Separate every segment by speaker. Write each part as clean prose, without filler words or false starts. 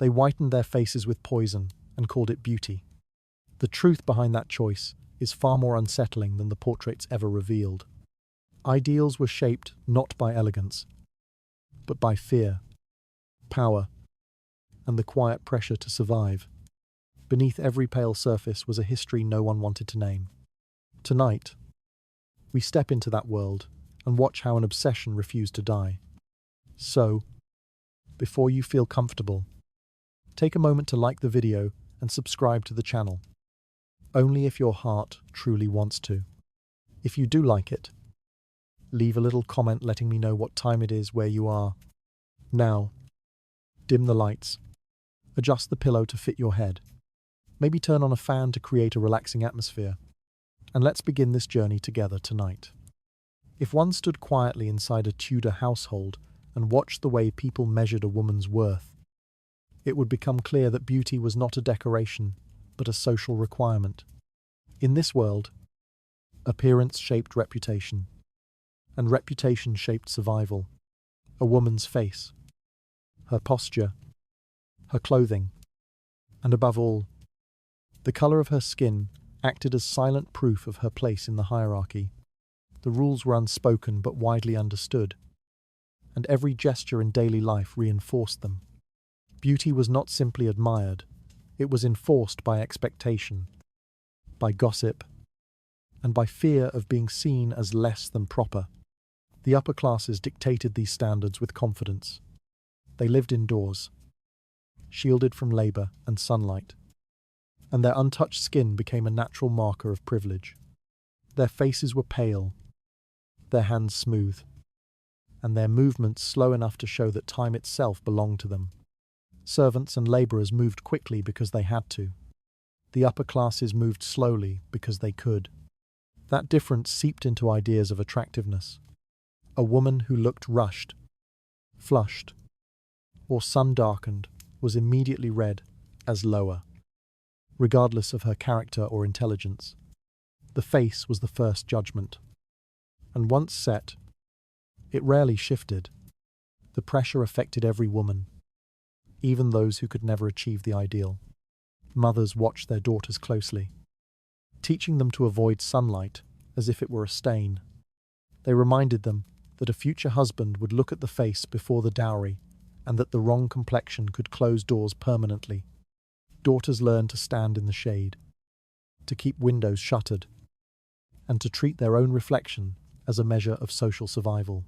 Speaker 1: They whitened their faces with poison and called it beauty. The truth behind that choice is far more unsettling than the portraits ever revealed. Ideals were shaped not by elegance, but by fear, power, and the quiet pressure to survive. Beneath every pale surface was a history no one wanted to name. Tonight, we step into that world and watch how an obsession refused to die. So, before you feel comfortable, take a moment to like the video and subscribe to the channel. Only if your heart truly wants to. If you do like it, leave a little comment letting me know what time it is where you are. Now, dim the lights. Adjust the pillow to fit your head. Maybe turn on a fan to create a relaxing atmosphere. And let's begin this journey together tonight. If one stood quietly inside a Tudor household and watched the way people measured a woman's worth, it would become clear that beauty was not a decoration, but a social requirement. In this world, appearance shaped reputation, and reputation shaped survival. A woman's face, her posture, her clothing, and above all, the colour of her skin acted as silent proof of her place in the hierarchy. The rules were unspoken but widely understood, and every gesture in daily life reinforced them. Beauty was not simply admired, it was enforced by expectation, by gossip, and by fear of being seen as less than proper. The upper classes dictated these standards with confidence. They lived indoors, shielded from labour and sunlight, and their untouched skin became a natural marker of privilege. Their faces were pale, their hands smooth, and their movements slow enough to show that time itself belonged to them. Servants and labourers moved quickly because they had to. The upper classes moved slowly because they could. That difference seeped into ideas of attractiveness. A woman who looked rushed, flushed, or sun-darkened was immediately read as lower, regardless of her character or intelligence. The face was the first judgment, and once set, it rarely shifted. The pressure affected every woman, even those who could never achieve the ideal. Mothers watched their daughters closely, teaching them to avoid sunlight as if it were a stain. They reminded them that a future husband would look at the face before the dowry, and that the wrong complexion could close doors permanently. Daughters learned to stand in the shade, to keep windows shuttered, and to treat their own reflection as a measure of social survival.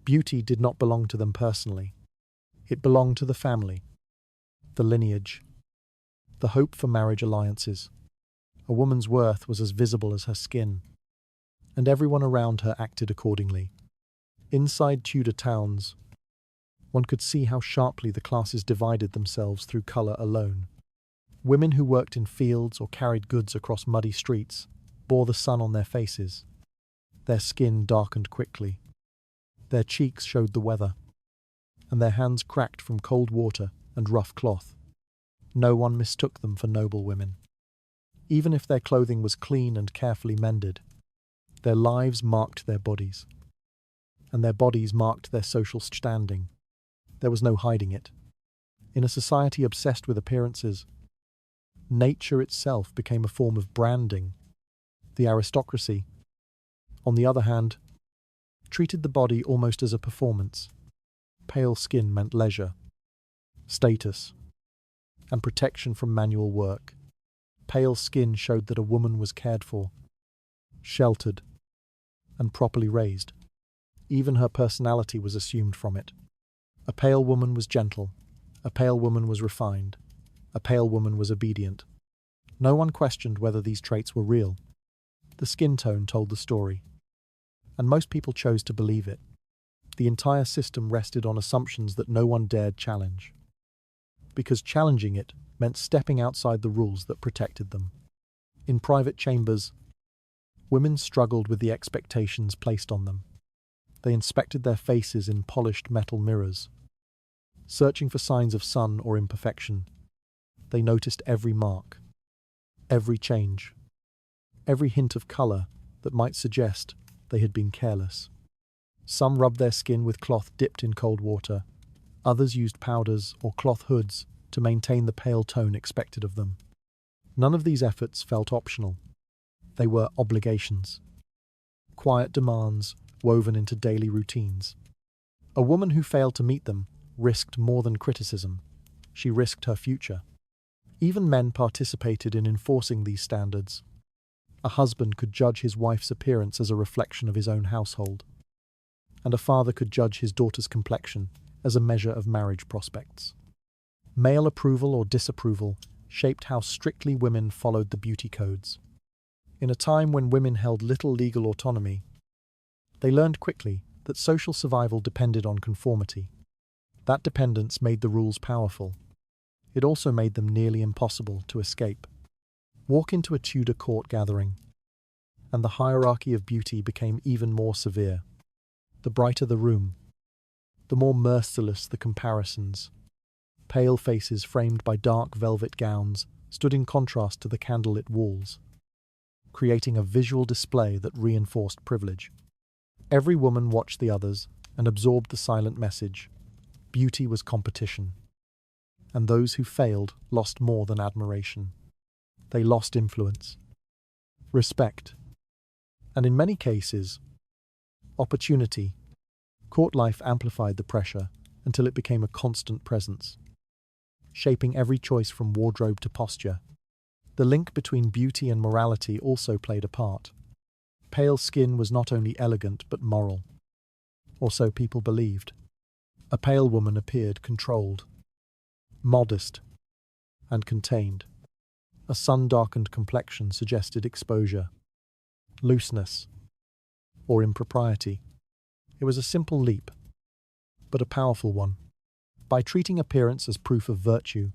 Speaker 1: Beauty did not belong to them personally. It belonged to the family, the lineage, the hope for marriage alliances. A woman's worth was as visible as her skin, and everyone around her acted accordingly. Inside Tudor towns, one could see how sharply the classes divided themselves through colour alone. Women who worked in fields or carried goods across muddy streets bore the sun on their faces. Their skin darkened quickly. Their cheeks showed the weather, and their hands cracked from cold water and rough cloth. No one mistook them for noble women. Even if their clothing was clean and carefully mended, their lives marked their bodies, and their bodies marked their social standing. There was no hiding it. In a society obsessed with appearances, nature itself became a form of branding. The aristocracy, on the other hand, treated the body almost as a performance. Pale skin meant leisure, status, and protection from manual work. Pale skin showed that a woman was cared for, sheltered, and properly raised. Even her personality was assumed from it. A pale woman was gentle, a pale woman was refined, a pale woman was obedient. No one questioned whether these traits were real. The skin tone told the story, and most people chose to believe it. The entire system rested on assumptions that no one dared challenge, because challenging it meant stepping outside the rules that protected them. In private chambers, women struggled with the expectations placed on them. They inspected their faces in polished metal mirrors, searching for signs of sun or imperfection. They noticed every mark, every change, every hint of colour that might suggest they had been careless. Some rubbed their skin with cloth dipped in cold water. Others used powders or cloth hoods to maintain the pale tone expected of them. None of these efforts felt optional. They were obligations. Quiet demands woven into daily routines. A woman who failed to meet them risked more than criticism. She risked her future. Even men participated in enforcing these standards. A husband could judge his wife's appearance as a reflection of his own household, and a father could judge his daughter's complexion as a measure of marriage prospects. Male approval or disapproval shaped how strictly women followed the beauty codes. In a time when women held little legal autonomy, they learned quickly that social survival depended on conformity. That dependence made the rules powerful. It also made them nearly impossible to escape. Walk into a Tudor court gathering, and the hierarchy of beauty became even more severe. The brighter the room, the more merciless the comparisons. Pale faces framed by dark velvet gowns stood in contrast to the candlelit walls, creating a visual display that reinforced privilege. Every woman watched the others and absorbed the silent message. Beauty was competition, and those who failed lost more than admiration. They lost influence, respect, and in many cases, opportunity. Court life amplified the pressure until it became a constant presence, shaping every choice from wardrobe to posture. The link between beauty and morality also played a part. Pale skin was not only elegant but moral, or so people believed. A pale woman appeared controlled, modest, and contained. A sun-darkened complexion suggested exposure, looseness, or impropriety. It was a simple leap, but a powerful one. By treating appearance as proof of virtue,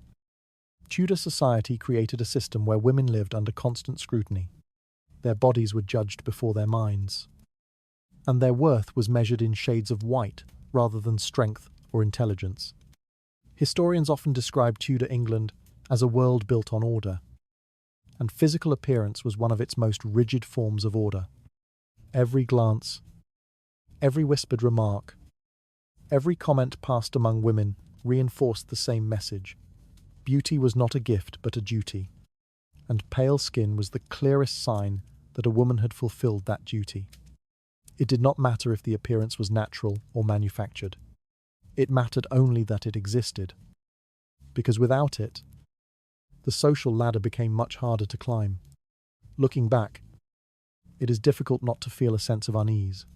Speaker 1: Tudor society created a system where women lived under constant scrutiny. Their bodies were judged before their minds, and their worth was measured in shades of white rather than strength or intelligence. Historians often describe Tudor England as a world built on order, and physical appearance was one of its most rigid forms of order. Every glance, every whispered remark, every comment passed among women reinforced the same message. Beauty was not a gift but a duty, and pale skin was the clearest sign that a woman had fulfilled that duty. It did not matter if the appearance was natural or manufactured. It mattered only that it existed, because without it, the social ladder became much harder to climb. Looking back, it is difficult not to feel a sense of unease.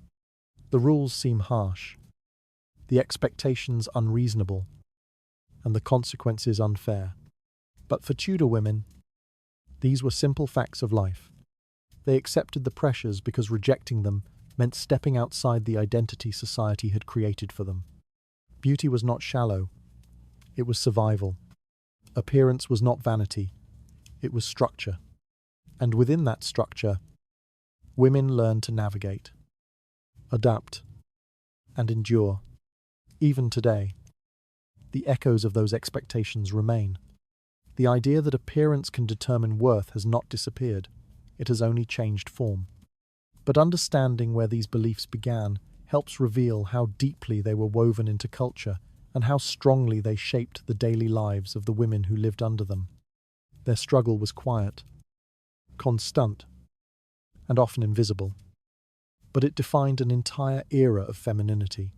Speaker 1: The rules seem harsh, the expectations unreasonable, and the consequences unfair. But for Tudor women, these were simple facts of life. They accepted the pressures because rejecting them meant stepping outside the identity society had created for them. Beauty was not shallow, it was survival. Appearance was not vanity, it was structure. And within that structure, women learned to navigate, adapt, and endure. Even today, the echoes of those expectations remain. The idea that appearance can determine worth has not disappeared, it has only changed form. But understanding where these beliefs began helps reveal how deeply they were woven into culture and how strongly they shaped the daily lives of the women who lived under them. Their struggle was quiet, constant, and often invisible, but it defined an entire era of femininity.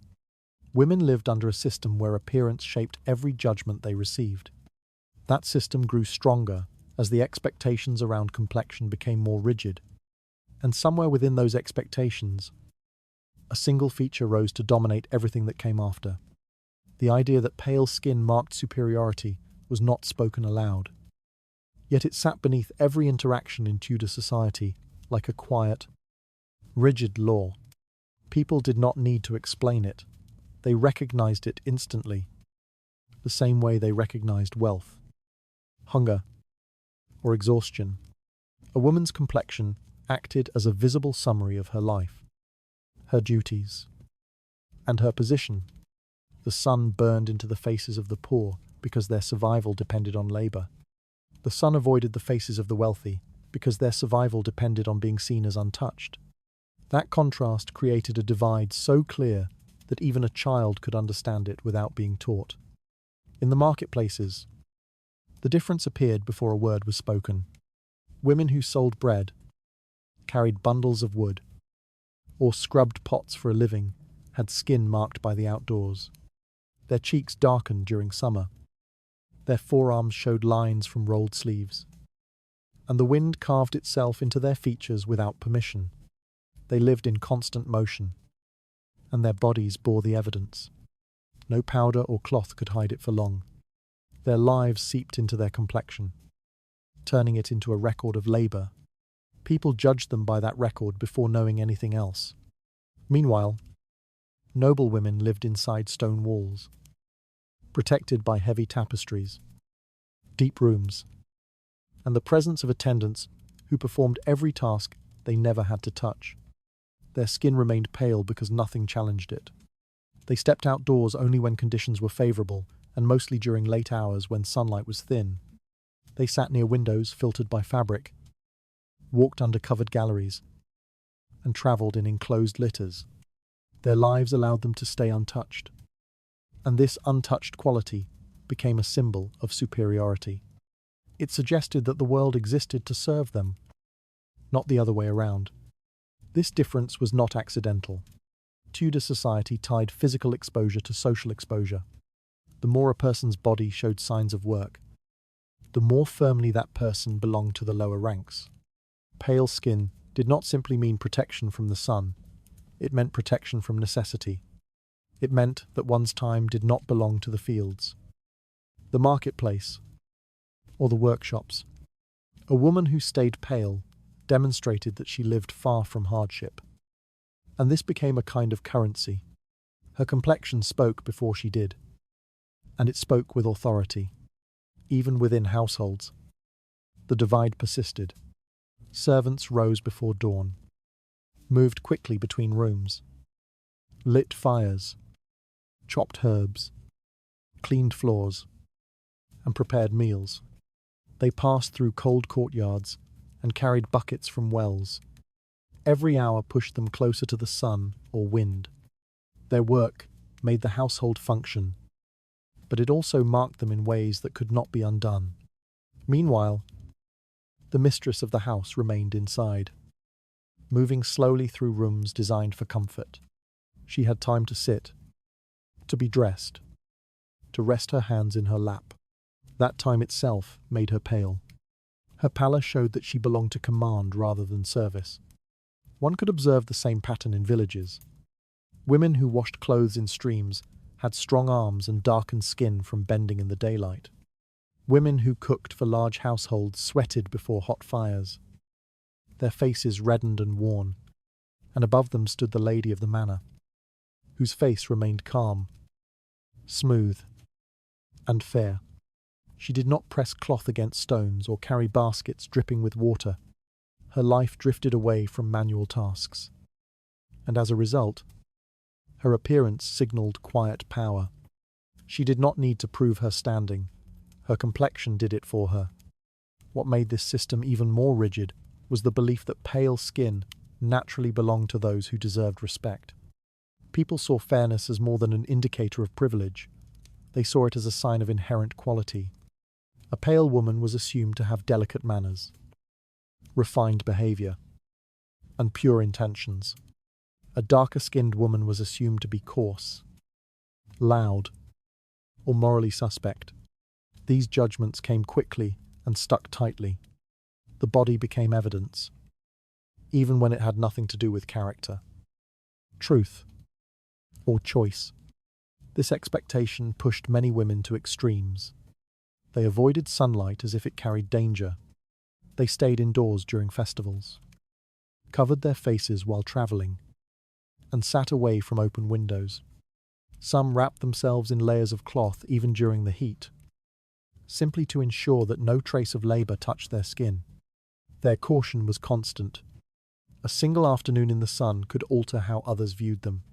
Speaker 1: Women lived under a system where appearance shaped every judgment they received. That system grew stronger as the expectations around complexion became more rigid, and somewhere within those expectations, a single feature rose to dominate everything that came after. The idea that pale skin marked superiority was not spoken aloud. Yet it sat beneath every interaction in Tudor society like a quiet, rigid law. People did not need to explain it. They recognized it instantly, the same way they recognized wealth, hunger, or exhaustion. A woman's complexion acted as a visible summary of her life, her duties, and her position. The sun burned into the faces of the poor because their survival depended on labor. The sun avoided the faces of the wealthy because their survival depended on being seen as untouched. That contrast created a divide so clear that even a child could understand it without being taught. In the marketplaces, The difference appeared before a word was spoken. Women who sold bread, carried bundles of wood, or scrubbed pots for a living had skin marked by the outdoors. Their cheeks darkened during summer. Their forearms showed lines from rolled sleeves. And the wind carved itself into their features without permission. They lived in constant motion, and their bodies bore the evidence. No powder or cloth could hide it for long. Their lives seeped into their complexion, turning it into a record of labour. People judged them by that record before knowing anything else. Meanwhile, noble women lived inside stone walls, protected by heavy tapestries, deep rooms, and the presence of attendants who performed every task they never had to touch. Their skin remained pale because nothing challenged it. They stepped outdoors only when conditions were favourable, and mostly during late hours when sunlight was thin. They sat near windows filtered by fabric, walked under covered galleries, and travelled in enclosed litters. Their lives allowed them to stay untouched, and this untouched quality became a symbol of superiority. It suggested that the world existed to serve them, not the other way around. This difference was not accidental. Tudor society tied physical exposure to social exposure. The more a person's body showed signs of work, the more firmly that person belonged to the lower ranks. Pale skin did not simply mean protection from the sun, it meant protection from necessity. It meant that one's time did not belong to the fields, the marketplace, or the workshops. A woman who stayed pale demonstrated that she lived far from hardship. And this became a kind of currency. Her complexion spoke before she did, and it spoke with authority. Even within households, the divide persisted. Servants rose before dawn, moved quickly between rooms, lit fires, chopped herbs, cleaned floors, and prepared meals. They passed through cold courtyards and carried buckets from wells. Every hour pushed them closer to the sun or wind. Their work made the household function, but it also marked them in ways that could not be undone. Meanwhile, the mistress of the house remained inside, moving slowly through rooms designed for comfort. She had time to sit, to be dressed, to rest her hands in her lap. That time itself made her pale. Her pallor showed that she belonged to command rather than service. One could observe the same pattern in villages. Women who washed clothes in streams had strong arms and darkened skin from bending in the daylight. Women who cooked for large households sweated before hot fires, their faces reddened and worn, and above them stood the lady of the manor, whose face remained calm, smooth, and fair. She did not press cloth against stones or carry baskets dripping with water. Her life drifted away from manual tasks, and as a result, her appearance signalled quiet power. She did not need to prove her standing. Her complexion did it for her. What made this system even more rigid was the belief that pale skin naturally belonged to those who deserved respect. People saw fairness as more than an indicator of privilege. They saw it as a sign of inherent quality. A pale woman was assumed to have delicate manners, refined behaviour, and pure intentions. A darker-skinned woman was assumed to be coarse, loud, or morally suspect. These judgments came quickly and stuck tightly. The body became evidence, even when it had nothing to do with character, truth, or choice. This expectation pushed many women to extremes. They avoided sunlight as if it carried danger. They stayed indoors during festivals, covered their faces while travelling, and sat away from open windows. Some wrapped themselves in layers of cloth even during the heat, simply to ensure that no trace of labour touched their skin. Their caution was constant. A single afternoon in the sun could alter how others viewed them,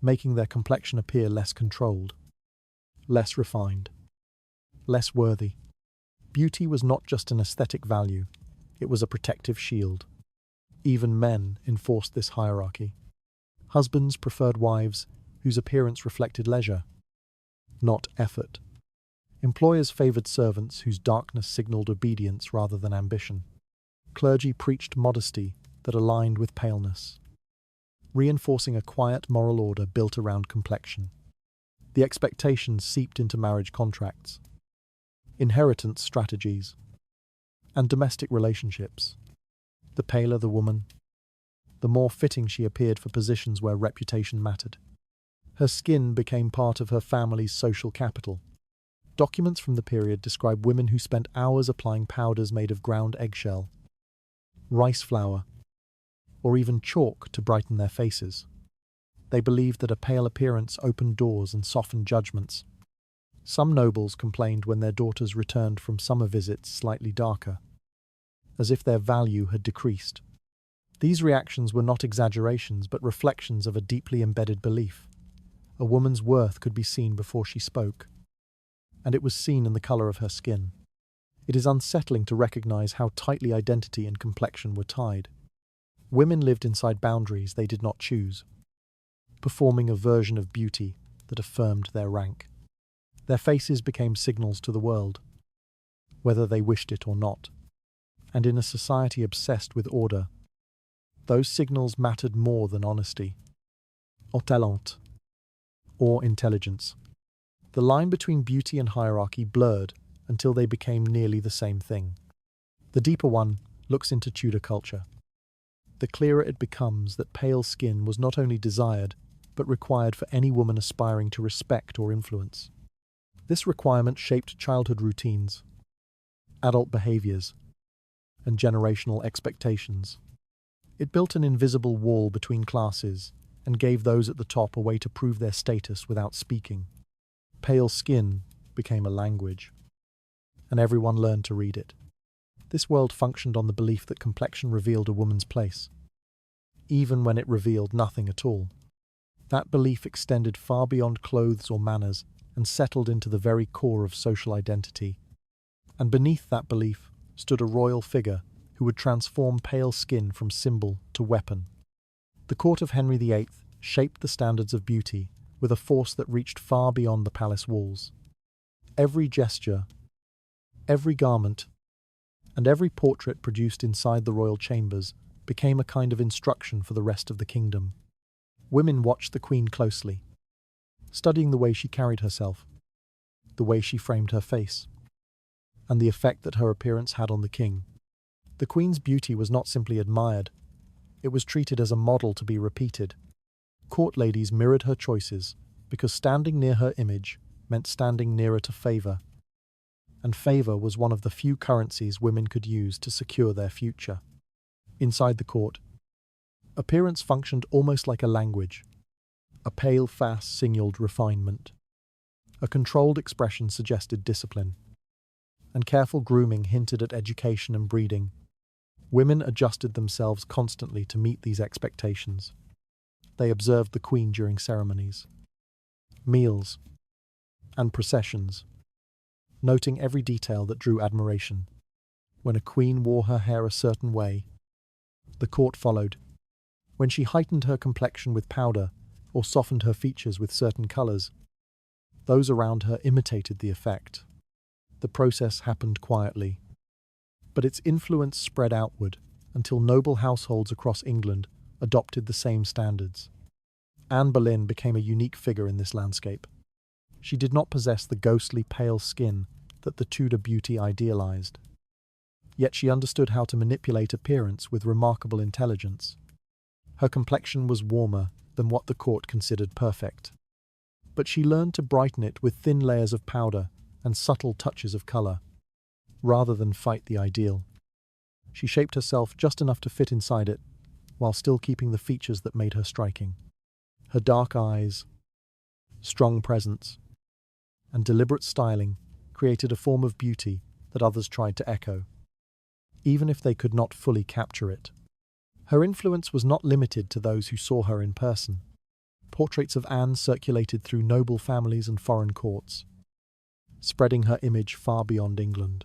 Speaker 1: making their complexion appear less controlled, less refined, less worthy. Beauty was not just an aesthetic value, it was a protective shield. Even men enforced this hierarchy. Husbands preferred wives whose appearance reflected leisure, not effort. Employers favoured servants whose darkness signalled obedience rather than ambition. Clergy preached modesty that aligned with paleness, reinforcing a quiet moral order built around complexion. The expectations seeped into marriage contracts, inheritance strategies, and domestic relationships. The paler the woman, the more fitting she appeared for positions where reputation mattered. Her skin became part of her family's social capital. Documents from the period describe women who spent hours applying powders made of ground eggshell, rice flour, or even chalk to brighten their faces. They believed that a pale appearance opened doors and softened judgments. Some nobles complained when their daughters returned from summer visits slightly darker, as if their value had decreased. These reactions were not exaggerations but reflections of a deeply embedded belief. A woman's worth could be seen before she spoke, and it was seen in the colour of her skin. It is unsettling to recognize how tightly identity and complexion were tied. Women lived inside boundaries they did not choose, performing a version of beauty that affirmed their rank. Their faces became signals to the world, whether they wished it or not. And in a society obsessed with order, those signals mattered more than honesty, or talent, or intelligence. The line between beauty and hierarchy blurred until they became nearly the same thing. The deeper one looks into Tudor culture. The clearer it becomes that pale skin was not only desired, but required for any woman aspiring to respect or influence. This requirement shaped childhood routines, adult behaviors, and generational expectations. It built an invisible wall between classes and gave those at the top a way to prove their status without speaking. Pale skin became a language, and everyone learned to read it. This world functioned on the belief that complexion revealed a woman's place, even when it revealed nothing at all. That belief extended far beyond clothes or manners and settled into the very core of social identity. And beneath that belief stood a royal figure who would transform pale skin from symbol to weapon. The court of Henry VIII shaped the standards of beauty with a force that reached far beyond the palace walls. Every gesture, every garment, and every portrait produced inside the royal chambers became a kind of instruction for the rest of the kingdom. Women watched the Queen closely, studying the way she carried herself, the way she framed her face, and the effect that her appearance had on the king. The Queen's beauty was not simply admired, it was treated as a model to be repeated. Court ladies mirrored her choices because standing near her image meant standing nearer to favour, and favour was one of the few currencies women could use to secure their future. Inside the court, appearance functioned almost like a language. A pale face signalled refinement. A controlled expression suggested discipline. And careful grooming hinted at education and breeding. Women adjusted themselves constantly to meet these expectations. They observed the Queen during ceremonies, meals, and processions, noting every detail that drew admiration. When a queen wore her hair a certain way, the court followed. When she heightened her complexion with powder or softened her features with certain colours, those around her imitated the effect. The process happened quietly, but its influence spread outward until noble households across England adopted the same standards. Anne Boleyn became a unique figure in this landscape. She did not possess the ghostly pale skin that the Tudor beauty idealized. Yet she understood how to manipulate appearance with remarkable intelligence. Her complexion was warmer than what the court considered perfect, but she learned to brighten it with thin layers of powder and subtle touches of colour, rather than fight the ideal. She shaped herself just enough to fit inside it, while still keeping the features that made her striking. Her dark eyes, strong presence, and deliberate styling created a form of beauty that others tried to echo, even if they could not fully capture it. Her influence was not limited to those who saw her in person. Portraits of Anne circulated through noble families and foreign courts, spreading her image far beyond England.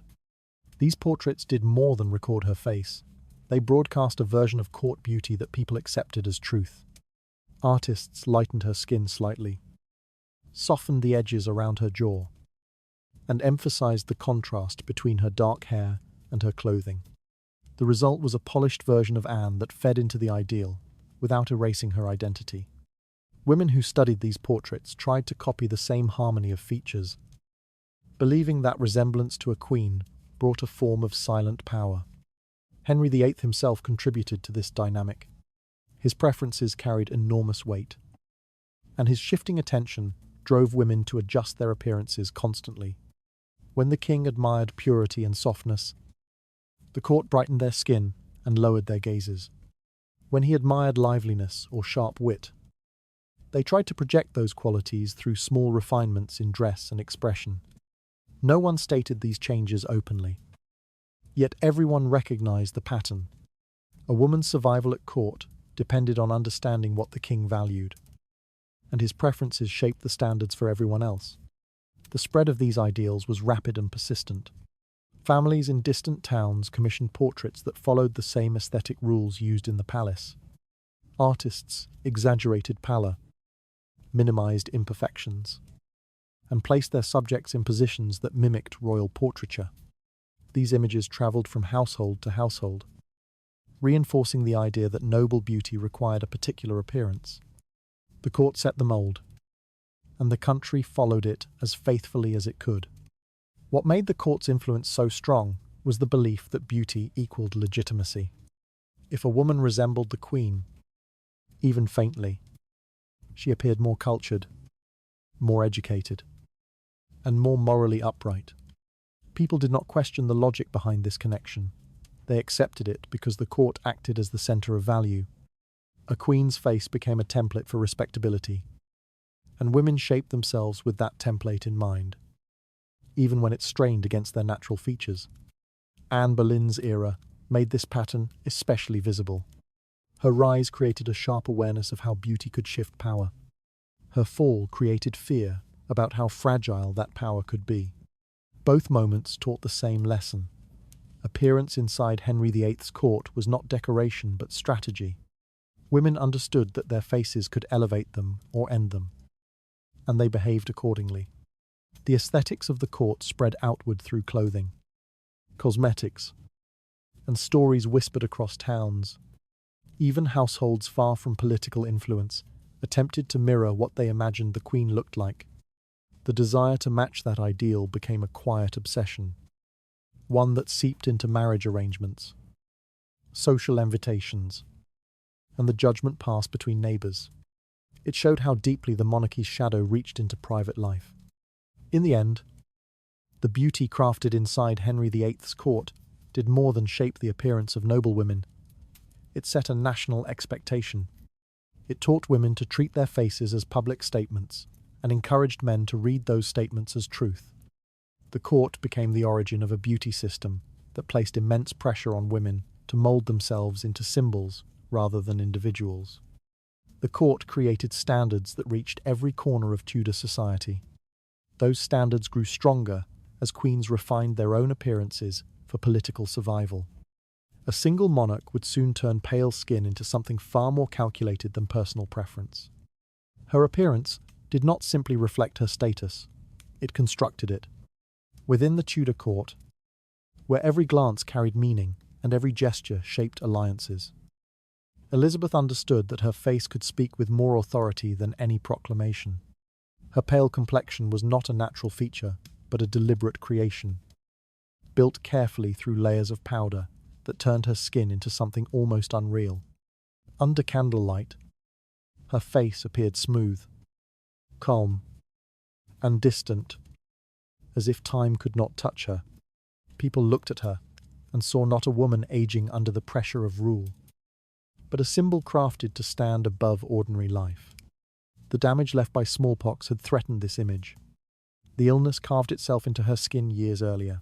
Speaker 1: These portraits did more than record her face. They broadcast a version of court beauty that people accepted as truth. Artists lightened her skin slightly, softened the edges around her jaw, and emphasized the contrast between her dark hair and her clothing. The result was a polished version of Anne that fed into the ideal, without erasing her identity. Women who studied these portraits tried to copy the same harmony of features, believing that resemblance to a queen brought a form of silent power. Henry VIII himself contributed to this dynamic. His preferences carried enormous weight, and his shifting attention drove women to adjust their appearances constantly. When the king admired purity and softness, the court brightened their skin and lowered their gazes. When he admired liveliness or sharp wit, they tried to project those qualities through small refinements in dress and expression. No one stated these changes openly, yet everyone recognized the pattern. A woman's survival at court depended on understanding what the king valued, and his preferences shaped the standards for everyone else. The spread of these ideals was rapid and persistent. Families in distant towns commissioned portraits that followed the same aesthetic rules used in the palace. Artists exaggerated pallor, minimized imperfections, and placed their subjects in positions that mimicked royal portraiture. These images traveled from household to household, reinforcing the idea that noble beauty required a particular appearance. The court set the mold, and the country followed it as faithfully as it could. What made the court's influence so strong was the belief that beauty equaled legitimacy. If a woman resembled the queen, even faintly, she appeared more cultured, more educated, and more morally upright. People did not question the logic behind this connection. They accepted it because the court acted as the center of value. A queen's face became a template for respectability, and women shaped themselves with that template in mind, even when it strained against their natural features. Anne Boleyn's era made this pattern especially visible. Her rise created a sharp awareness of how beauty could shift power. Her fall created fear about how fragile that power could be. Both moments taught the same lesson. Appearance inside Henry VIII's court was not decoration but strategy. Women understood that their faces could elevate them or end them, and they behaved accordingly. The aesthetics of the court spread outward through clothing, cosmetics, and stories whispered across towns. Even households far from political influence attempted to mirror what they imagined the queen looked like. The desire to match that ideal became a quiet obsession, one that seeped into marriage arrangements, social invitations, and the judgment passed between neighbours. It showed how deeply the monarchy's shadow reached into private life. In the end, the beauty crafted inside Henry VIII's court did more than shape the appearance of noble women. It set a national expectation. It taught women to treat their faces as public statements and encouraged men to read those statements as truth. The court became the origin of a beauty system that placed immense pressure on women to mold themselves into symbols rather than individuals. The court created standards that reached every corner of Tudor society. Those standards grew stronger as queens refined their own appearances for political survival. A single monarch would soon turn pale skin into something far more calculated than personal preference. Her appearance did not simply reflect her status, it constructed it. Within the Tudor court, where every glance carried meaning and every gesture shaped alliances, Elizabeth understood that her face could speak with more authority than any proclamation. Her pale complexion was not a natural feature, but a deliberate creation, built carefully through layers of powder that turned her skin into something almost unreal. Under candlelight, her face appeared smooth, calm, and distant, as if time could not touch her. People looked at her and saw not a woman aging under the pressure of rule, but a symbol crafted to stand above ordinary life. The damage left by smallpox had threatened this image. The illness carved itself into her skin years earlier,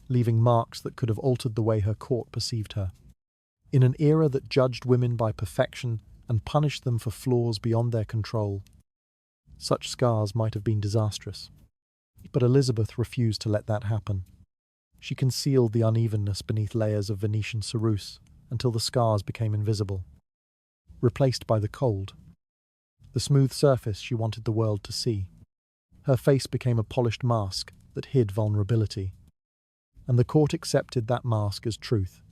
Speaker 1: leaving marks that could have altered the way her court perceived her. In an era that judged women by perfection and punished them for flaws beyond their control, such scars might have been disastrous. But Elizabeth refused to let that happen. She concealed the unevenness beneath layers of Venetian ceruse until the scars became invisible, replaced by the cold, the smooth surface she wanted the world to see. Her face became a polished mask that hid vulnerability. And the court accepted that mask as truth.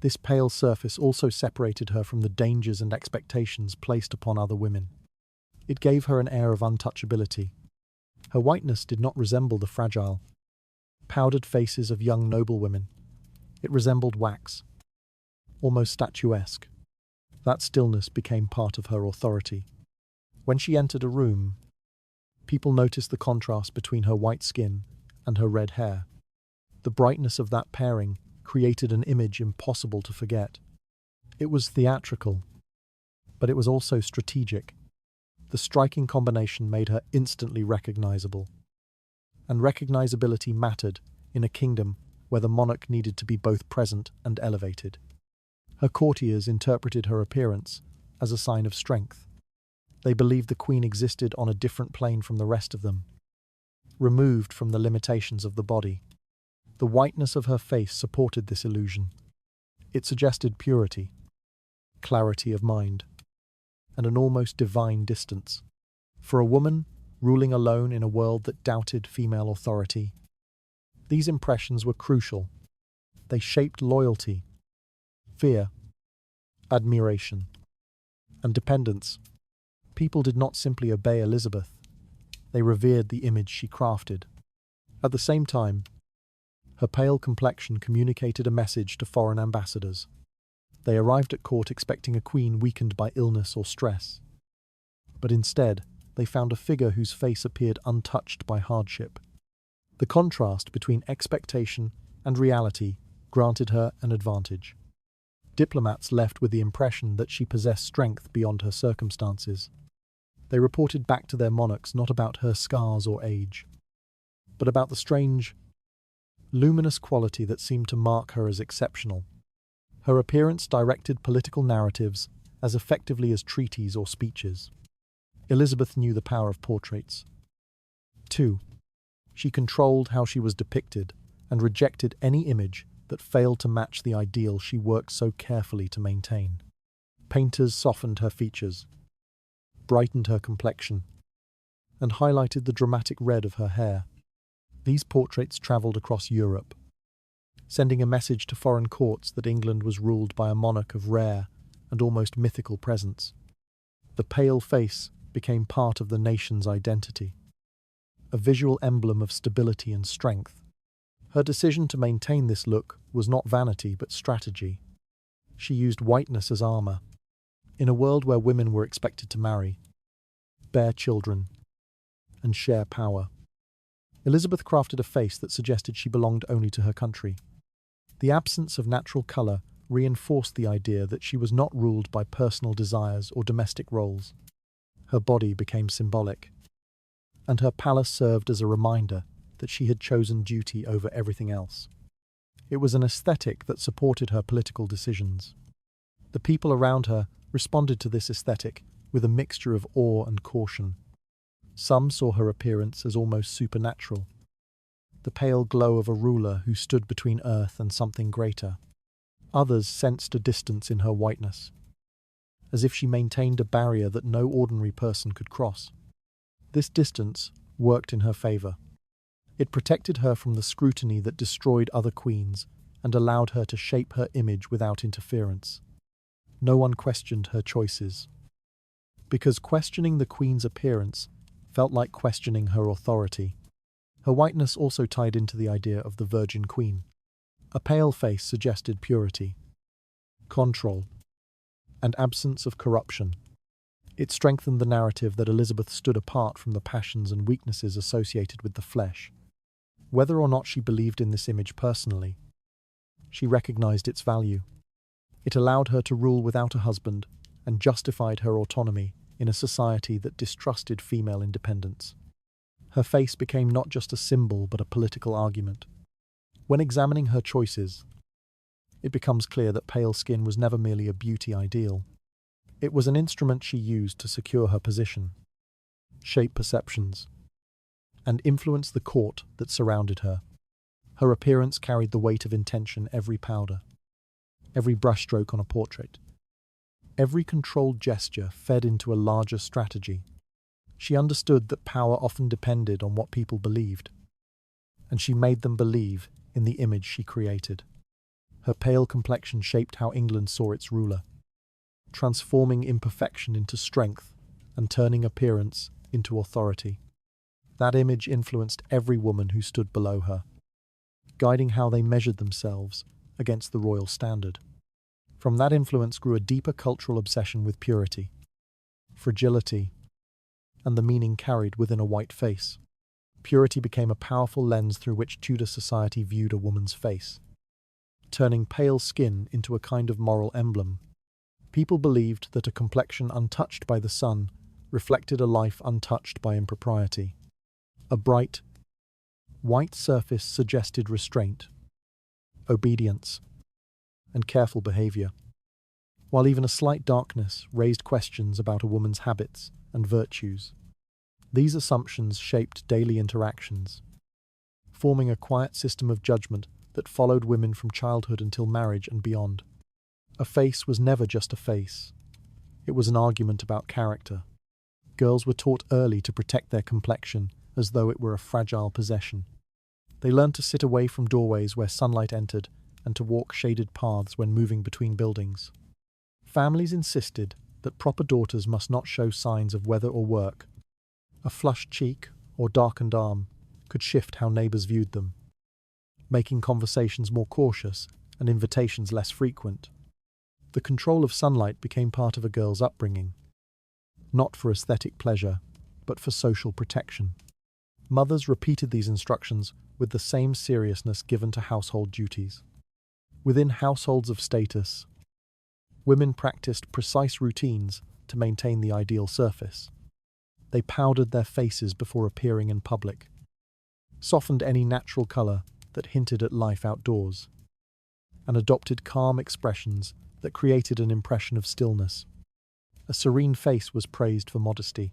Speaker 1: This pale surface also separated her from the dangers and expectations placed upon other women. It gave her an air of untouchability. Her whiteness did not resemble the fragile, powdered faces of young noblewomen. It resembled wax, almost statuesque. That stillness became part of her authority. When she entered a room, people noticed the contrast between her white skin and her red hair. The brightness of that pairing created an image impossible to forget. It was theatrical, but it was also strategic. The striking combination made her instantly recognizable. And recognizability mattered in a kingdom where the monarch needed to be both present and elevated. Her courtiers interpreted her appearance as a sign of strength. They believed the queen existed on a different plane from the rest of them, removed from the limitations of the body. The whiteness of her face supported this illusion. It suggested purity, clarity of mind, and an almost divine distance. For a woman ruling alone in a world that doubted female authority, these impressions were crucial. They shaped loyalty, fear, admiration, and dependence. People did not simply obey Elizabeth, they revered the image she crafted. At the same time, her pale complexion communicated a message to foreign ambassadors. They arrived at court expecting a queen weakened by illness or stress. But instead, they found a figure whose face appeared untouched by hardship. The contrast between expectation and reality granted her an advantage. Diplomats left with the impression that she possessed strength beyond her circumstances. They reported back to their monarchs not about her scars or age, but about the strange, luminous quality that seemed to mark her as exceptional. Her appearance directed political narratives as effectively as treaties or speeches. Elizabeth knew the power of portraits. 2. She controlled how she was depicted and rejected any image that failed to match the ideal she worked so carefully to maintain. Painters softened her features, brightened her complexion, and highlighted the dramatic red of her hair. These portraits travelled across Europe, sending a message to foreign courts that England was ruled by a monarch of rare and almost mythical presence. The pale face became part of the nation's identity, a visual emblem of stability and strength. Her decision to maintain this look was not vanity but strategy. She used whiteness as armor. In a world where women were expected to marry, bear children, and share power, Elizabeth crafted a face that suggested she belonged only to her country. The absence of natural colour reinforced the idea that she was not ruled by personal desires or domestic roles. Her body became symbolic, and her palace served as a reminder that she had chosen duty over everything else. It was an aesthetic that supported her political decisions. The people around her responded to this aesthetic with a mixture of awe and caution. Some saw her appearance as almost supernatural, the pale glow of a ruler who stood between earth and something greater. Others sensed a distance in her whiteness, as if she maintained a barrier that no ordinary person could cross. This distance worked in her favour. It protected her from the scrutiny that destroyed other queens and allowed her to shape her image without interference. No one questioned her choices, because questioning the queen's appearance felt like questioning her authority. Her whiteness also tied into the idea of the Virgin Queen. A pale face suggested purity, control, and absence of corruption. It strengthened the narrative that Elizabeth stood apart from the passions and weaknesses associated with the flesh. Whether or not she believed in this image personally, she recognized its value. It allowed her to rule without a husband and justified her autonomy in a society that distrusted female independence. Her face became not just a symbol but a political argument. When examining her choices, it becomes clear that pale skin was never merely a beauty ideal. It was an instrument she used to secure her position, shape perceptions, and influence the court that surrounded her. Her appearance carried the weight of intention. Every powder, every brushstroke on a portrait, every controlled gesture fed into a larger strategy. She understood that power often depended on what people believed. and she made them believe in the image she created. Her pale complexion shaped how England saw its ruler, transforming imperfection into strength and turning appearance into authority. That image influenced every woman who stood below her, guiding how they measured themselves against the royal standard. From that influence grew a deeper cultural obsession with purity, fragility, and the meaning carried within a white face. Purity became a powerful lens through which Tudor society viewed a woman's face, turning pale skin into a kind of moral emblem. People believed that a complexion untouched by the sun reflected a life untouched by impropriety. A bright, white surface suggested restraint, obedience, and careful behavior, while even a slight darkness raised questions about a woman's habits and virtues. These assumptions shaped daily interactions, forming a quiet system of judgment that followed women from childhood until marriage and beyond. A face was never just a face. It was an argument about character. Girls were taught early to protect their complexion as though it were a fragile possession. They learned to sit away from doorways where sunlight entered and to walk shaded paths when moving between buildings. Families insisted that proper daughters must not show signs of weather or work. A flushed cheek or darkened arm could shift how neighbours viewed them, making conversations more cautious and invitations less frequent. The control of sunlight became part of a girl's upbringing, not for aesthetic pleasure, but for social protection. Mothers repeated these instructions with the same seriousness given to household duties. Within households of status, women practiced precise routines to maintain the ideal surface. They powdered their faces before appearing in public, softened any natural colour that hinted at life outdoors, and adopted calm expressions that created an impression of stillness. A serene face was praised for modesty.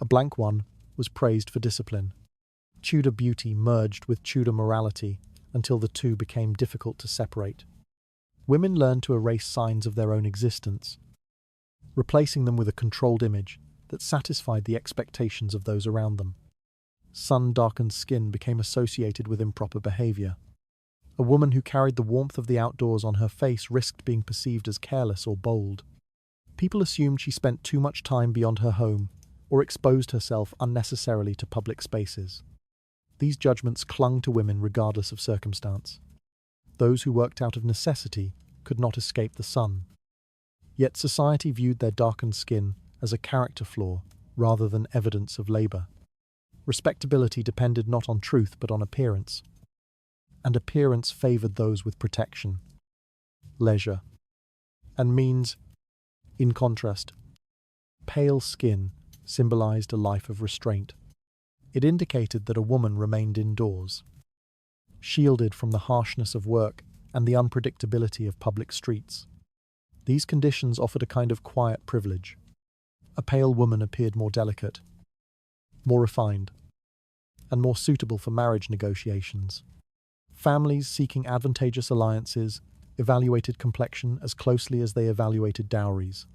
Speaker 1: A blank one was praised for discipline. Tudor beauty merged with Tudor morality until the two became difficult to separate. Women learned to erase signs of their own existence, replacing them with a controlled image that satisfied the expectations of those around them. Sun-darkened skin became associated with improper behaviour. A woman who carried the warmth of the outdoors on her face risked being perceived as careless or bold. People assumed she spent too much time beyond her home or exposed herself unnecessarily to public spaces. These judgments clung to women regardless of circumstance. Those who worked out of necessity could not escape the sun. Yet society viewed their darkened skin as a character flaw rather than evidence of labour. Respectability depended not on truth but on appearance, and appearance favoured those with protection, leisure, and means. In contrast, pale skin symbolised a life of restraint. It indicated that a woman remained indoors, shielded from the harshness of work and the unpredictability of public streets. These conditions offered a kind of quiet privilege. A pale woman appeared more delicate, more refined, and more suitable for marriage negotiations. Families seeking advantageous alliances evaluated complexion as closely as they evaluated dowries.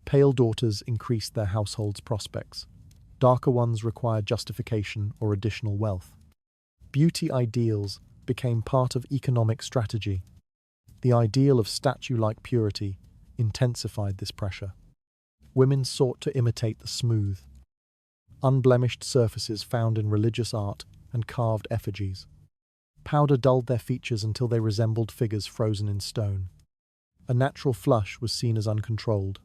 Speaker 1: Pale daughters increased their household's prospects. Darker ones required justification or additional wealth. Beauty ideals became part of economic strategy. The ideal of statue-like purity intensified this pressure. Women sought to imitate the smooth, unblemished surfaces found in religious art and carved effigies. Powder dulled their features until they resembled figures frozen in stone. A natural flush was seen as uncontrolled,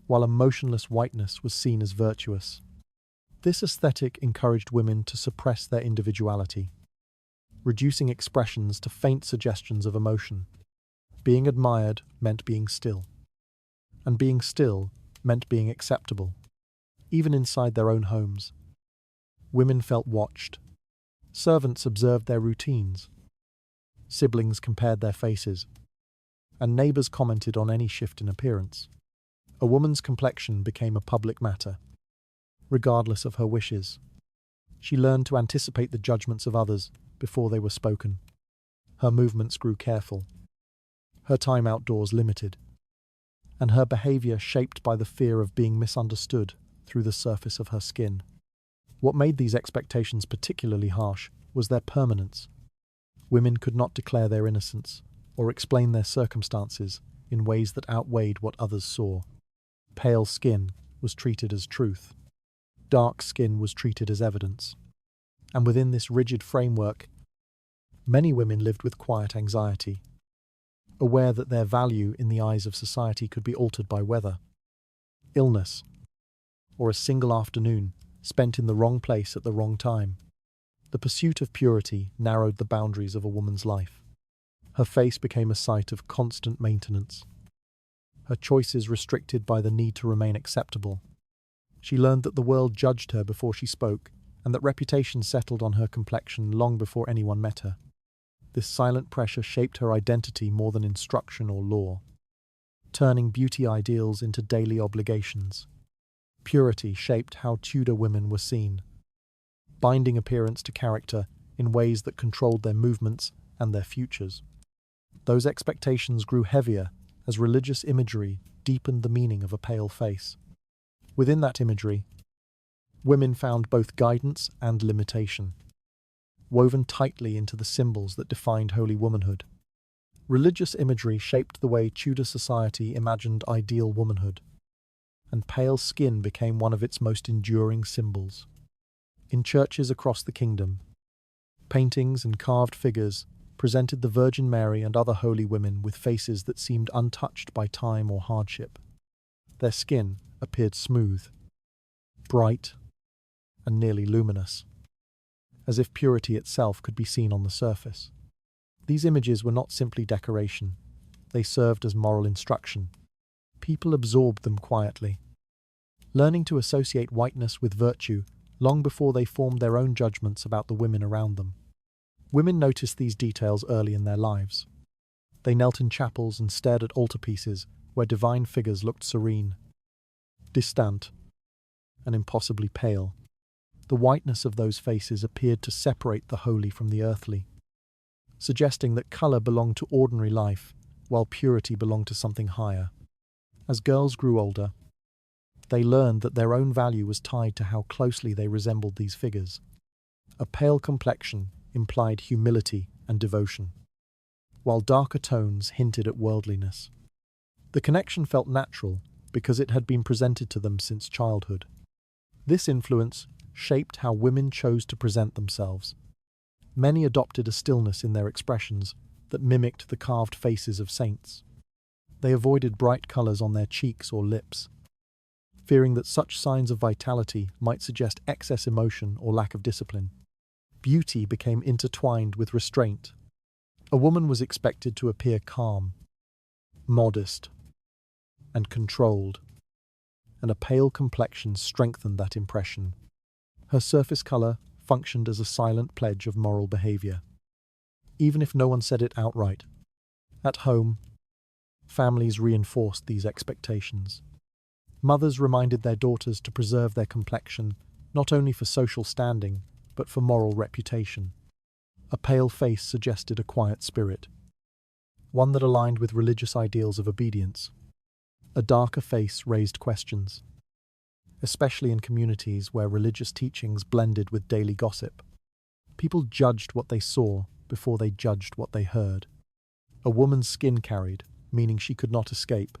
Speaker 1: while a motionless whiteness was seen as virtuous. This aesthetic encouraged women to suppress their individuality, reducing expressions to faint suggestions of emotion. Being admired meant being still, and being still meant being acceptable. Even inside their own homes, women felt watched. Servants observed their routines. Siblings compared their faces, and neighbours commented on any shift in appearance. A woman's complexion became a public matter, regardless of her wishes. She learned to anticipate the judgments of others before they were spoken. Her movements grew careful, her time outdoors limited, and her behaviour shaped by the fear of being misunderstood through the surface of her skin. What made these expectations particularly harsh was their permanence. Women could not declare their innocence or explain their circumstances in ways that outweighed what others saw. Pale skin was treated as truth. Dark skin was treated as evidence. And within this rigid framework, many women lived with quiet anxiety, aware that their value in the eyes of society could be altered by weather, illness, or a single afternoon spent in the wrong place at the wrong time. The pursuit of purity narrowed the boundaries of a woman's life. Her face became a site of constant maintenance, her choices restricted by the need to remain acceptable. She learned that the world judged her before she spoke, and that reputation settled on her complexion long before anyone met her. This silent pressure shaped her identity more than instruction or law, turning beauty ideals into daily obligations. Purity shaped how Tudor women were seen, binding appearance to character in ways that controlled their movements and their futures. Those expectations grew heavier as religious imagery deepened the meaning of a pale face. Within that imagery, women found both guidance and limitation, woven tightly into the symbols that defined holy womanhood. Religious imagery shaped the way Tudor society imagined ideal womanhood, and pale skin became one of its most enduring symbols. In churches across the kingdom, paintings and carved figures presented the Virgin Mary and other holy women with faces that seemed untouched by time or hardship. Their skin appeared smooth, bright, and nearly luminous, as if purity itself could be seen on the surface. These images were not simply decoration, they served as moral instruction. People absorbed them quietly, learning to associate whiteness with virtue long before they formed their own judgments about the women around them. Women noticed these details early in their lives. They knelt in chapels and stared at altarpieces where divine figures looked serene, distant, and impossibly pale. The whiteness of those faces appeared to separate the holy from the earthly, suggesting that colour belonged to ordinary life, while purity belonged to something higher. As girls grew older, they learned that their own value was tied to how closely they resembled these figures. A pale complexion implied humility and devotion, while darker tones hinted at worldliness. The connection felt natural because it had been presented to them since childhood. This influence shaped how women chose to present themselves. Many adopted a stillness in their expressions that mimicked the carved faces of saints. They avoided bright colours on their cheeks or lips, fearing that such signs of vitality might suggest excess emotion or lack of discipline. Beauty became intertwined with restraint. A woman was expected to appear calm, modest, and controlled, and a pale complexion strengthened that impression. Her surface colour functioned as a silent pledge of moral behaviour, even if no one said it outright. At home, families reinforced these expectations. Mothers reminded their daughters to preserve their complexion, not only for social standing, but for moral reputation. A pale face suggested a quiet spirit, one that aligned with religious ideals of obedience. A darker face raised questions, especially in communities where religious teachings blended with daily gossip. People judged what they saw before they judged what they heard. A woman's skin carried, meaning she could not escape.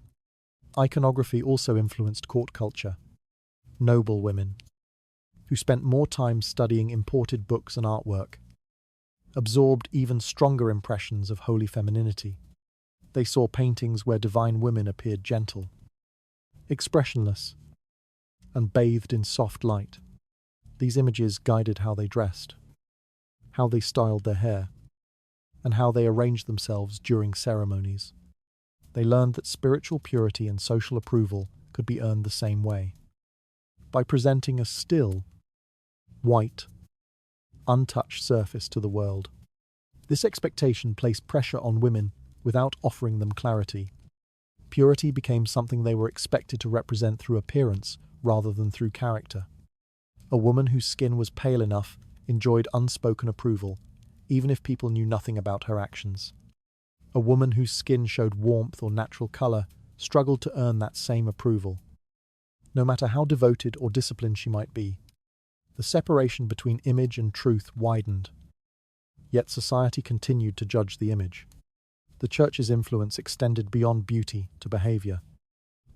Speaker 1: Iconography also influenced court culture. Noble women, who spent more time studying imported books and artwork, absorbed even stronger impressions of holy femininity. They saw paintings where divine women appeared gentle, expressionless, and bathed in soft light. These images guided how they dressed, how they styled their hair, and how they arranged themselves during ceremonies. They learned that spiritual purity and social approval could be earned the same way, by presenting a still, white, untouched surface to the world. This expectation placed pressure on women without offering them clarity. Purity became something they were expected to represent through appearance rather than through character. A woman whose skin was pale enough enjoyed unspoken approval, even if people knew nothing about her actions. A woman whose skin showed warmth or natural colour struggled to earn that same approval, no matter how devoted or disciplined she might be. The separation between image and truth widened, Yet society continued to judge the image. The church's influence extended beyond beauty to behavior.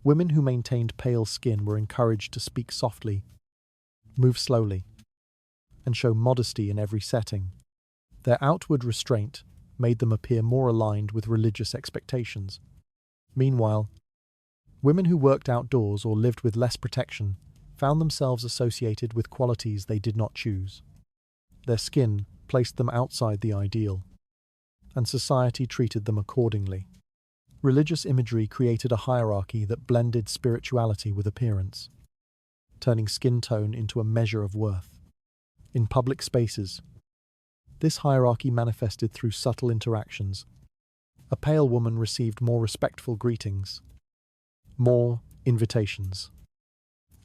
Speaker 1: Women who maintained pale skin were encouraged to speak softly, move slowly, and show modesty in every setting. Their outward restraint made them appear more aligned with religious expectations. Meanwhile, women who worked outdoors or lived with less protection found themselves associated with qualities they did not choose. Their skin placed them outside the ideal, and society treated them accordingly. Religious imagery created a hierarchy that blended spirituality with appearance, turning skin tone into a measure of worth. In public spaces, this hierarchy manifested through subtle interactions. A pale woman received more respectful greetings, more invitations,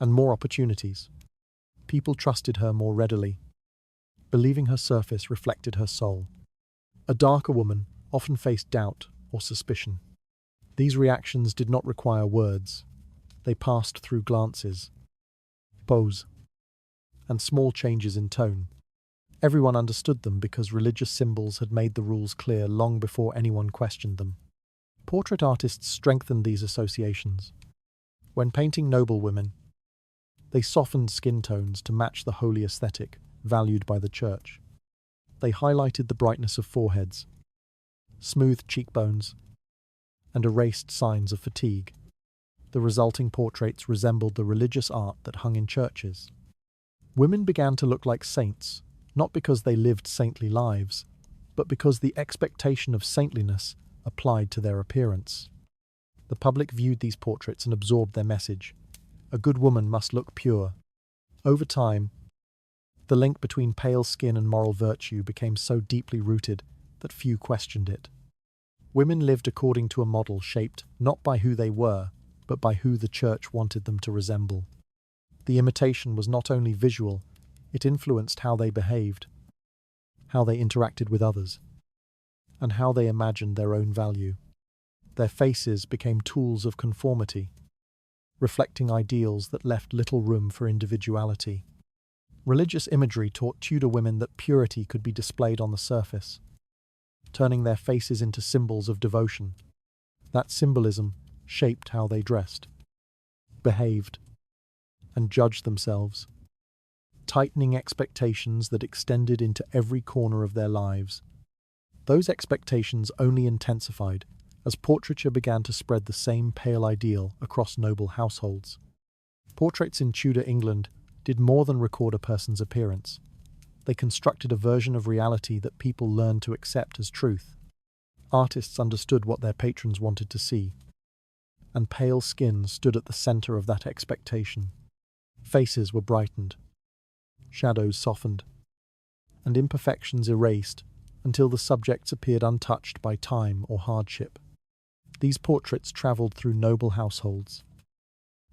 Speaker 1: and more opportunities. People trusted her more readily, believing her surface reflected her soul. A darker woman often faced doubt or suspicion. These reactions did not require words. They passed through glances, pose, and small changes in tone. Everyone understood them because religious symbols had made the rules clear long before anyone questioned them. Portrait artists strengthened these associations. When painting noble women, they softened skin tones to match the holy aesthetic valued by the church. They highlighted the brightness of foreheads, smoothed cheekbones, and erased signs of fatigue. The resulting portraits resembled the religious art that hung in churches. Women began to look like saints, not because they lived saintly lives, but because the expectation of saintliness applied to their appearance. The public viewed these portraits and absorbed their message. A good woman must look pure. Over time, the link between pale skin and moral virtue became so deeply rooted that few questioned it. Women lived according to a model shaped not by who they were, but by who the church wanted them to resemble. The imitation was not only visual, it influenced how they behaved, how they interacted with others, and how they imagined their own value. Their faces became tools of conformity, reflecting ideals that left little room for individuality. Religious imagery taught Tudor women that purity could be displayed on the surface, turning their faces into symbols of devotion. That symbolism shaped how they dressed, behaved, and judged themselves, tightening expectations that extended into every corner of their lives. Those expectations only intensified as portraiture began to spread the same pale ideal across noble households. Portraits in Tudor England did more than record a person's appearance. They constructed a version of reality that people learned to accept as truth. Artists understood what their patrons wanted to see, and pale skin stood at the center of that expectation. Faces were brightened, shadows softened, and imperfections erased until the subjects appeared untouched by time or hardship. These portraits traveled through noble households,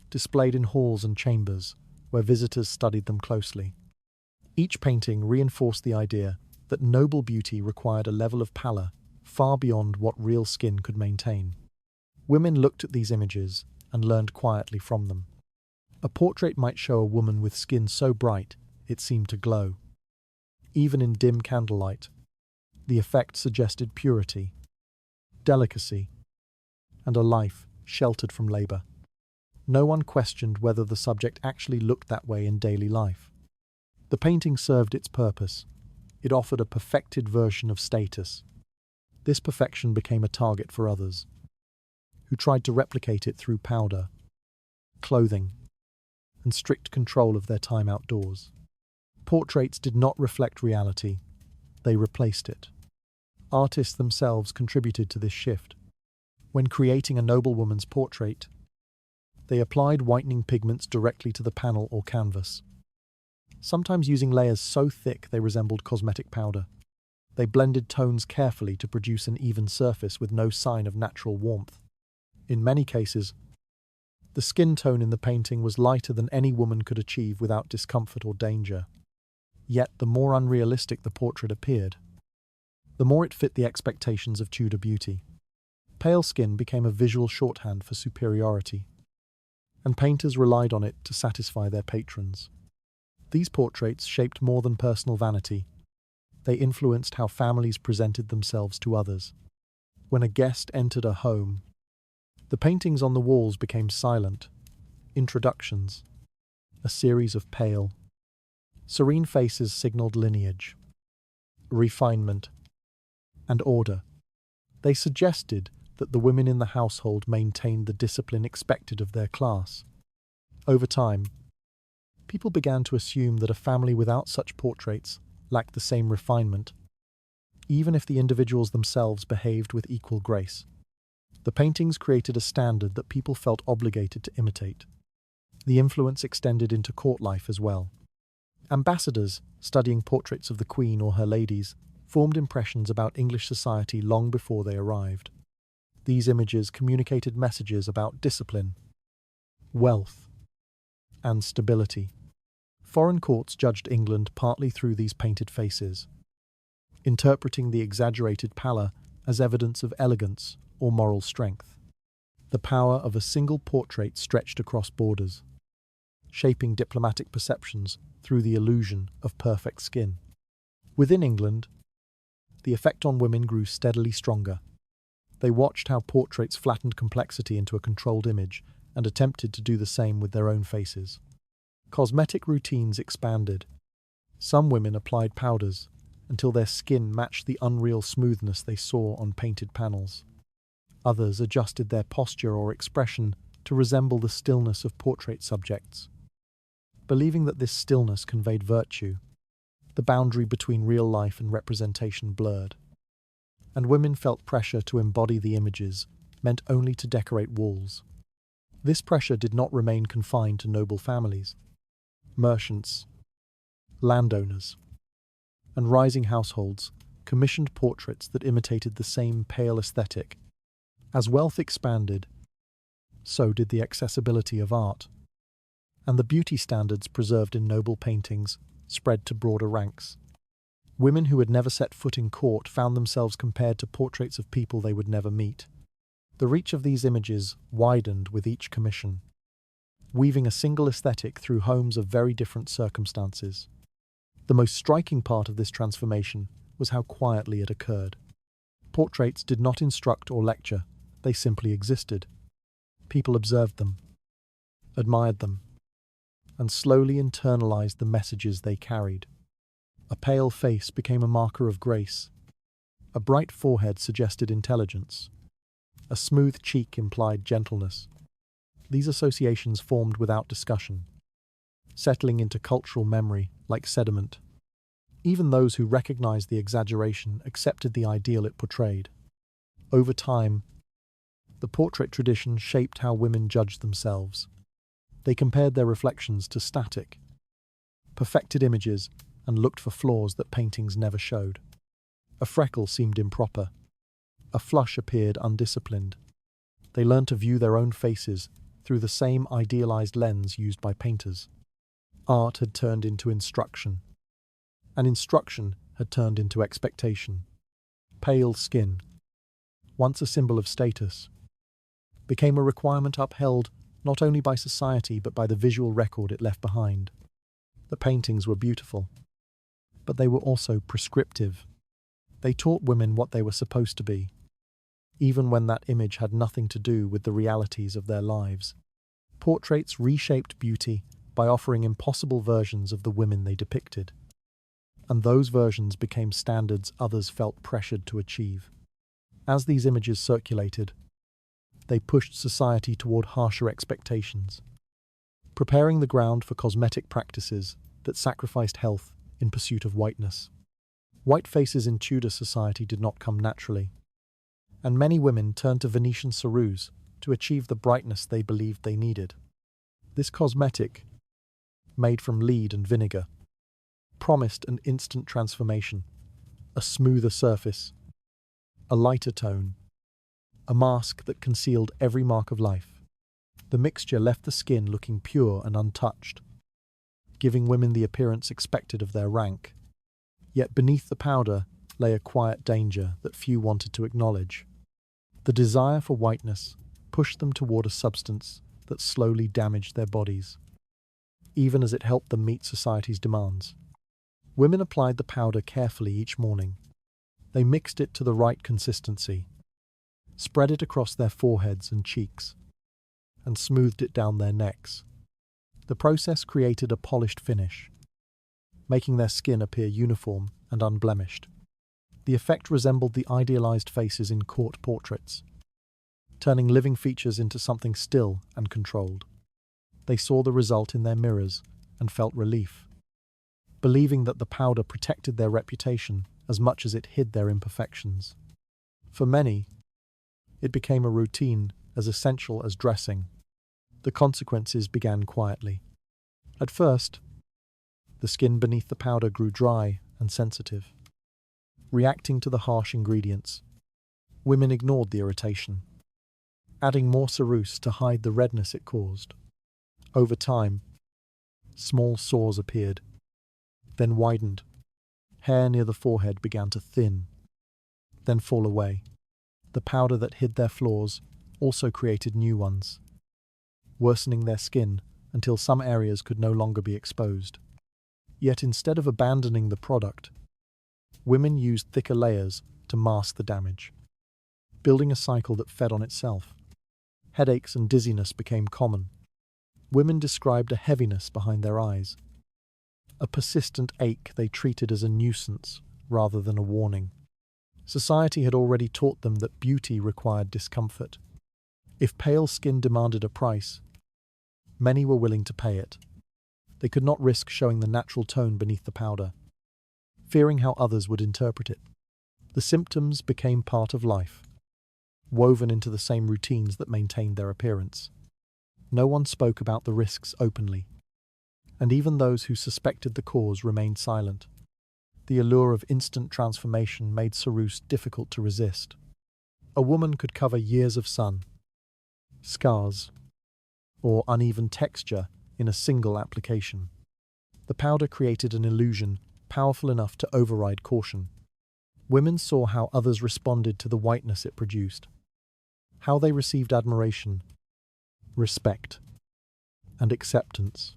Speaker 1: displayed in halls and chambers where visitors studied them closely. Each painting reinforced the idea that noble beauty required a level of pallor far beyond what real skin could maintain. Women looked at these images and learned quietly from them. A portrait might show a woman with skin so bright it seemed to glow. Even in dim candlelight, the effect suggested purity, delicacy, and a life sheltered from labor. No one questioned whether the subject actually looked that way in daily life. The painting served its purpose. It offered a perfected version of status. This perfection became a target for others, who tried to replicate it through powder, clothing, and strict control of their time outdoors. Portraits did not reflect reality, they replaced it. Artists themselves contributed to this shift. When creating a noble woman's portrait, they applied whitening pigments directly to the panel or canvas, sometimes using layers so thick they resembled cosmetic powder. They blended tones carefully to produce an even surface with no sign of natural warmth. In many cases, the skin tone in the painting was lighter than any woman could achieve without discomfort or danger. Yet the more unrealistic the portrait appeared, the more it fit the expectations of Tudor beauty. Pale skin became a visual shorthand for superiority, and painters relied on it to satisfy their patrons. These portraits shaped more than personal vanity. They influenced how families presented themselves to others. When a guest entered a home, the paintings on the walls became silent, introductions, a series of pale, serene faces signaled lineage, refinement, and order. They suggested that the women in the household maintained the discipline expected of their class. Over time, people began to assume that a family without such portraits lacked the same refinement, even if the individuals themselves behaved with equal grace. The paintings created a standard that people felt obligated to imitate. The influence extended into court life as well. Ambassadors, studying portraits of the Queen or her ladies, formed impressions about English society long before they arrived. These images communicated messages about discipline, wealth, and stability. Foreign courts judged England partly through these painted faces, interpreting the exaggerated pallor as evidence of elegance or moral strength. The power of a single portrait stretched across borders, shaping diplomatic perceptions through the illusion of perfect skin. Within England, the effect on women grew steadily stronger. They watched how portraits flattened complexity into a controlled image and attempted to do the same with their own faces. Cosmetic routines expanded. Some women applied powders until their skin matched the unreal smoothness they saw on painted panels. Others adjusted their posture or expression to resemble the stillness of portrait subjects. Believing that this stillness conveyed virtue, the boundary between real life and representation blurred, and women felt pressure to embody the images meant only to decorate walls. This pressure did not remain confined to noble families. Merchants, landowners, and rising households commissioned portraits that imitated the same pale aesthetic. As wealth expanded, so did the accessibility of art, and the beauty standards preserved in noble paintings spread to broader ranks. Women who had never set foot in court found themselves compared to portraits of people they would never meet. The reach of these images widened with each commission, weaving a single aesthetic through homes of very different circumstances. The most striking part of this transformation was how quietly it occurred. Portraits did not instruct or lecture, they simply existed. People observed them, admired them, and slowly internalized the messages they carried. A pale face became a marker of grace. A bright forehead suggested intelligence. A smooth cheek implied gentleness. These associations formed without discussion, settling into cultural memory like sediment. Even those who recognized the exaggeration accepted the ideal it portrayed. Over time, the portrait tradition shaped how women judged themselves. They compared their reflections to static, perfected images and looked for flaws that paintings never showed. A freckle seemed improper. A flush appeared undisciplined. They learned to view their own faces through the same idealized lens used by painters. Art had turned into instruction, and instruction had turned into expectation. Pale skin, once a symbol of status, became a requirement upheld not only by society but by the visual record it left behind. The paintings were beautiful, but they were also prescriptive. They taught women what they were supposed to be, even when that image had nothing to do with the realities of their lives. Portraits reshaped beauty by offering impossible versions of the women they depicted, and those versions became standards others felt pressured to achieve. As these images circulated, they pushed society toward harsher expectations, preparing the ground for cosmetic practices that sacrificed health in pursuit of whiteness. White faces in Tudor society did not come naturally, and many women turned to Venetian ceruse to achieve the brightness they believed they needed. This cosmetic, made from lead and vinegar, promised an instant transformation, a smoother surface, a lighter tone, a mask that concealed every mark of life. The mixture left the skin looking pure and untouched, giving women the appearance expected of their rank. Yet beneath the powder lay a quiet danger that few wanted to acknowledge. The desire for whiteness pushed them toward a substance that slowly damaged their bodies, even as it helped them meet society's demands. Women applied the powder carefully each morning. They mixed it to the right consistency, spread it across their foreheads and cheeks, and smoothed it down their necks. The process created a polished finish, making their skin appear uniform and unblemished. The effect resembled the idealized faces in court portraits, turning living features into something still and controlled. They saw the result in their mirrors and felt relief, believing that the powder protected their reputation as much as it hid their imperfections. For many, it became a routine as essential as dressing. The consequences began quietly. At first, the skin beneath the powder grew dry and sensitive. Reacting to the harsh ingredients, women ignored the irritation, adding more ceruse to hide the redness it caused. Over time, small sores appeared, then widened. Hair near the forehead began to thin, then fall away. The powder that hid their flaws also created new ones, worsening their skin until some areas could no longer be exposed. Yet instead of abandoning the product, women used thicker layers to mask the damage, building a cycle that fed on itself. Headaches and dizziness became common. Women described a heaviness behind their eyes, a persistent ache they treated as a nuisance rather than a warning. Society had already taught them that beauty required discomfort. If pale skin demanded a price, many were willing to pay it. They could not risk showing the natural tone beneath the powder, fearing how others would interpret it. The symptoms became part of life, woven into the same routines that maintained their appearance. No one spoke about the risks openly, and even those who suspected the cause remained silent. The allure of instant transformation made ceruse difficult to resist. A woman could cover years of sun, scars, or uneven texture in a single application. The powder created an illusion powerful enough to override caution. Women saw how others responded to the whiteness it produced, how they received admiration, respect, and acceptance,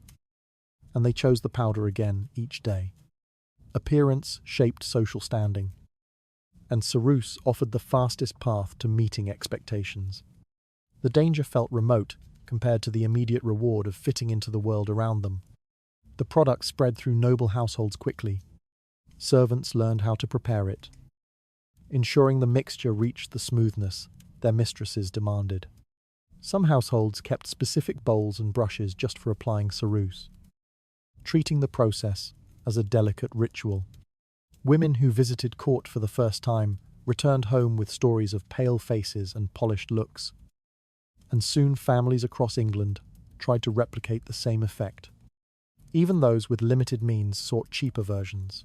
Speaker 1: and they chose the powder again each day. Appearance shaped social standing, and ceruse offered the fastest path to meeting expectations. The danger felt remote compared to the immediate reward of fitting into the world around them. The product spread through noble households quickly. Servants learned how to prepare it, ensuring the mixture reached the smoothness their mistresses demanded. Some households kept specific bowls and brushes just for applying ceruse, treating the process as a delicate ritual. Women who visited court for the first time returned home with stories of pale faces and polished looks, and soon families across England tried to replicate the same effect. Even those with limited means sought cheaper versions,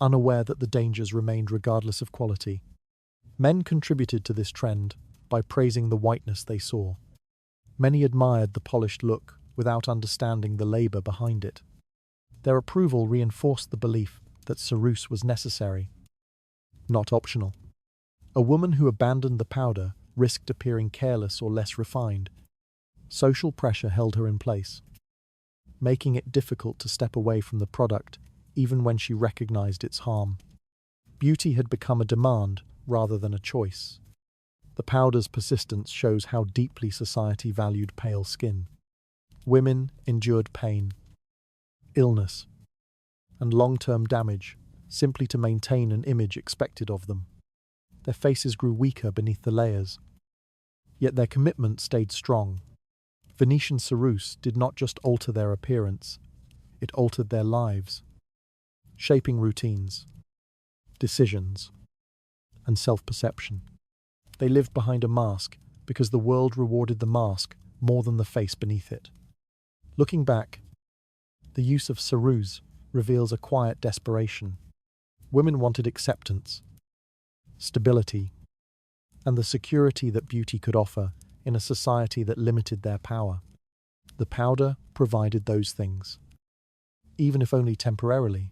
Speaker 1: unaware that the dangers remained regardless of quality. Men contributed to this trend by praising the whiteness they saw. Many admired the polished look without understanding the labor behind it. Their approval reinforced the belief that ceruse was necessary, not optional. A woman who abandoned the powder risked appearing careless or less refined. Social pressure held her in place, making it difficult to step away from the product even when she recognized its harm. Beauty had become a demand rather than a choice. The powder's persistence shows how deeply society valued pale skin. Women endured pain, illness, and long-term damage simply to maintain an image expected of them. Their faces grew weaker beneath the layers, yet their commitment stayed strong. Venetian ceruse did not just alter their appearance, it altered their lives, shaping routines, decisions, and self-perception. They lived behind a mask because the world rewarded the mask more than the face beneath it. Looking back, the use of ceruse reveals a quiet desperation. Women wanted acceptance, stability, and the security that beauty could offer in a society that limited their power. The powder provided those things, even if only temporarily.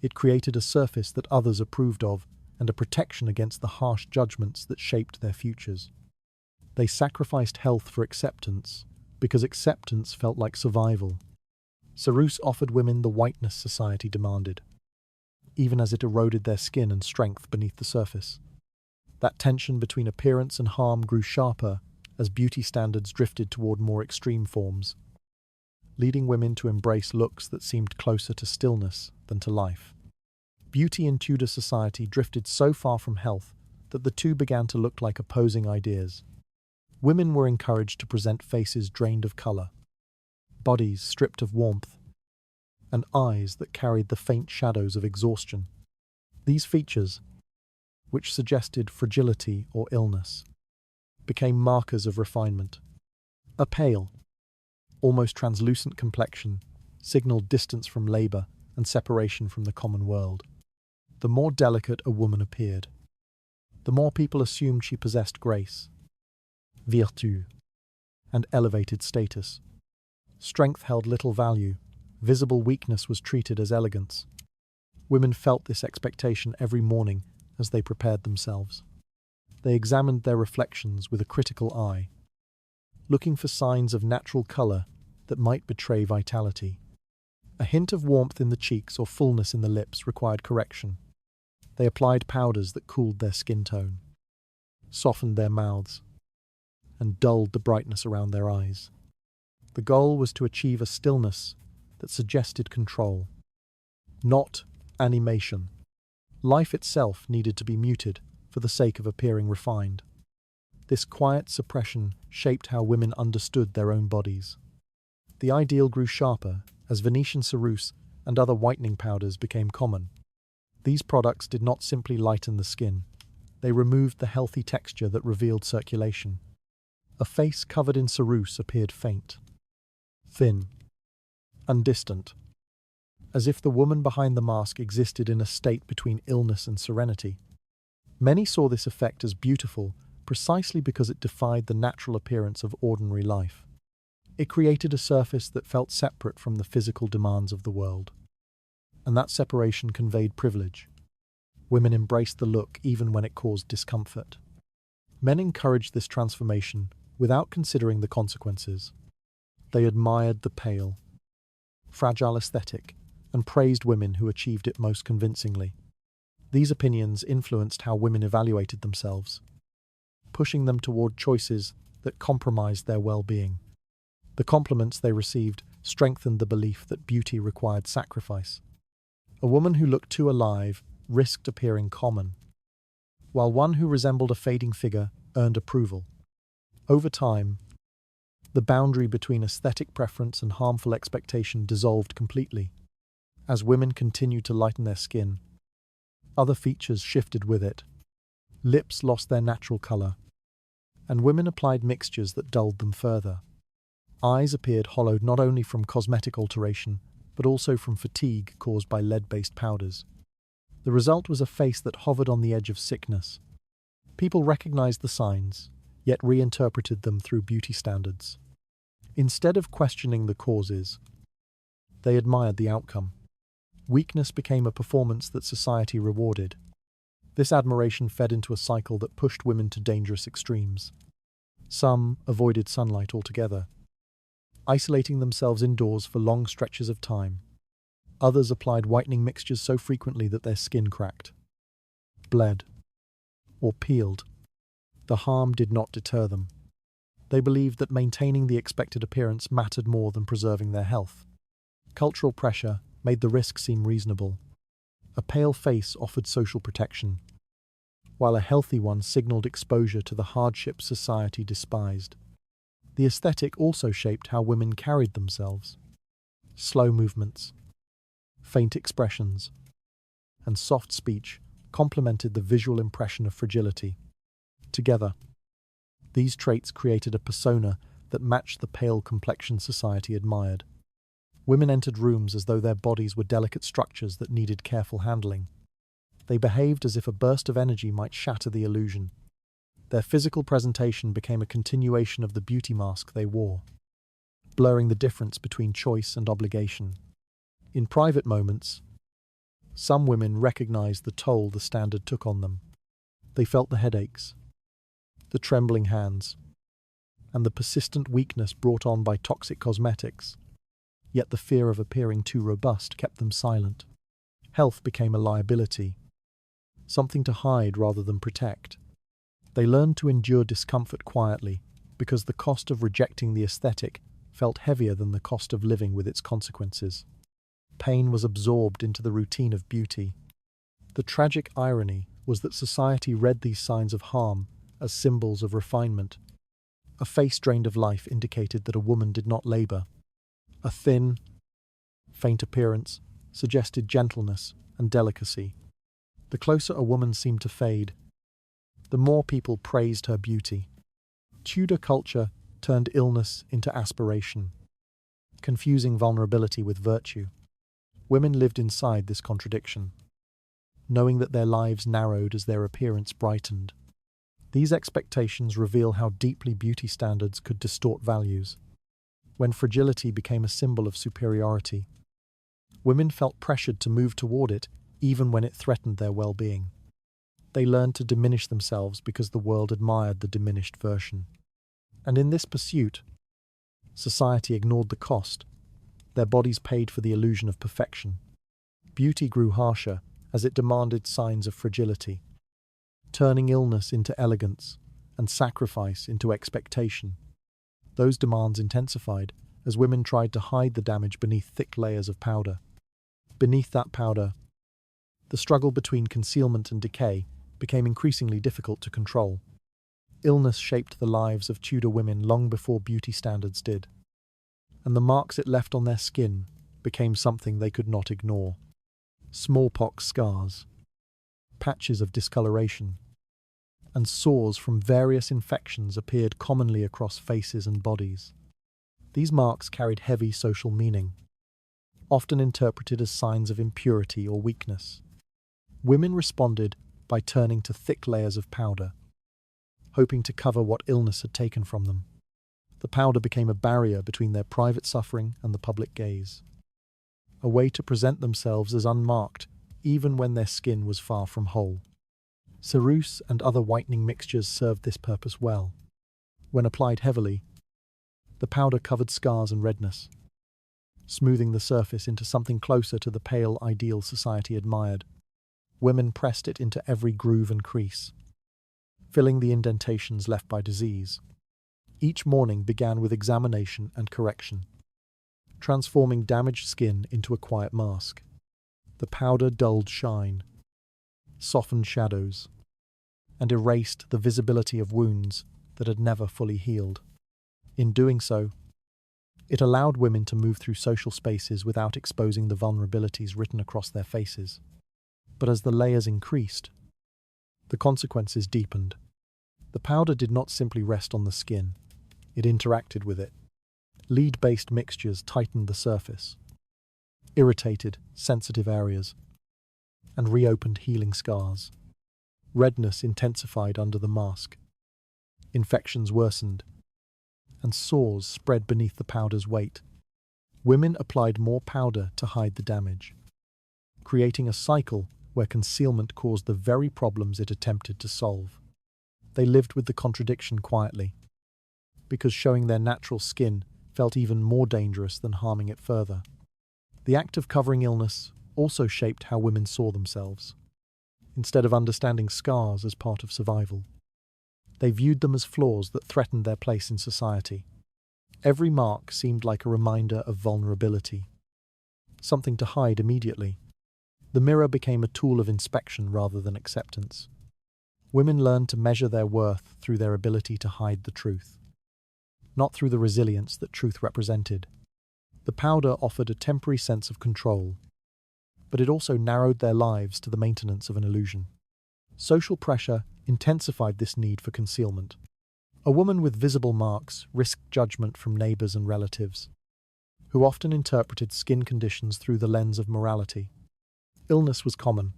Speaker 1: It created a surface that others approved of and a protection against the harsh judgments that shaped their futures. They sacrificed health for acceptance because acceptance felt like survival. Cyrus offered women the whiteness society demanded, even as it eroded their skin and strength beneath the surface. That tension between appearance and harm grew sharper as beauty standards drifted toward more extreme forms, leading women to embrace looks that seemed closer to stillness than to life. Beauty in Tudor society drifted so far from health that the two began to look like opposing ideas. Women were encouraged to present faces drained of colour, bodies stripped of warmth, and eyes that carried the faint shadows of exhaustion. These features, which suggested fragility or illness, became markers of refinement. A pale, almost translucent complexion signaled distance from labour and separation from the common world. The more delicate a woman appeared, the more people assumed she possessed grace, virtu, and elevated status. Strength held little value. Visible weakness was treated as elegance. Women felt this expectation every morning as they prepared themselves. They examined their reflections with a critical eye, looking for signs of natural colour that might betray vitality. A hint of warmth in the cheeks or fullness in the lips required correction. They applied powders that cooled their skin tone, softened their mouths, and dulled the brightness around their eyes. The goal was to achieve a stillness that suggested control, not animation. Life itself needed to be muted for the sake of appearing refined. This quiet suppression shaped how women understood their own bodies. The ideal grew sharper as Venetian ceruse and other whitening powders became common. These products did not simply lighten the skin, they removed the healthy texture that revealed circulation. A face covered in ceruse appeared faint, thin, and distant, as if the woman behind the mask existed in a state between illness and serenity. Many saw this effect as beautiful precisely because it defied the natural appearance of ordinary life. It created a surface that felt separate from the physical demands of the world. And that separation conveyed privilege. Women embraced the look even when it caused discomfort. Men encouraged this transformation without considering the consequences. They admired the pale, fragile aesthetic and praised women who achieved it most convincingly. These opinions influenced how women evaluated themselves, pushing them toward choices that compromised their well-being. The compliments they received strengthened the belief that beauty required sacrifice. A woman who looked too alive risked appearing common, while one who resembled a fading figure earned approval. Over time, the boundary between aesthetic preference and harmful expectation dissolved completely. As women continued to lighten their skin, other features shifted with it. Lips lost their natural colour, and women applied mixtures that dulled them further. Eyes appeared hollowed not only from cosmetic alteration, but also from fatigue caused by lead-based powders. The result was a face that hovered on the edge of sickness. People recognized the signs, yet reinterpreted them through beauty standards. Instead of questioning the causes, they admired the outcome. Weakness became a performance that society rewarded. This admiration fed into a cycle that pushed women to dangerous extremes. Some avoided sunlight altogether, isolating themselves indoors for long stretches of time. Others applied whitening mixtures so frequently that their skin cracked, bled, or peeled. The harm did not deter them. They believed that maintaining the expected appearance mattered more than preserving their health. Cultural pressure made the risk seem reasonable. A pale face offered social protection, while a healthy one signaled exposure to the hardships society despised. The aesthetic also shaped how women carried themselves. Slow movements, faint expressions, and soft speech complemented the visual impression of fragility. Together, these traits created a persona that matched the pale complexion society admired. Women entered rooms as though their bodies were delicate structures that needed careful handling. They behaved as if a burst of energy might shatter the illusion. Their physical presentation became a continuation of the beauty mask they wore, blurring the difference between choice and obligation. In private moments, some women recognized the toll the standard took on them. They felt the headaches, the trembling hands, and the persistent weakness brought on by toxic cosmetics. yet the fear of appearing too robust kept them silent. Health became a liability, something to hide rather than protect. They learned to endure discomfort quietly, because the cost of rejecting the aesthetic felt heavier than the cost of living with its consequences. Pain was absorbed into the routine of beauty. The tragic irony was that society read these signs of harm as symbols of refinement. A face drained of life indicated that a woman did not labor. A thin, faint appearance suggested gentleness and delicacy. The closer a woman seemed to fade, the more people praised her beauty. Tudor culture turned illness into aspiration, confusing vulnerability with virtue. Women lived inside this contradiction, knowing that their lives narrowed as their appearance brightened. These expectations reveal how deeply beauty standards could distort values. When fragility became a symbol of superiority, women felt pressured to move toward it even when it threatened their well-being. They learned to diminish themselves because the world admired the diminished version. And in this pursuit, society ignored the cost. Their bodies paid for the illusion of perfection. Beauty grew harsher as it demanded signs of fragility, turning illness into elegance and sacrifice into expectation. Those demands intensified as women tried to hide the damage beneath thick layers of powder. Beneath that powder, the struggle between concealment and decay became increasingly difficult to control. Illness shaped the lives of Tudor women long before beauty standards did, and the marks it left on their skin became something they could not ignore. Smallpox scars, patches of discoloration, and sores from various infections appeared commonly across faces and bodies. These marks carried heavy social meaning, often interpreted as signs of impurity or weakness. Women responded by turning to thick layers of powder, hoping to cover what illness had taken from them. The powder became a barrier between their private suffering and the public gaze, a way to present themselves as unmarked even when their skin was far from whole. Ceruse and other whitening mixtures served this purpose well. When applied heavily, the powder covered scars and redness, smoothing the surface into something closer to the pale ideal society admired. Women pressed it into every groove and crease, filling the indentations left by disease. Each morning began with examination and correction, transforming damaged skin into a quiet mask. The powder dulled shine, softened shadows, and erased the visibility of wounds that had never fully healed. In doing so, it allowed women to move through social spaces without exposing the vulnerabilities written across their faces. But as the layers increased, the consequences deepened. The powder did not simply rest on the skin, it interacted with it. Lead-based mixtures tightened the surface, irritated sensitive areas, and reopened healing scars. Redness intensified under the mask. Infections worsened, and sores spread beneath the powder's weight. Women applied more powder to hide the damage, creating a cycle where concealment caused the very problems it attempted to solve. They lived with the contradiction quietly, because showing their natural skin felt even more dangerous than harming it further. The act of covering illness also shaped how women saw themselves. Instead of understanding scars as part of survival, they viewed them as flaws that threatened their place in society. Every mark seemed like a reminder of vulnerability, something to hide immediately. The mirror became a tool of inspection rather than acceptance. Women learned to measure their worth through their ability to hide the truth, not through the resilience that truth represented. The powder offered a temporary sense of control, but it also narrowed their lives to the maintenance of an illusion. Social pressure intensified this need for concealment. A woman with visible marks risked judgment from neighbors and relatives, who often interpreted skin conditions through the lens of morality. Illness was common,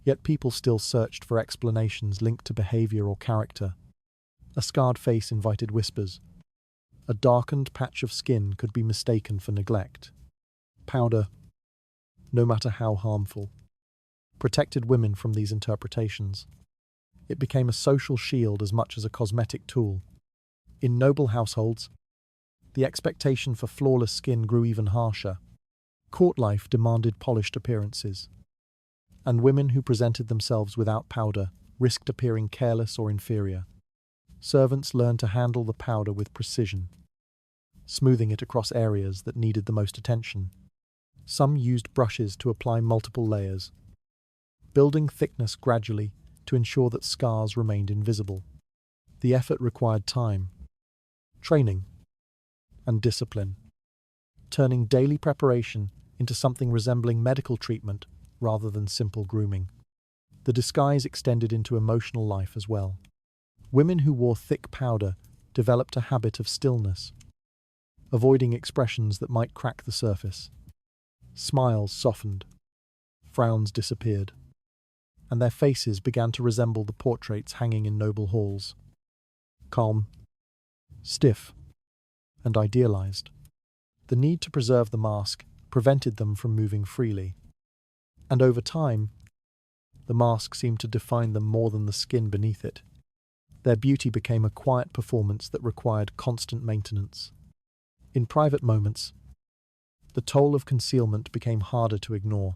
Speaker 1: yet people still searched for explanations linked to behavior or character. A scarred face invited whispers. A darkened patch of skin could be mistaken for neglect. Powder, no matter how harmful, protected women from these interpretations. It became a social shield as much as a cosmetic tool. In noble households, The expectation for flawless skin grew even harsher. Court life demanded polished appearances, and women who presented themselves without powder risked appearing careless or inferior. Servants learned to handle the powder with precision, smoothing it across areas that needed the most attention. Some used brushes to apply multiple layers, building thickness gradually to ensure that scars remained invisible. The effort required time, training, and discipline, turning daily preparation into something resembling medical treatment rather than simple grooming. The disguise extended into emotional life as well. Women who wore thick powder developed a habit of stillness, avoiding expressions that might crack the surface. Smiles softened, frowns disappeared, and their faces began to resemble the portraits hanging in noble halls. Calm, stiff, and idealized. The need to preserve the mask prevented them from moving freely. And over time, the mask seemed to define them more than the skin beneath it. Their beauty became a quiet performance that required constant maintenance. In private moments, the toll of concealment became harder to ignore.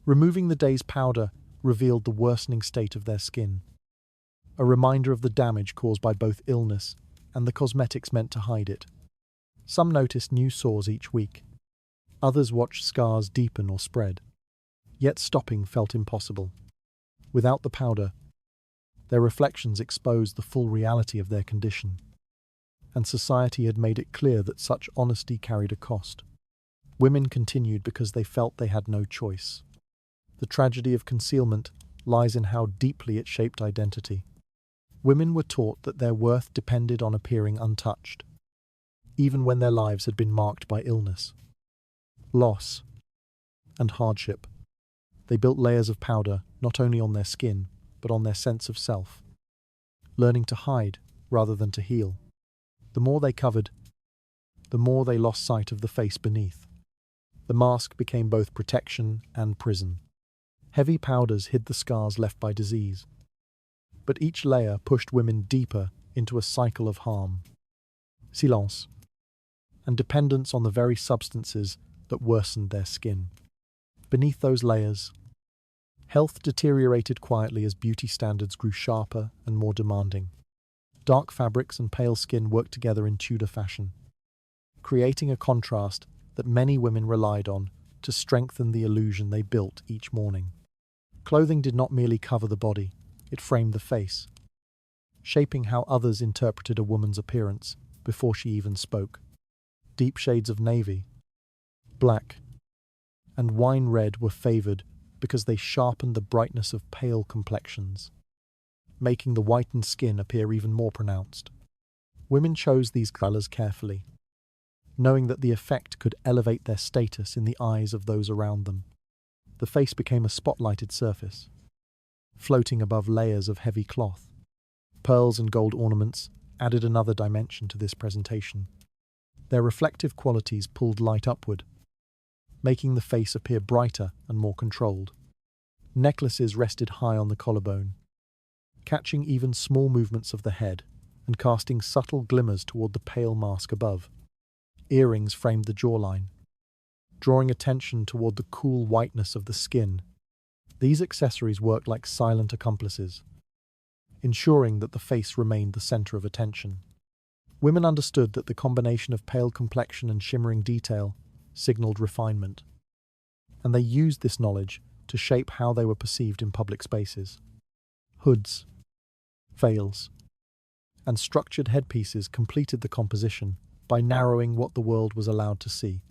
Speaker 1: Removing the day's powder revealed the worsening state of their skin, a reminder of the damage caused by both illness and the cosmetics meant to hide it. Some noticed new sores each week. Others watched scars deepen or spread. Yet stopping felt impossible. Without the powder, their reflections exposed the full reality of their condition, and society had made it clear that such honesty carried a cost. Women continued because they felt they had no choice. The tragedy of concealment lies in how deeply it shaped identity. Women were taught that their worth depended on appearing untouched, even when their lives had been marked by illness, loss, and hardship. They built layers of powder not only on their skin, but on their sense of self, learning to hide rather than to heal. The more they covered, the more they lost sight of the face beneath. The mask became both protection and prison. Heavy powders hid the scars left by disease, but each layer pushed women deeper into a cycle of harm, silence, and dependence on the very substances that worsened their skin. Beneath those layers, health deteriorated quietly as beauty standards grew sharper and more demanding. Dark fabrics and pale skin worked together in Tudor fashion, creating a contrast that many women relied on to strengthen the illusion they built each morning. Clothing did not merely cover the body, it framed the face, shaping how others interpreted a woman's appearance before she even spoke. Deep shades of navy, black, and wine red were favored because they sharpened the brightness of pale complexions, making the whitened skin appear even more pronounced. Women chose these colors carefully, knowing that the effect could elevate their status in the eyes of those around them. The face became a spotlighted surface, floating above layers of heavy cloth. Pearls and gold ornaments added another dimension to this presentation. Their reflective qualities pulled light upward, making the face appear brighter and more controlled. Necklaces rested high on the collarbone, catching even small movements of the head and casting subtle glimmers toward the pale mask above. Earrings framed the jawline, drawing attention toward the cool whiteness of the skin. These accessories worked like silent accomplices, ensuring that the face remained the center of attention. Women understood that the combination of pale complexion and shimmering detail signaled refinement, and they used this knowledge to shape how they were perceived in public spaces. Hoods, veils, and structured headpieces completed the composition by narrowing what the world was allowed to see.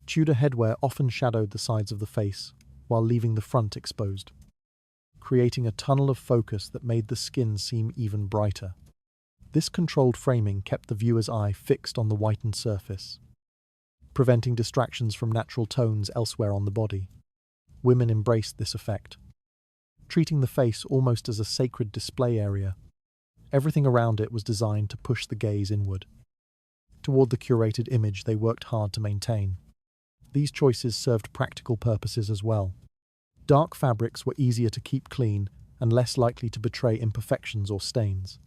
Speaker 1: Tudor headwear often shadowed the sides of the face, while leaving the front exposed, creating a tunnel of focus that made the skin seem even brighter. This controlled framing kept the viewer's eye fixed on the whitened surface, preventing distractions from natural tones elsewhere on the body. Women embraced this effect, treating the face almost as a sacred display area. Everything around it was designed to push the gaze inward, toward the curated image they worked hard to maintain. These choices served practical purposes as well. Dark fabrics were easier to keep clean and less likely to betray imperfections or stains.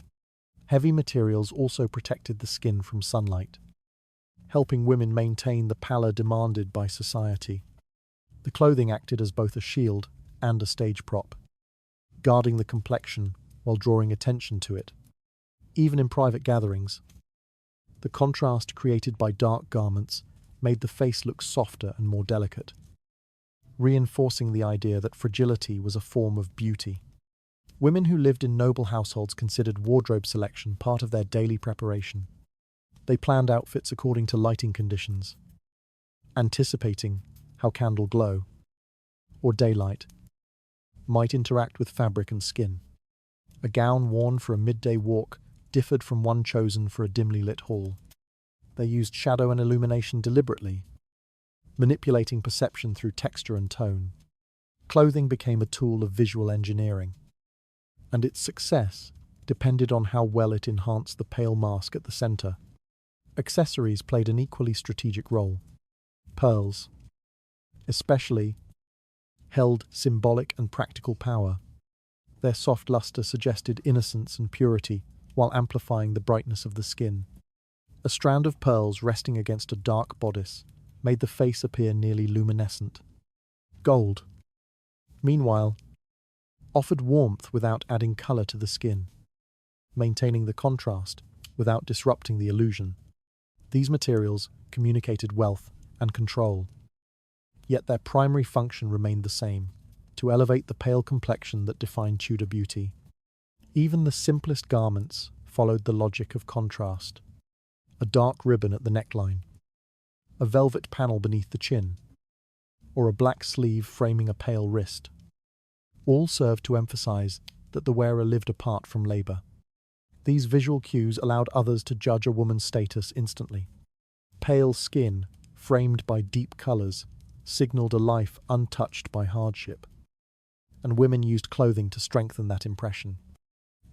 Speaker 1: Heavy materials also protected the skin from sunlight, helping women maintain the pallor demanded by society. The clothing acted as both a shield and a stage prop, guarding the complexion while drawing attention to it. Even in private gatherings, the contrast created by dark garments made the face look softer and more delicate, reinforcing the idea that fragility was a form of beauty. Women who lived in noble households considered wardrobe selection part of their daily preparation. They planned outfits according to lighting conditions, anticipating how candle glow or daylight might interact with fabric and skin. A gown worn for a midday walk differed from one chosen for a dimly lit hall. They used shadow and illumination deliberately, manipulating perception through texture and tone. Clothing became a tool of visual engineering, and its success depended on how well it enhanced the pale mask at the center. Accessories played an equally strategic role. Pearls, especially, held symbolic and practical power. Their soft luster suggested innocence and purity while amplifying the brightness of the skin. A strand of pearls resting against a dark bodice made the face appear nearly luminescent. Gold, meanwhile, offered warmth without adding color to the skin, maintaining the contrast without disrupting the illusion. These materials communicated wealth and control, yet their primary function remained the same: to elevate the pale complexion that defined Tudor beauty. Even the simplest garments followed the logic of contrast. A dark ribbon at the neckline, a velvet panel beneath the chin, or a black sleeve framing a pale wrist, all served to emphasize that the wearer lived apart from labor. These visual cues allowed others to judge a woman's status instantly. Pale skin, framed by deep colors, signaled a life untouched by hardship, and women used clothing to strengthen that impression.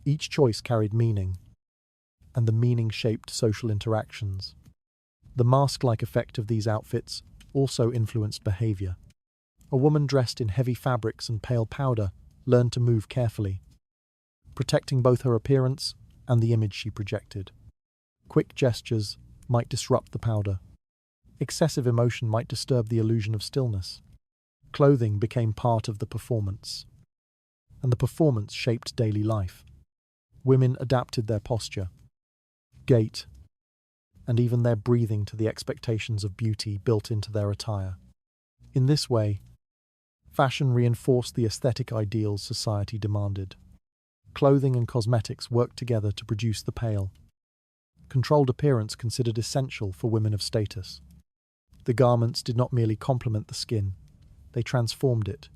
Speaker 1: Each choice carried meaning, and the meaning shaped social interactions. The mask-like effect of these outfits also influenced behavior. A woman dressed in heavy fabrics and pale powder learned to move carefully, protecting both her appearance and the image she projected. Quick gestures might disrupt the powder. Excessive emotion might disturb the illusion of stillness. Clothing became part of the performance, and the performance shaped daily life. Women adapted their posture, gait, and even their breathing to the expectations of beauty built into their attire. In this way, fashion reinforced the aesthetic ideals society demanded. Clothing and cosmetics worked together to produce the pale, controlled appearance considered essential for women of status. The garments did not merely complement the skin, they transformed it,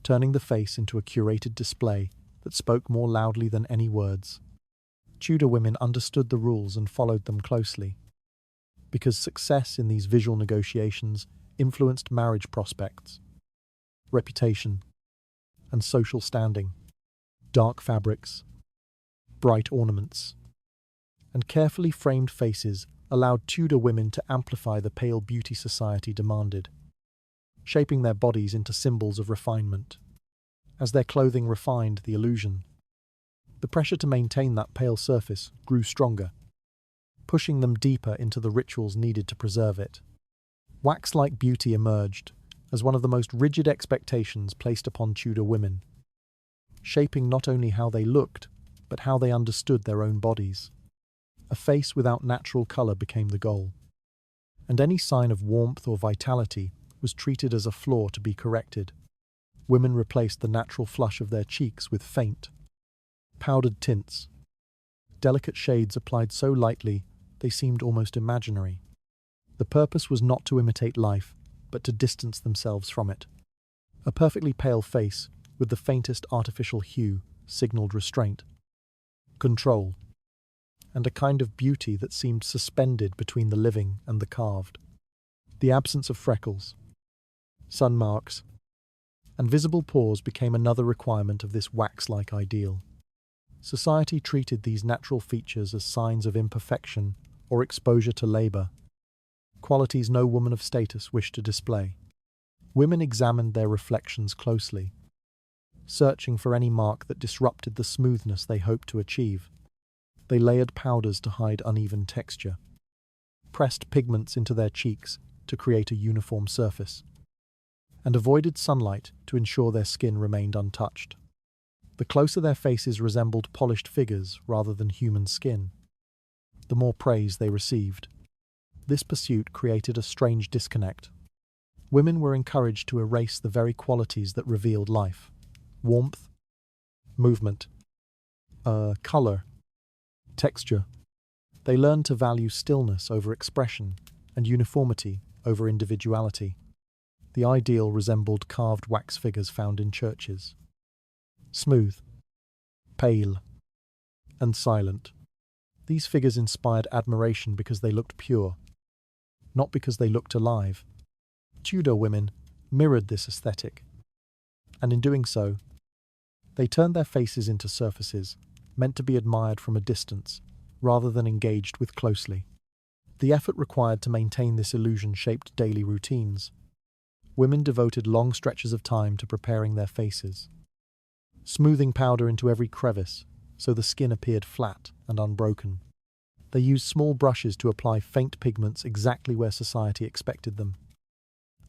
Speaker 1: turning the face into a curated display that spoke more loudly than any words. Tudor women understood the rules and followed them closely, because success in these visual negotiations influenced marriage prospects, reputation, and social standing. Dark fabrics, bright ornaments, and carefully framed faces allowed Tudor women to amplify the pale beauty society demanded, shaping their bodies into symbols of refinement. As their clothing refined the illusion, the pressure to maintain that pale surface grew stronger, pushing them deeper into the rituals needed to preserve it. Wax-like beauty emerged as one of the most rigid expectations placed upon Tudor women, shaping not only how they looked, but how they understood their own bodies. A face without natural colour became the goal, and any sign of warmth or vitality was treated as a flaw to be corrected. Women replaced the natural flush of their cheeks with faint, powdered tints, delicate shades applied so lightly they seemed almost imaginary. The purpose was not to imitate life, but to distance themselves from it. A perfectly pale face, with the faintest artificial hue, signaled restraint, control, and a kind of beauty that seemed suspended between the living and the carved. The absence of freckles, sun marks, and visible pores became another requirement of this wax-like ideal. Society treated these natural features as signs of imperfection or exposure to labor, qualities no woman of status wished to display. Women examined their reflections closely, searching for any mark that disrupted the smoothness they hoped to achieve. They layered powders to hide uneven texture, pressed pigments into their cheeks to create a uniform surface, and avoided sunlight to ensure their skin remained untouched. The closer their faces resembled polished figures rather than human skin, the more praise they received. This pursuit created a strange disconnect. Women were encouraged to erase the very qualities that revealed life: warmth, movement, color, texture. They learned to value stillness over expression and uniformity over individuality. The ideal resembled carved wax figures found in churches. Smooth, pale, and silent. These figures inspired admiration because they looked pure, not because they looked alive. Tudor women mirrored this aesthetic, and in doing so, they turned their faces into surfaces meant to be admired from a distance rather than engaged with closely. The effort required to maintain this illusion shaped daily routines. Women devoted long stretches of time to preparing their faces, smoothing powder into every crevice so the skin appeared flat and unbroken. They used small brushes to apply faint pigments exactly where society expected them,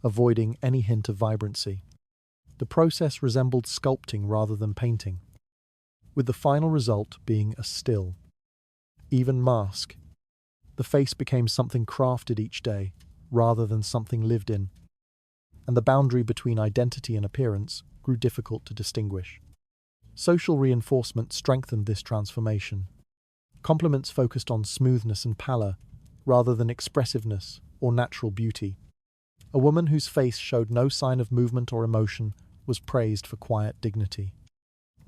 Speaker 1: avoiding any hint of vibrancy. The process resembled sculpting rather than painting, with the final result being a still, even mask. The face became something crafted each day rather than something lived in, and the boundary between identity and appearance grew difficult to distinguish. Social reinforcement strengthened this transformation. Compliments focused on smoothness and pallor rather than expressiveness or natural beauty. A woman whose face showed no sign of movement or emotion was praised for quiet dignity.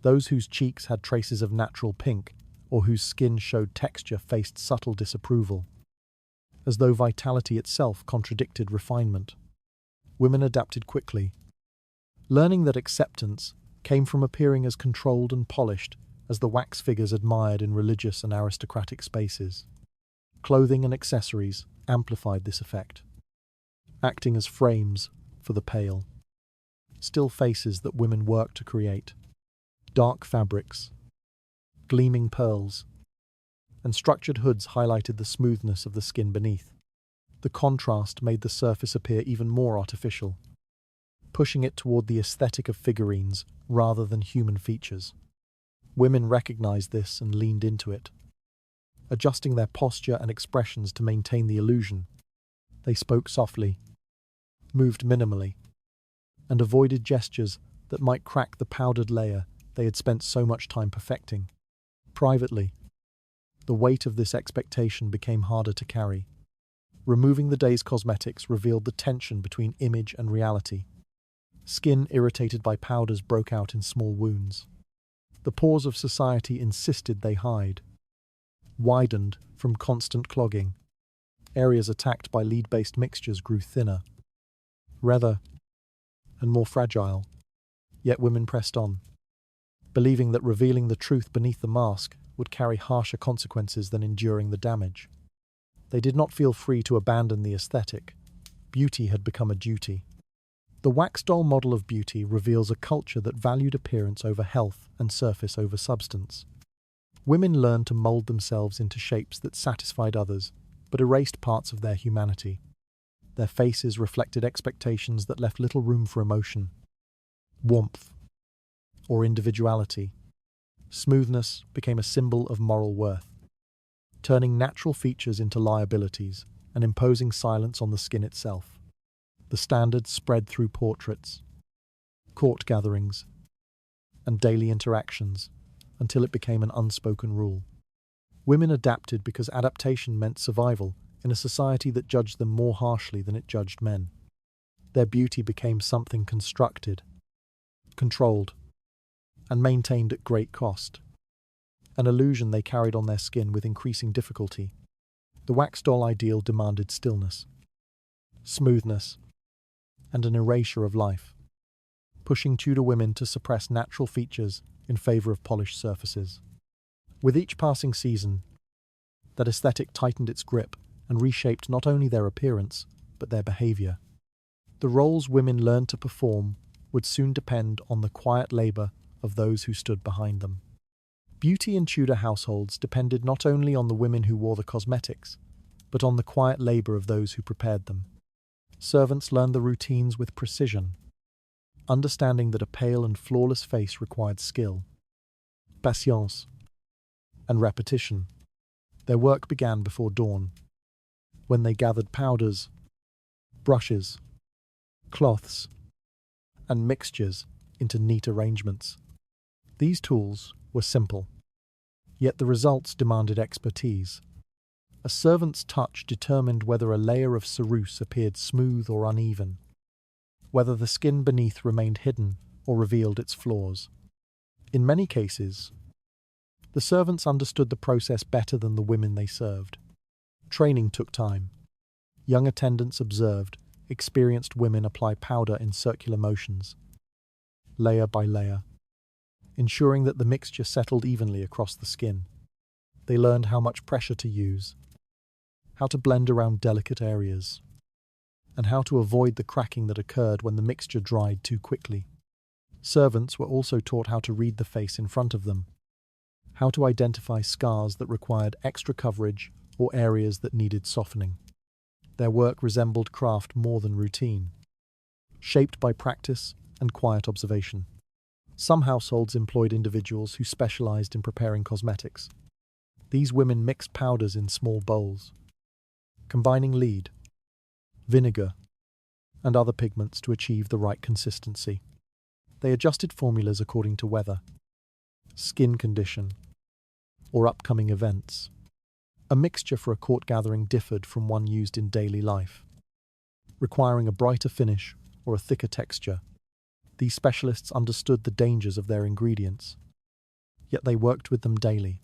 Speaker 1: Those whose cheeks had traces of natural pink or whose skin showed texture faced subtle disapproval, as though vitality itself contradicted refinement. Women adapted quickly, learning that acceptance came from appearing as controlled and polished as the wax figures admired in religious and aristocratic spaces. Clothing and accessories amplified this effect, acting as frames for the pale, still faces that women worked to create. Dark fabrics, gleaming pearls, and structured hoods highlighted the smoothness of the skin beneath. The contrast made the surface appear even more artificial, pushing it toward the aesthetic of figurines rather than human features. Women recognized this and leaned into it, adjusting their posture and expressions to maintain the illusion. They spoke softly, moved minimally, and avoided gestures that might crack the powdered layer they had spent so much time perfecting. Privately, the weight of this expectation became harder to carry. Removing the day's cosmetics revealed the tension between image and reality. Skin irritated by powders broke out in small wounds. The pores of society insisted they hide, widened from constant clogging. Areas attacked by lead-based mixtures grew thinner, redder, and more fragile. Yet women pressed on, believing that revealing the truth beneath the mask would carry harsher consequences than enduring the damage. They did not feel free to abandon the aesthetic. Beauty had become a duty. The wax doll model of beauty reveals a culture that valued appearance over health and surface over substance. Women learned to mold themselves into shapes that satisfied others, but erased parts of their humanity. Their faces reflected expectations that left little room for emotion, warmth, or individuality. Smoothness became a symbol of moral worth, turning natural features into liabilities and imposing silence on the skin itself. The standard spread through portraits, court gatherings, and daily interactions until it became an unspoken rule. Women adapted because adaptation meant survival in a society that judged them more harshly than it judged men. Their beauty became something constructed, controlled, and maintained at great cost, an illusion they carried on their skin with increasing difficulty. The wax doll ideal demanded stillness, smoothness, and an erasure of life, pushing Tudor women to suppress natural features in favor of polished surfaces. With each passing season, that aesthetic tightened its grip and reshaped not only their appearance, but their behavior. The roles women learned to perform would soon depend on the quiet labor of those who stood behind them. Beauty in Tudor households depended not only on the women who wore the cosmetics, but on the quiet labor of those who prepared them. Servants learned the routines with precision, understanding that a pale and flawless face required skill, patience, and repetition. Their work began before dawn, when they gathered powders, brushes, cloths, and mixtures into neat arrangements. These tools were simple, yet the results demanded expertise. A servant's touch determined whether a layer of ceruse appeared smooth or uneven, whether the skin beneath remained hidden or revealed its flaws. In many cases, the servants understood the process better than the women they served. Training took time. Young attendants observed experienced women apply powder in circular motions, layer by layer, ensuring that the mixture settled evenly across the skin. They learned how much pressure to use, how to blend around delicate areas, and how to avoid the cracking that occurred when the mixture dried too quickly. Servants were also taught how to read the face in front of them, how to identify scars that required extra coverage or areas that needed softening. Their work resembled craft more than routine, shaped by practice and quiet observation. Some households employed individuals who specialized in preparing cosmetics. These women mixed powders in small bowls, combining lead, vinegar, and other pigments to achieve the right consistency. They adjusted formulas according to weather, skin condition, or upcoming events. A mixture for a court gathering differed from one used in daily life, requiring a brighter finish or a thicker texture. These specialists understood the dangers of their ingredients, yet they worked with them daily,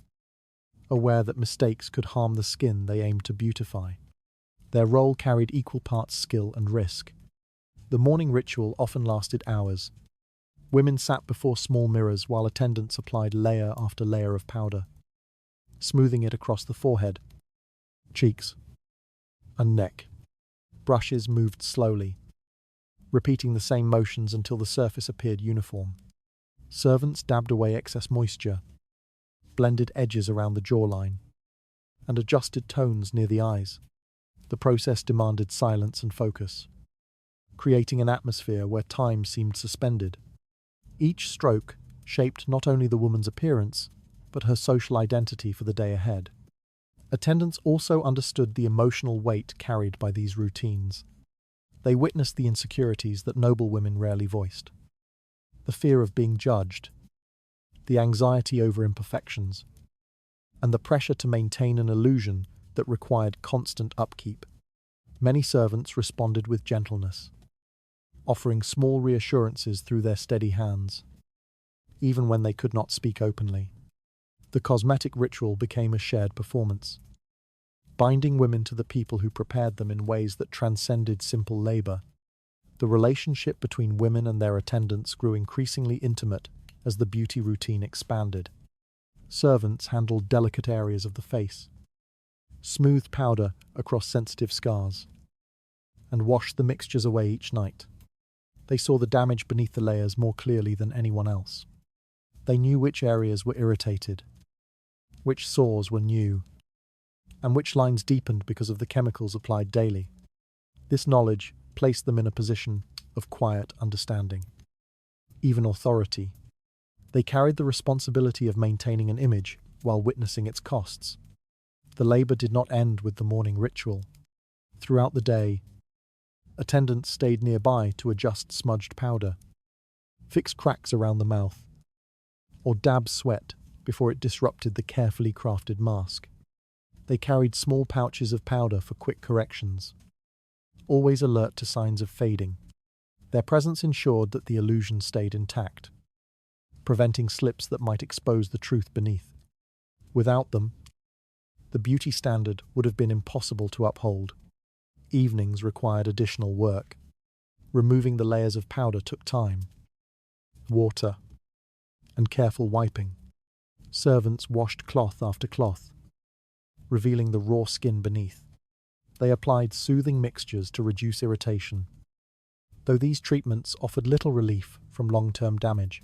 Speaker 1: aware that mistakes could harm the skin they aimed to beautify. Their role carried equal parts skill and risk. The morning ritual often lasted hours. Women sat before small mirrors while attendants applied layer after layer of powder, smoothing it across the forehead, cheeks, and neck. Brushes moved slowly, repeating the same motions until the surface appeared uniform. Servants dabbed away excess moisture, blended edges around the jawline, and adjusted tones near the eyes. The process demanded silence and focus, creating an atmosphere where time seemed suspended. Each stroke shaped not only the woman's appearance, but her social identity for the day ahead. Attendants also understood the emotional weight carried by these routines. They witnessed the insecurities that noble women rarely voiced, the fear of being judged, the anxiety over imperfections, and the pressure to maintain an illusion that required constant upkeep. Many servants responded with gentleness, offering small reassurances through their steady hands, even when they could not speak openly. The cosmetic ritual became a shared performance, binding women to the people who prepared them in ways that transcended simple labor. The relationship between women and their attendants grew increasingly intimate as the beauty routine expanded. Servants handled delicate areas of the face, smoothed powder across sensitive scars, and washed the mixtures away each night. They saw the damage beneath the layers more clearly than anyone else. They knew which areas were irritated, which sores were new, and which lines deepened because of the chemicals applied daily. This knowledge placed them in a position of quiet understanding, even authority. They carried the responsibility of maintaining an image while witnessing its costs. The labor did not end with the morning ritual. Throughout the day, attendants stayed nearby to adjust smudged powder, fix cracks around the mouth, or dab sweat before it disrupted the carefully crafted mask. They carried small pouches of powder for quick corrections, always alert to signs of fading. Their presence ensured that the illusion stayed intact, preventing slips that might expose the truth beneath. Without them, the beauty standard would have been impossible to uphold. Evenings required additional work. Removing the layers of powder took time, water, and careful wiping. Servants washed cloth after cloth, revealing the raw skin beneath. They applied soothing mixtures to reduce irritation, though these treatments offered little relief from long-term damage.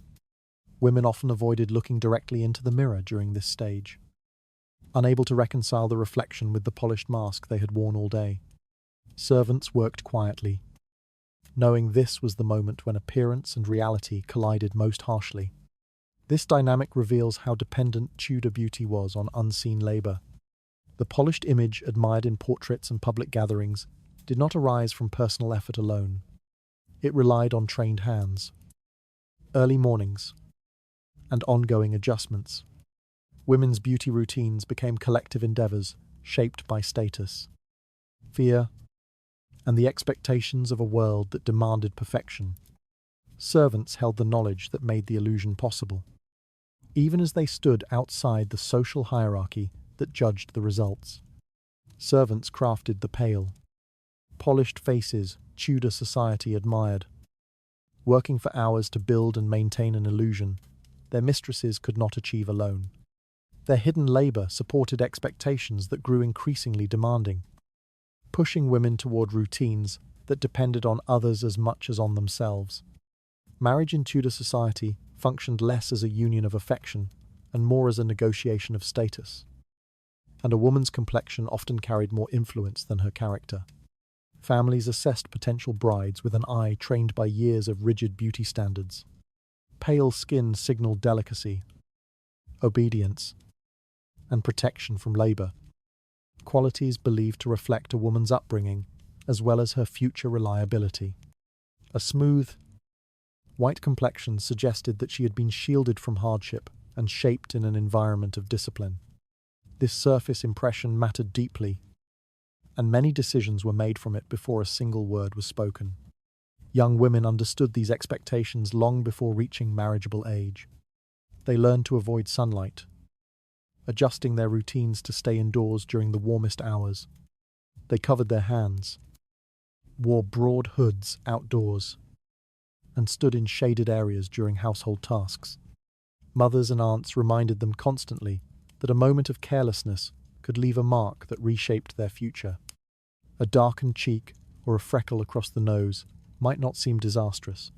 Speaker 1: Women often avoided looking directly into the mirror during this stage, unable to reconcile the reflection with the polished mask they had worn all day. Servants worked quietly, knowing this was the moment when appearance and reality collided most harshly. This dynamic reveals how dependent Tudor beauty was on unseen labour. The polished image admired in portraits and public gatherings did not arise from personal effort alone. It relied on trained hands, early mornings, and ongoing adjustments. Women's beauty routines became collective endeavours shaped by status, fear, and the expectations of a world that demanded perfection. Servants held the knowledge that made the illusion possible, even as they stood outside the social hierarchy that judged the results. Servants crafted the pale, polished faces Tudor society admired. Working for hours to build and maintain an illusion their mistresses could not achieve alone. Their hidden labour supported expectations that grew increasingly demanding, pushing women toward routines that depended on others as much as on themselves. Marriage in Tudor society functioned less as a union of affection and more as a negotiation of status. And a woman's complexion often carried more influence than her character. Families assessed potential brides with an eye trained by years of rigid beauty standards. Pale skin signaled delicacy, obedience, and protection from labour, qualities believed to reflect a woman's upbringing as well as her future reliability. A smooth, white complexion suggested that she had been shielded from hardship and shaped in an environment of discipline. This surface impression mattered deeply, and many decisions were made from it before a single word was spoken. Young women understood these expectations long before reaching marriageable age. They learned to avoid sunlight, adjusting their routines to stay indoors during the warmest hours. They covered their hands, wore broad hoods outdoors, and stood in shaded areas during household tasks. Mothers and aunts reminded them constantly that a moment of carelessness could leave a mark that reshaped their future. A darkened cheek or a freckle across the nose might not seem disastrous.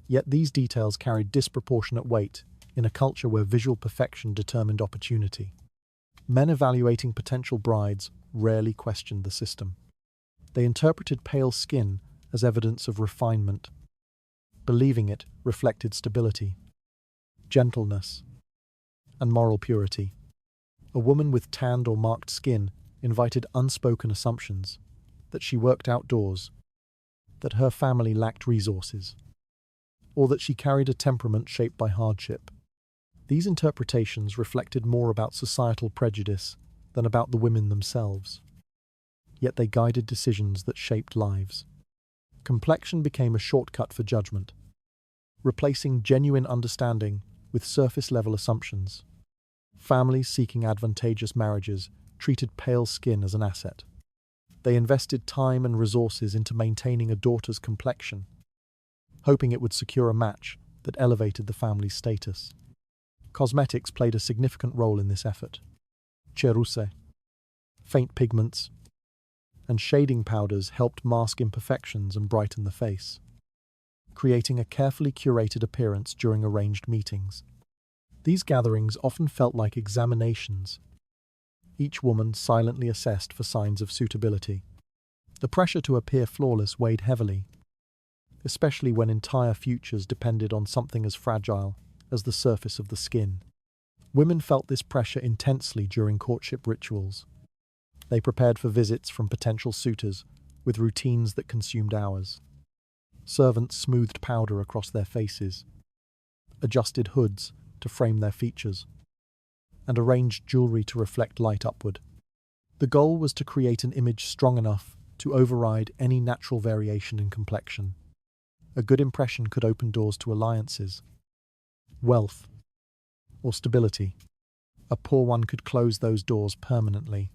Speaker 1: Yet these details carried disproportionate weight in a culture where visual perfection determined opportunity. Men evaluating potential brides rarely questioned the system. They interpreted pale skin as evidence of refinement, believing it reflected stability, gentleness, and moral purity. A woman with tanned or marked skin invited unspoken assumptions that she worked outdoors, that her family lacked resources, or that she carried a temperament shaped by hardship. These interpretations reflected more about societal prejudice than about the women themselves. Yet they guided decisions that shaped lives. Complexion became a shortcut for judgment, replacing genuine understanding with surface-level assumptions. Families seeking advantageous marriages treated pale skin as an asset. They invested time and resources into maintaining a daughter's complexion, hoping it would secure a match that elevated the family's status. Cosmetics played a significant role in this effort. Ceruse, faint pigments, and shading powders helped mask imperfections and brighten the face, creating a carefully curated appearance during arranged meetings. These gatherings often felt like examinations, each woman silently assessed for signs of suitability. The pressure to appear flawless weighed heavily, especially when entire futures depended on something as fragile as the surface of the skin. Women felt this pressure intensely during courtship rituals. They prepared for visits from potential suitors with routines that consumed hours. Servants smoothed powder across their faces, adjusted hoods to frame their features, and arranged jewelry to reflect light upward. The goal was to create an image strong enough to override any natural variation in complexion. A good impression could open doors to alliances, wealth, or stability. A poor one could close those doors permanently.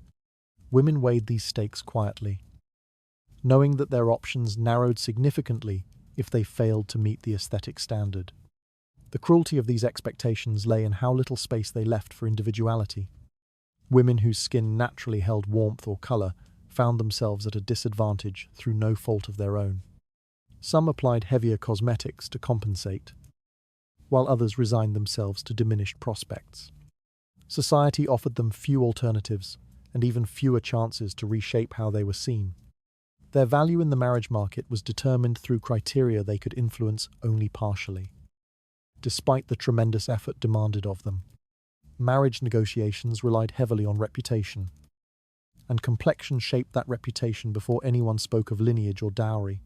Speaker 1: Women weighed these stakes quietly, knowing that their options narrowed significantly if they failed to meet the aesthetic standard. The cruelty of these expectations lay in how little space they left for individuality. Women whose skin naturally held warmth or colour found themselves at a disadvantage through no fault of their own. Some applied heavier cosmetics to compensate, while others resigned themselves to diminished prospects. Society offered them few alternatives and even fewer chances to reshape how they were seen. Their value in the marriage market was determined through criteria they could influence only partially. Despite the tremendous effort demanded of them, marriage negotiations relied heavily on reputation, and complexion shaped that reputation before anyone spoke of lineage or dowry.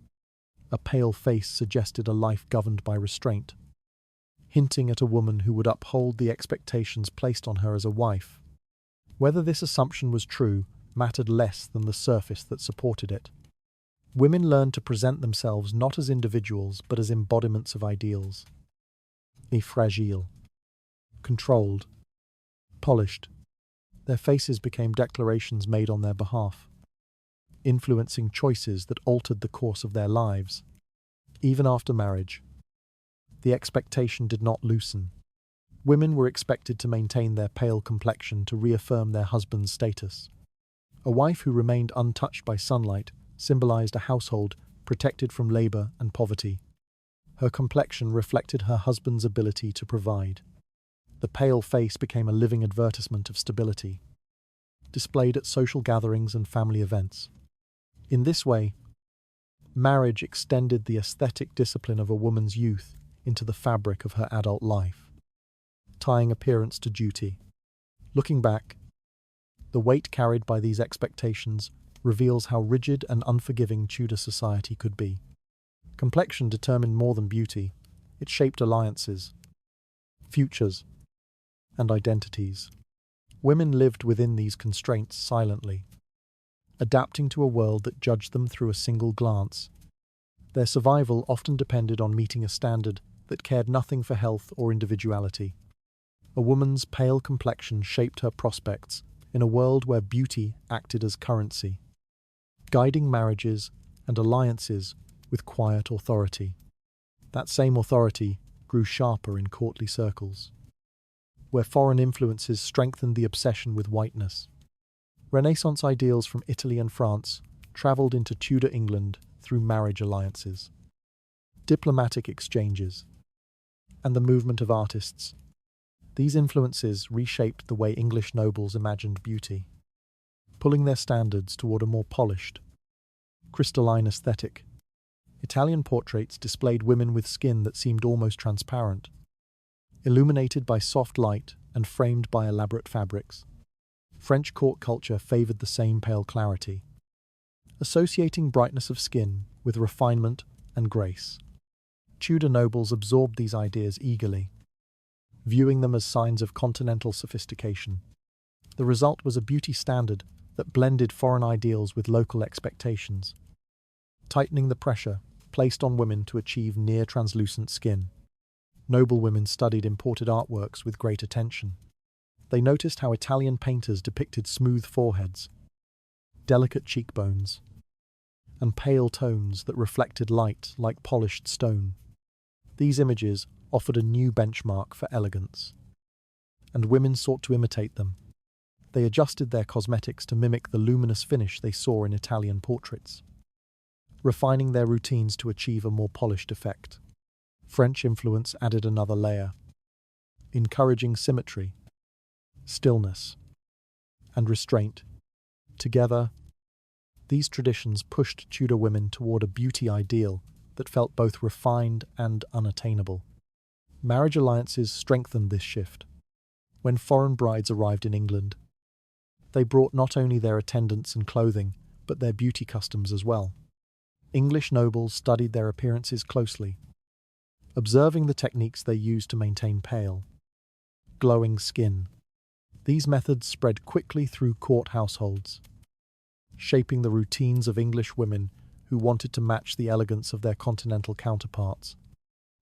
Speaker 1: A pale face suggested a life governed by restraint, hinting at a woman who would uphold the expectations placed on her as a wife. Whether this assumption was true mattered less than the surface that supported it. Women learned to present themselves not as individuals but as embodiments of ideals. Fragile, controlled, polished, their faces became declarations made on their behalf, influencing choices that altered the course of their lives. Even after marriage, the expectation did not loosen. Women were expected to maintain their pale complexion to reaffirm their husband's status. A wife who remained untouched by sunlight symbolized a household protected from labor and poverty. Her complexion reflected her husband's ability to provide. The pale face became a living advertisement of stability, displayed at social gatherings and family events. In this way, marriage extended the aesthetic discipline of a woman's youth into the fabric of her adult life, tying appearance to duty. Looking back, the weight carried by these expectations reveals how rigid and unforgiving Tudor society could be. Complexion determined more than beauty. It shaped alliances, futures, and identities. Women lived within these constraints silently, adapting to a world that judged them through a single glance. Their survival often depended on meeting a standard that cared nothing for health or individuality. A woman's pale complexion shaped her prospects in a world where beauty acted as currency, guiding marriages and alliances with quiet authority. That same authority grew sharper in courtly circles, where foreign influences strengthened the obsession with whiteness. Renaissance ideals from Italy and France travelled into Tudor England through marriage alliances, diplomatic exchanges, and the movement of artists. These influences reshaped the way English nobles imagined beauty, pulling their standards toward a more polished, crystalline aesthetic. Italian portraits displayed women with skin that seemed almost transparent, illuminated by soft light and framed by elaborate fabrics. French court culture favoured the same pale clarity, associating brightness of skin with refinement and grace. Tudor nobles absorbed these ideas eagerly, viewing them as signs of continental sophistication. The result was a beauty standard that blended foreign ideals with local expectations, tightening the pressure placed on women to achieve near-translucent skin. Noble women studied imported artworks with great attention. They noticed how Italian painters depicted smooth foreheads, delicate cheekbones, and pale tones that reflected light like polished stone. These images offered a new benchmark for elegance, and women sought to imitate them. They adjusted their cosmetics to mimic the luminous finish they saw in Italian portraits, refining their routines to achieve a more polished effect. French influence added another layer, encouraging symmetry, stillness, and restraint. Together, these traditions pushed Tudor women toward a beauty ideal that felt both refined and unattainable. Marriage alliances strengthened this shift. When foreign brides arrived in England, they brought not only their attendants and clothing, but their beauty customs as well. English nobles studied their appearances closely, observing the techniques they used to maintain pale, glowing skin. These methods spread quickly through court households, shaping the routines of English women who wanted to match the elegance of their continental counterparts.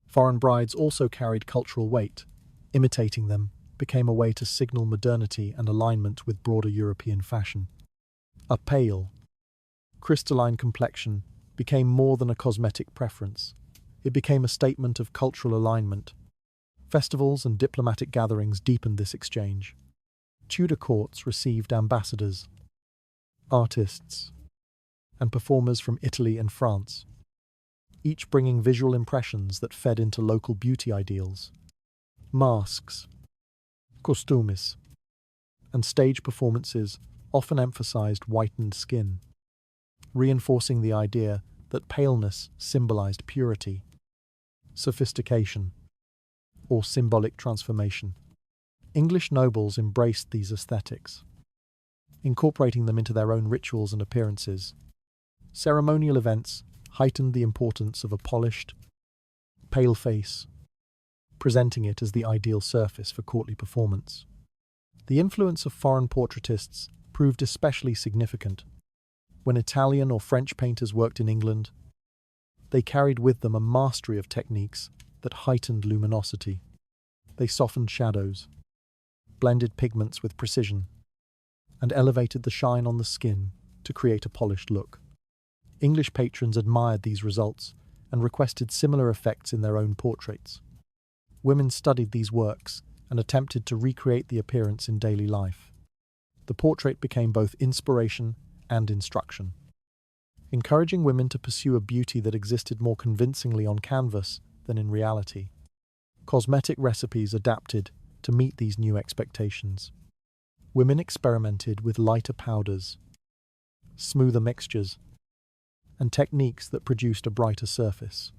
Speaker 1: Foreign brides also carried cultural weight. Imitating them became a way to signal modernity and alignment with broader European fashion. A pale, crystalline complexion became more than a cosmetic preference. It became a statement of cultural alignment. Festivals and diplomatic gatherings deepened this exchange. Tudor courts received ambassadors, artists, and performers from Italy and France, each bringing visual impressions that fed into local beauty ideals. Masks, costumes, and stage performances often emphasized whitened skin, reinforcing the idea that paleness symbolized purity, sophistication, or symbolic transformation. English nobles embraced these aesthetics, incorporating them into their own rituals and appearances. Ceremonial events heightened the importance of a polished, pale face, presenting it as the ideal surface for courtly performance. The influence of foreign portraitists proved especially significant. When Italian or French painters worked in England, they carried with them a mastery of techniques that heightened luminosity. They softened shadows, blended pigments with precision, and elevated the shine on the skin to create a polished look. English patrons admired these results and requested similar effects in their own portraits. Women studied these works and attempted to recreate the appearance in daily life. The portrait became both inspiration and instruction, encouraging women to pursue a beauty that existed more convincingly on canvas than in reality. Cosmetic recipes adapted to meet these new expectations. Women experimented with lighter powders, smoother mixtures, and techniques that produced a brighter surface.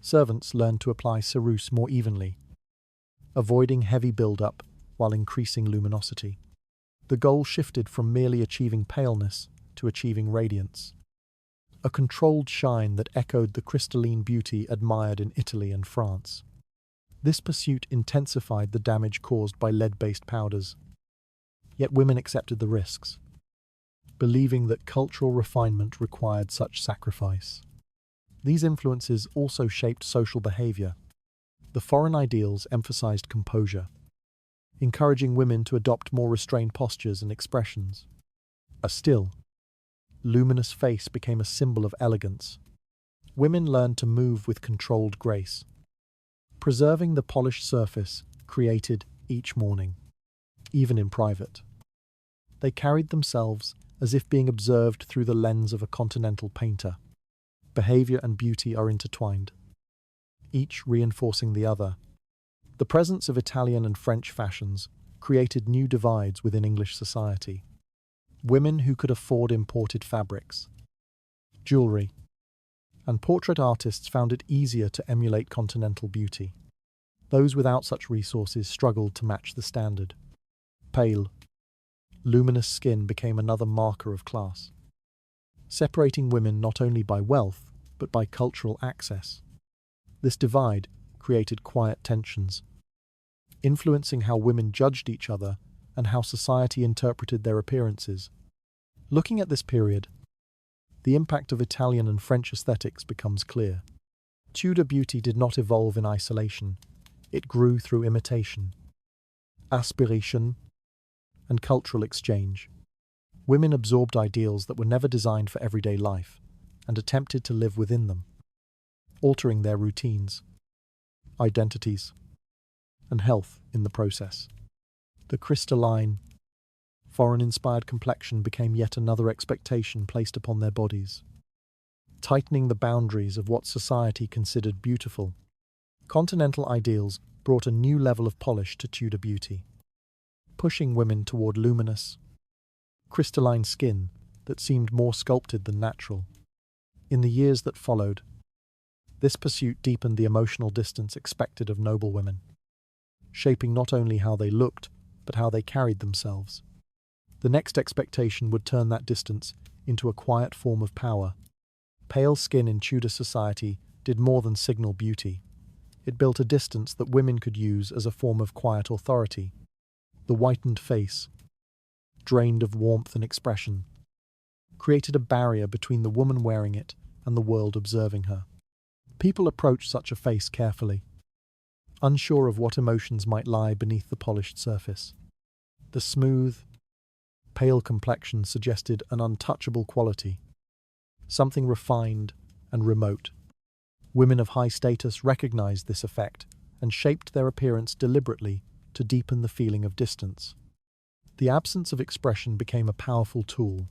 Speaker 1: Servants learned to apply ceruse more evenly, avoiding heavy build-up while increasing luminosity. The goal shifted from merely achieving paleness to achieving radiance, a controlled shine that echoed the crystalline beauty admired in Italy and France. This pursuit intensified the damage caused by lead-based powders. Yet women accepted the risks, believing that cultural refinement required such sacrifice. These influences also shaped social behavior. The foreign ideals emphasized composure, encouraging women to adopt more restrained postures and expressions. A still, luminous face became a symbol of elegance. Women learned to move with controlled grace, preserving the polished surface created each morning, even in private. They carried themselves as if being observed through the lens of a continental painter. Behavior and beauty are intertwined, each reinforcing the other. The presence of Italian and French fashions created new divides within English society. Women who could afford imported fabrics, jewelry, and portrait artists found it easier to emulate continental beauty. Those without such resources struggled to match the standard. Pale, luminous skin became another marker of class, separating women not only by wealth, but by cultural access. This divide created quiet tensions, influencing how women judged each other and how society interpreted their appearances. Looking at this period, the impact of Italian and French aesthetics becomes clear. Tudor beauty did not evolve in isolation. It grew through imitation, aspiration, and cultural exchange. Women absorbed ideals that were never designed for everyday life and attempted to live within them, altering their routines, identities, and health in the process. The crystalline, foreign-inspired complexion became yet another expectation placed upon their bodies, tightening the boundaries of what society considered beautiful. Continental ideals brought a new level of polish to Tudor beauty, pushing women toward luminous, crystalline skin that seemed more sculpted than natural. In the years that followed, this pursuit deepened the emotional distance expected of noble women, shaping not only how they looked, but how they carried themselves. The next expectation would turn that distance into a quiet form of power. Pale skin in Tudor society did more than signal beauty. It built a distance that women could use as a form of quiet authority. The whitened face, drained of warmth and expression, created a barrier between the woman wearing it and the world observing her. People approached such a face carefully, unsure of what emotions might lie beneath the polished surface. The smooth, pale complexion suggested an untouchable quality, something refined and remote. Women of high status recognized this effect and shaped their appearance deliberately to deepen the feeling of distance. The absence of expression became a powerful tool.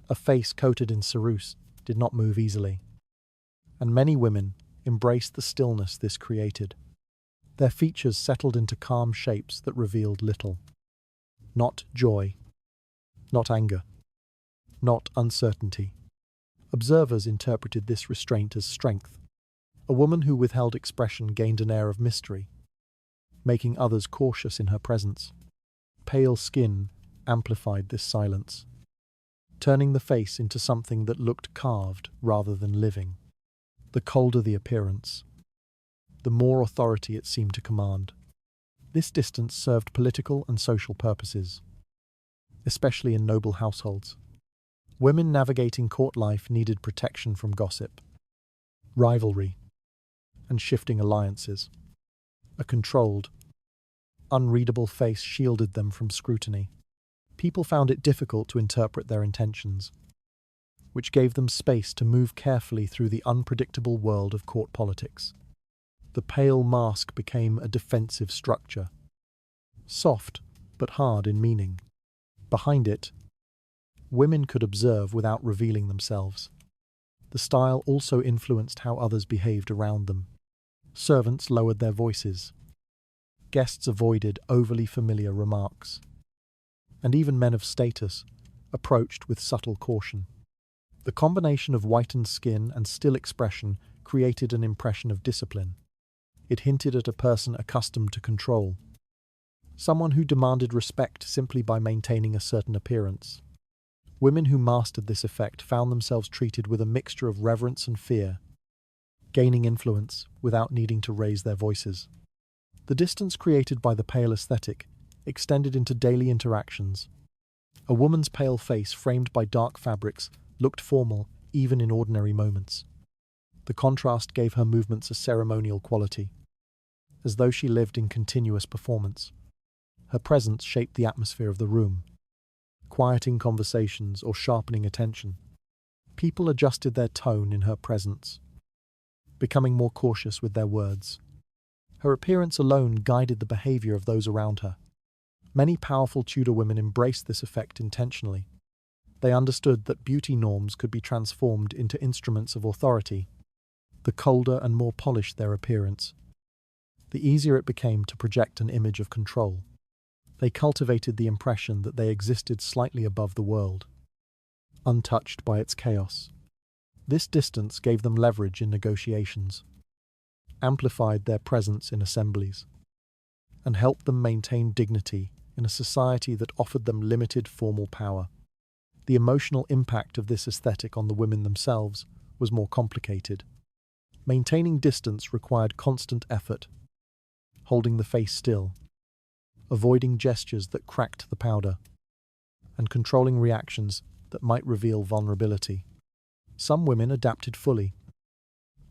Speaker 1: A face coated in ceruse did not move easily, and many women embraced the stillness this created. Their features settled into calm shapes that revealed little. not joy, not anger, not uncertainty. Observers interpreted this restraint as strength. A woman who withheld expression gained an air of mystery, making others cautious in her presence. Pale skin amplified this silence, turning the face into something that looked carved rather than living. The colder the appearance, the more authority it seemed to command. This distance served political and social purposes, especially in noble households. Women navigating court life needed protection from gossip, rivalry, and shifting alliances. A controlled, unreadable face shielded them from scrutiny. People found it difficult to interpret their intentions, which gave them space to move carefully through the unpredictable world of court politics. The pale mask became a defensive structure, soft but hard in meaning. Behind it, women could observe without revealing themselves. The style also influenced how others behaved around them. Servants lowered their voices. Guests avoided overly familiar remarks. And even men of status approached with subtle caution. The combination of whitened skin and still expression created an impression of discipline. It hinted at a person accustomed to control, someone who demanded respect simply by maintaining a certain appearance. Women who mastered this effect found themselves treated with a mixture of reverence and fear, gaining influence without needing to raise their voices. The distance created by the pale aesthetic extended into daily interactions. A woman's pale face framed by dark fabrics looked formal even in ordinary moments. The contrast gave her movements a ceremonial quality, as though she lived in continuous performance. Her presence shaped the atmosphere of the room, quieting conversations or sharpening attention. People adjusted their tone in her presence, becoming more cautious with their words. Her appearance alone guided the behavior of those around her. Many powerful Tudor women embraced this effect intentionally. They understood that beauty norms could be transformed into instruments of authority. The colder and more polished their appearance, the easier it became to project an image of control. They cultivated the impression that they existed slightly above the world, untouched by its chaos. This distance gave them leverage in negotiations, amplified their presence in assemblies, and helped them maintain dignity in a society that offered them limited formal power. The emotional impact of this aesthetic on the women themselves was more complicated. Maintaining distance required constant effort, holding the face still, avoiding gestures that cracked the powder, and controlling reactions that might reveal vulnerability. Some women adapted fully,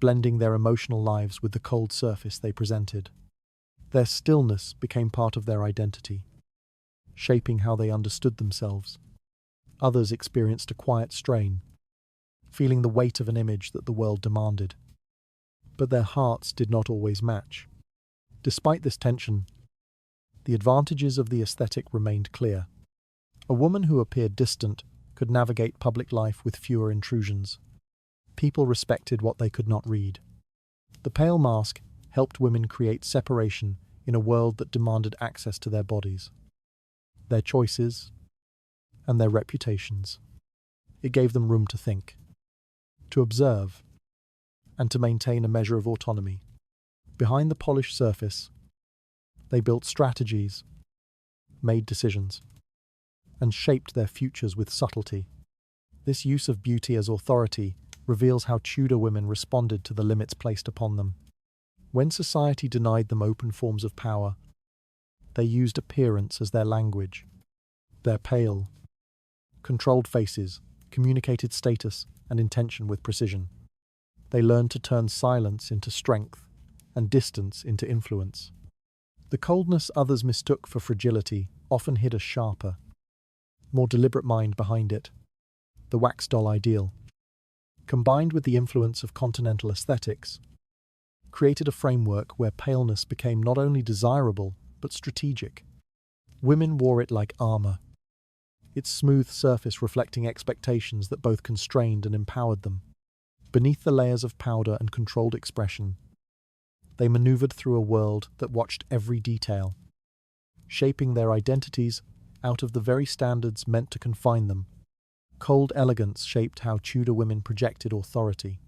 Speaker 1: blending their emotional lives with the cold surface they presented. Their stillness became part of their identity, shaping how they understood themselves. Others experienced a quiet strain, feeling the weight of an image that the world demanded. But their hearts did not always match. Despite this tension, the advantages of the aesthetic remained clear. A woman who appeared distant could navigate public life with fewer intrusions. People respected what they could not read. The pale mask helped women create separation in a world that demanded access to their bodies, their choices, and their reputations. It gave them room to think, to observe, and to maintain a measure of autonomy. Behind the polished surface, they built strategies, made decisions, and shaped their futures with subtlety. This use of beauty as authority reveals how Tudor women responded to the limits placed upon them. When society denied them open forms of power, they used appearance as their language. Their pale, controlled faces communicated status and intention with precision. They learned to turn silence into strength and distance into influence. The coldness others mistook for fragility often hid a sharper, more deliberate mind behind it. The wax doll ideal, combined with the influence of continental aesthetics, created a framework where paleness became not only desirable but strategic. Women wore it like armor, its smooth surface reflecting expectations that both constrained and empowered them. Beneath the layers of powder and controlled expression, they maneuvered through a world that watched every detail, shaping their identities out of the very standards meant to confine them. Cold elegance shaped how Tudor women projected authority,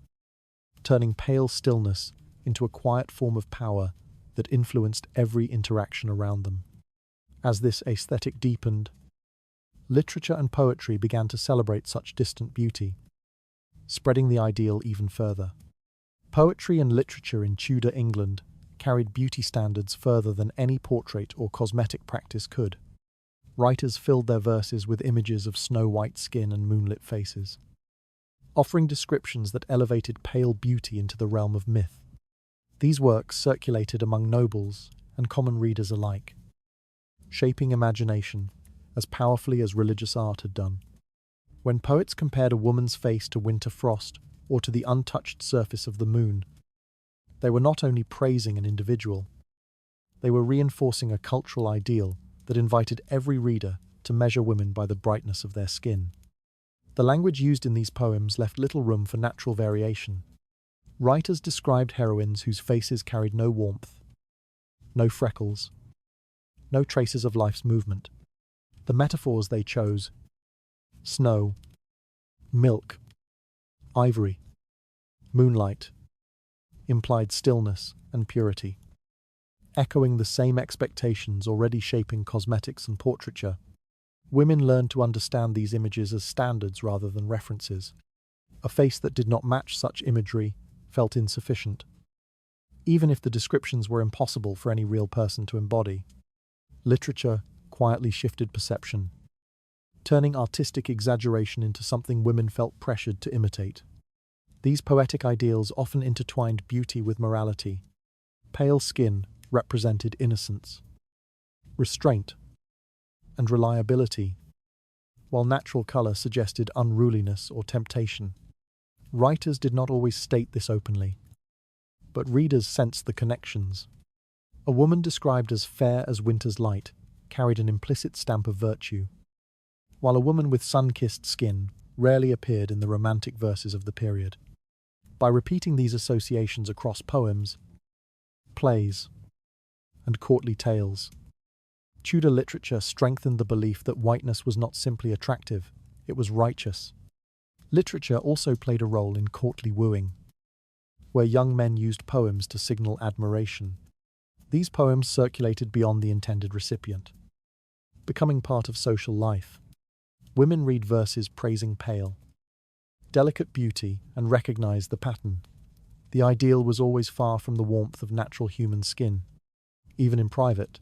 Speaker 1: turning pale stillness into a quiet form of power that influenced every interaction around them. As this aesthetic deepened, literature and poetry began to celebrate such distant beauty, spreading the ideal even further. Poetry and literature in Tudor England carried beauty standards further than any portrait or cosmetic practice could. Writers filled their verses with images of snow-white skin and moonlit faces, offering descriptions that elevated pale beauty into the realm of myth. These works circulated among nobles and common readers alike, shaping imagination as powerfully as religious art had done. When poets compared a woman's face to winter frost or to the untouched surface of the moon, they were not only praising an individual, they were reinforcing a cultural ideal that invited every reader to measure women by the brightness of their skin. The language used in these poems left little room for natural variation. Writers described heroines whose faces carried no warmth, no freckles, no traces of life's movement. The metaphors they chose: snow, milk, ivory, moonlight, implied stillness and purity. Echoing the same expectations already shaping cosmetics and portraiture, women learned to understand these images as standards rather than references. A face that did not match such imagery felt insufficient, even if the descriptions were impossible for any real person to embody. Literature quietly shifted perception, turning artistic exaggeration into something women felt pressured to imitate. These poetic ideals often intertwined beauty with morality. Pale skin represented innocence, restraint, and reliability, while natural color suggested unruliness or temptation. Writers did not always state this openly, but readers sensed the connections. A woman described as fair as winter's light carried an implicit stamp of virtue, while a woman with sun-kissed skin rarely appeared in the romantic verses of the period. By repeating these associations across poems, plays, and courtly tales, Tudor literature strengthened the belief that whiteness was not simply attractive, it was righteous. Literature also played a role in courtly wooing, where young men used poems to signal admiration. These poems circulated beyond the intended recipient, becoming part of social life. Women read verses praising pale, delicate beauty and recognize the pattern. The ideal was always far from the warmth of natural human skin, even in private.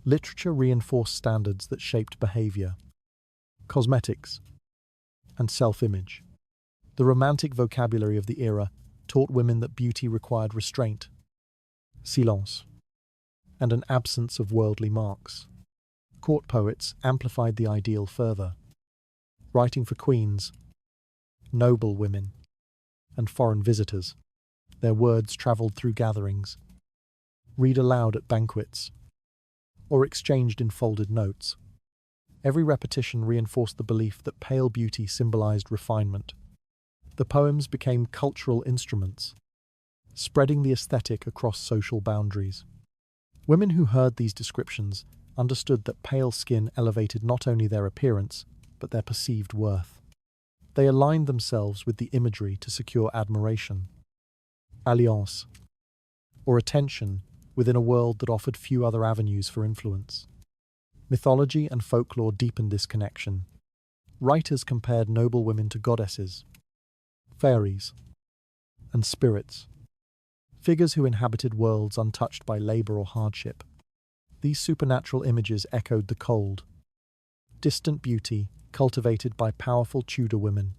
Speaker 1: Literature reinforced standards that shaped behavior, cosmetics, and self-image. The romantic vocabulary of the era taught women that beauty required restraint, silence, and an absence of worldly marks. Court poets amplified the ideal further, writing for queens, noble women, and foreign visitors. Their words travelled through gatherings, read aloud at banquets, or exchanged in folded notes. Every repetition reinforced the belief that pale beauty symbolized refinement. The poems became cultural instruments, spreading the aesthetic across social boundaries. Women who heard these descriptions understood that pale skin elevated not only their appearance, but their perceived worth. They aligned themselves with the imagery to secure admiration, alliance, or attention within a world that offered few other avenues for influence. Mythology and folklore deepened this connection. Writers compared noble women to goddesses, fairies, and spirits, figures who inhabited worlds untouched by labor or hardship. These supernatural images echoed the cold, distant beauty cultivated by powerful Tudor women.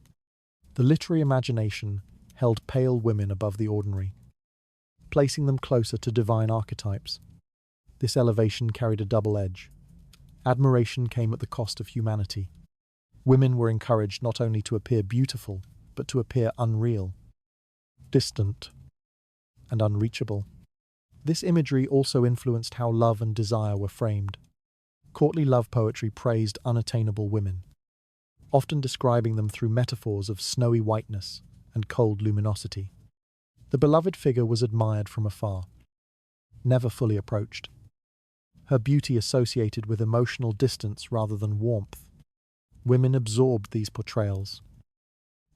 Speaker 1: The literary imagination held pale women above the ordinary, placing them closer to divine archetypes. This elevation carried a double edge. Admiration came at the cost of humanity. Women were encouraged not only to appear beautiful, but to appear unreal, distant, and unreachable. This imagery also influenced how love and desire were framed. Courtly love poetry praised unattainable women, often describing them through metaphors of snowy whiteness and cold luminosity. The beloved figure was admired from afar, never fully approached. her beauty associated with emotional distance rather than warmth. Women absorbed these portrayals,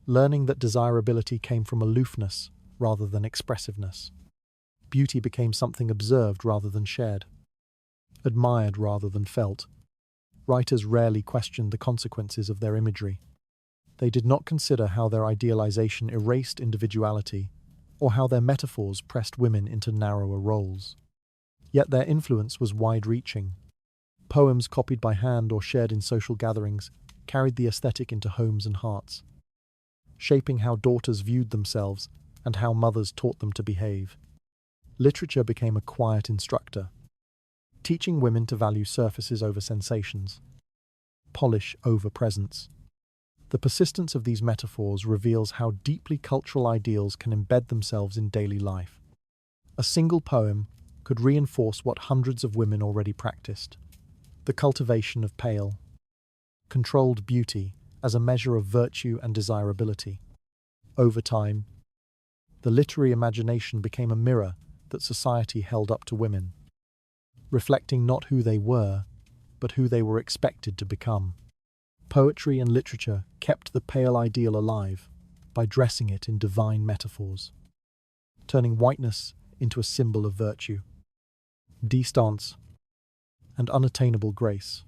Speaker 1: learning that desirability came from aloofness rather than expressiveness. Beauty became something observed rather than shared, admired rather than felt. Writers rarely questioned the consequences of their imagery. They did not consider how their idealization erased individuality, or how their metaphors pressed women into narrower roles. Yet their influence was wide-reaching. Poems copied by hand or shared in social gatherings carried the aesthetic into homes and hearts, shaping how daughters viewed themselves and how mothers taught them to behave. Literature became a quiet instructor, teaching women to value surfaces over sensations, polish over presence. The persistence of these metaphors reveals how deeply cultural ideals can embed themselves in daily life. A single poem could reinforce what hundreds of women already practiced: the cultivation of pale, controlled beauty as a measure of virtue and desirability. Over time, the literary imagination became a mirror that society held up to women, reflecting not who they were, but who they were expected to become. Poetry and literature kept the pale ideal alive by dressing it in divine metaphors, turning whiteness into a symbol of virtue, distance, and unattainable grace.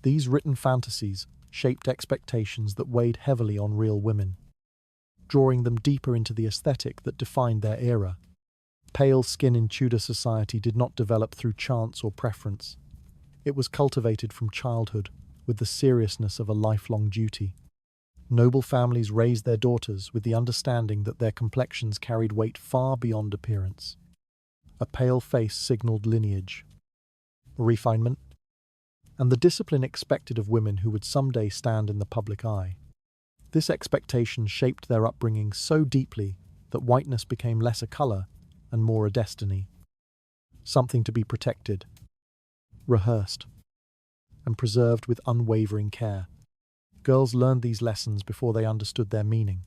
Speaker 1: These written fantasies shaped expectations that weighed heavily on real women, drawing them deeper into the aesthetic that defined their era. Pale skin in Tudor society did not develop through chance or preference. It was cultivated from childhood with the seriousness of a lifelong duty. Noble families raised their daughters with the understanding that their complexions carried weight far beyond appearance. A pale face signaled lineage, refinement, and the discipline expected of women who would someday stand in the public eye. This expectation shaped their upbringing so deeply that whiteness became less a colour and more a destiny, something to be protected, rehearsed, and preserved with unwavering care. Girls learned these lessons before they understood their meaning.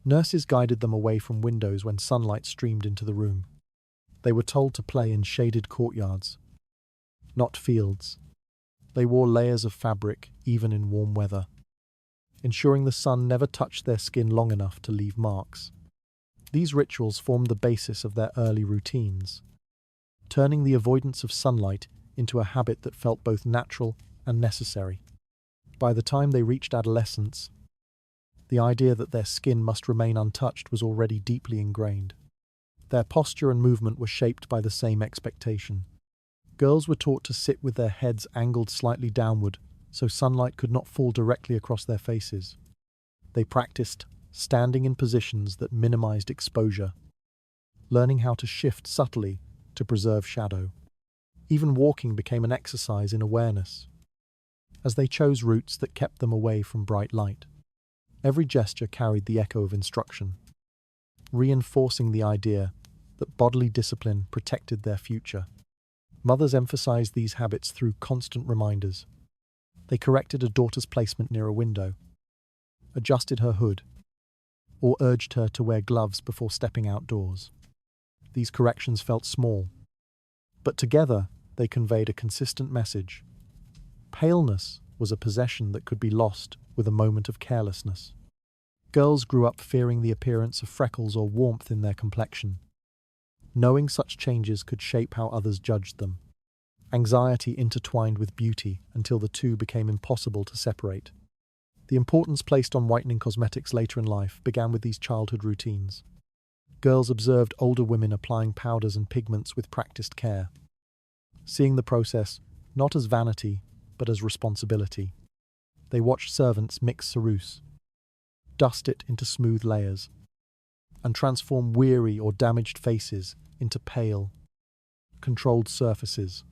Speaker 1: Nurses guided them away from windows when sunlight streamed into the room. They were told to play in shaded courtyards, not fields. They wore layers of fabric even in warm weather, ensuring the sun never touched their skin long enough to leave marks. These rituals formed the basis of their early routines, turning the avoidance of sunlight into a habit that felt both natural and necessary. By the time they reached adolescence, the idea that their skin must remain untouched was already deeply ingrained. Their posture and movement were shaped by the same expectation. Girls were taught to sit with their heads angled slightly downward so sunlight could not fall directly across their faces. They practiced standing in positions that minimized exposure, learning how to shift subtly to preserve shadow. Even walking became an exercise in awareness, as they chose routes that kept them away from bright light. Every gesture carried the echo of instruction, reinforcing the idea that bodily discipline protected their future. Mothers emphasized these habits through constant reminders. They corrected a daughter's placement near a window, adjusted her hood, or urged her to wear gloves before stepping outdoors. These corrections felt small, but together they conveyed a consistent message. Paleness was a possession that could be lost with a moment of carelessness. Girls grew up fearing the appearance of freckles or warmth in their complexion, knowing such changes could shape how others judged them. Anxiety intertwined with beauty until the two became impossible to separate. The importance placed on whitening cosmetics later in life began with these childhood routines. Girls observed older women applying powders and pigments with practiced care, seeing the process not as vanity but as responsibility. They watched servants mix ceruse, dust it into smooth layers, and transform weary or damaged faces into pale, controlled surfaces.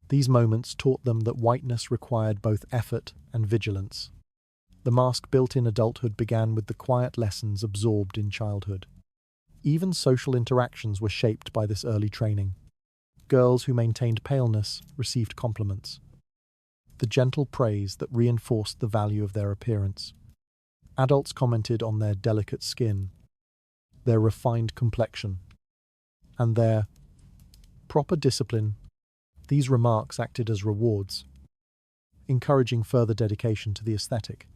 Speaker 1: These moments taught them that whiteness required both effort and vigilance. The mask built in adulthood began with the quiet lessons absorbed in childhood. Even social interactions were shaped by this early training. Girls who maintained paleness received compliments, the gentle praise that reinforced the value of their appearance. Adults commented on their delicate skin, their refined complexion, and their proper discipline These remarks acted as rewards, encouraging further dedication to the aesthetic.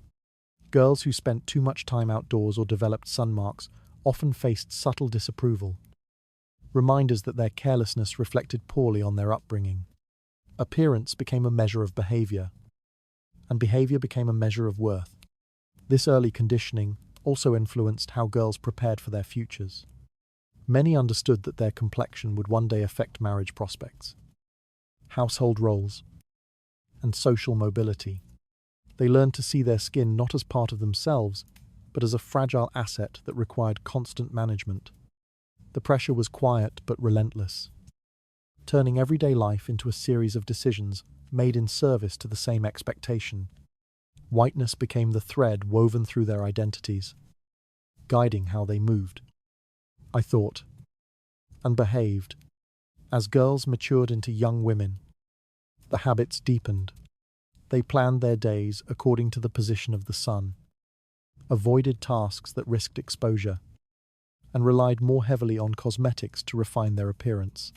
Speaker 1: Girls who spent too much time outdoors or developed sun marks often faced subtle disapproval, reminders that their carelessness reflected poorly on their upbringing. Appearance became a measure of behavior, and behavior became a measure of worth. This early conditioning also influenced how girls prepared for their futures. Many understood that their complexion would one day affect marriage prospects, household roles, and social mobility. They learned to see their skin not as part of themselves, but as a fragile asset that required constant management. The pressure was quiet but relentless, turning everyday life into a series of decisions made in service to the same expectation. Whiteness became the thread woven through their identities, guiding how they moved, I thought, and behaved. As girls matured into young women, the habits deepened. They planned their days according to the position of the sun, avoided tasks that risked exposure, and relied more heavily on cosmetics to refine their appearance.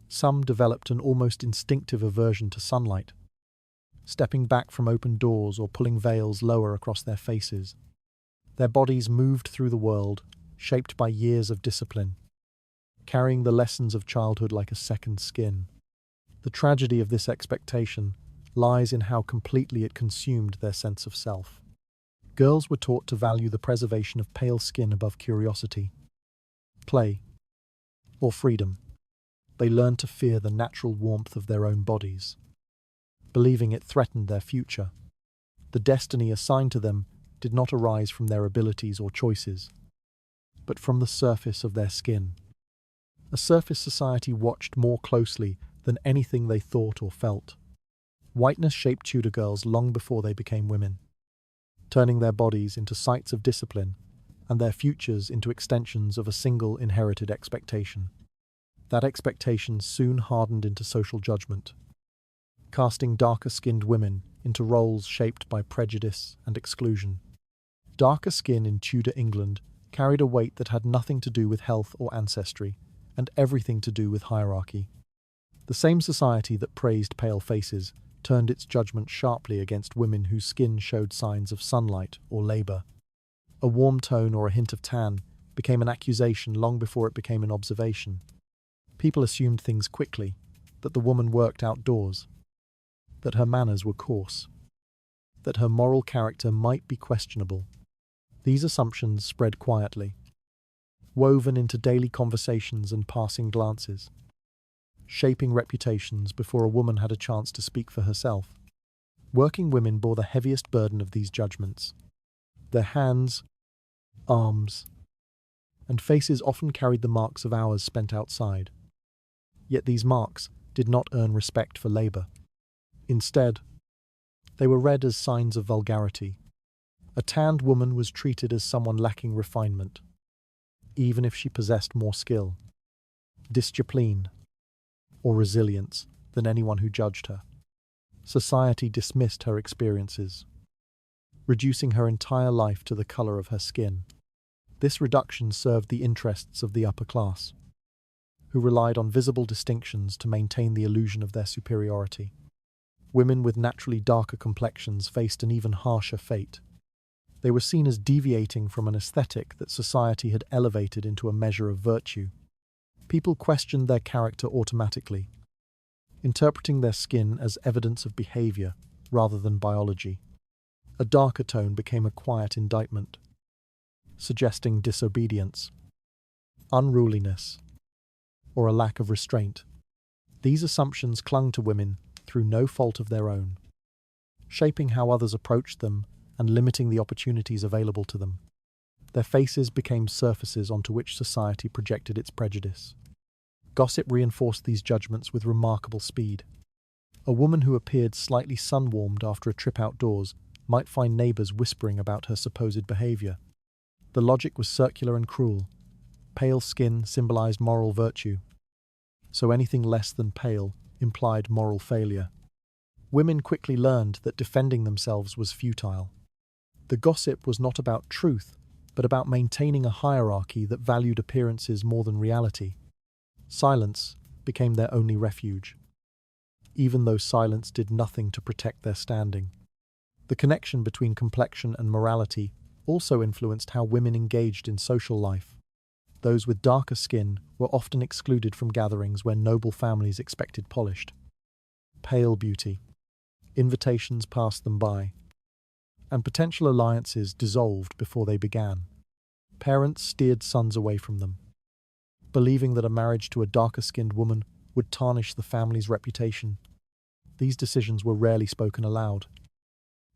Speaker 1: Some developed an almost instinctive aversion to sunlight, stepping back from open doors or pulling veils lower across their faces. Their bodies moved through the world, shaped by years of discipline, carrying the lessons of childhood like a second skin. The tragedy of this expectation lies in how completely it consumed their sense of self. Girls were taught to value the preservation of pale skin above curiosity, play, or freedom. They learned to fear the natural warmth of their own bodies, believing it threatened their future. The destiny assigned to them did not arise from their abilities or choices, but from the surface of their skin. A surface society watched more closely than anything they thought or felt. Whiteness shaped Tudor girls long before they became women, turning their bodies into sites of discipline and their futures into extensions of a single inherited expectation. That expectation soon hardened into social judgment, casting darker-skinned women into roles shaped by prejudice and exclusion. Darker skin in Tudor England carried a weight that had nothing to do with health or ancestry, and everything to do with hierarchy. The same society that praised pale faces turned its judgment sharply against women whose skin showed signs of sunlight or labour. A warm tone or a hint of tan became an accusation long before it became an observation. People assumed things quickly, that the woman worked outdoors, that her manners were coarse, that her moral character might be questionable. These assumptions spread quietly, woven into daily conversations and passing glances, shaping reputations before a woman had a chance to speak for herself. Working women bore the heaviest burden of these judgments. Their hands, arms, and faces often carried the marks of hours spent outside. Yet these marks did not earn respect for labour. Instead, they were read as signs of vulgarity. A tanned woman was treated as someone lacking refinement, even if she possessed more skill, discipline, or resilience than anyone who judged her. Society dismissed her experiences, reducing her entire life to the colour of her skin. This reduction served the interests of the upper class, who relied on visible distinctions to maintain the illusion of their superiority. Women with naturally darker complexions faced an even harsher fate. They were seen as deviating from an aesthetic that society had elevated into a measure of virtue. People questioned their character automatically, interpreting their skin as evidence of behaviour rather than biology. A darker tone became a quiet indictment, suggesting disobedience, unruliness, or a lack of restraint. These assumptions clung to women through no fault of their own, shaping how others approached them and limiting the opportunities available to them. Their faces became surfaces onto which society projected its prejudice. Gossip reinforced these judgments with remarkable speed. A woman who appeared slightly sun-warmed after a trip outdoors might find neighbours whispering about her supposed behaviour. The logic was circular and cruel. Pale skin symbolised moral virtue, so anything less than pale implied moral failure. Women quickly learned that defending themselves was futile. The gossip was not about truth, but about maintaining a hierarchy that valued appearances more than reality. Silence became their only refuge. even though silence did nothing to protect their standing. The connection between complexion and morality also influenced how women engaged in social life. Those with darker skin were often excluded from gatherings where noble families expected polished, pale beauty. Invitations passed them by, and potential alliances dissolved before they began. Parents steered sons away from them, believing that a marriage to a darker-skinned woman would tarnish the family's reputation. These decisions were rarely spoken aloud,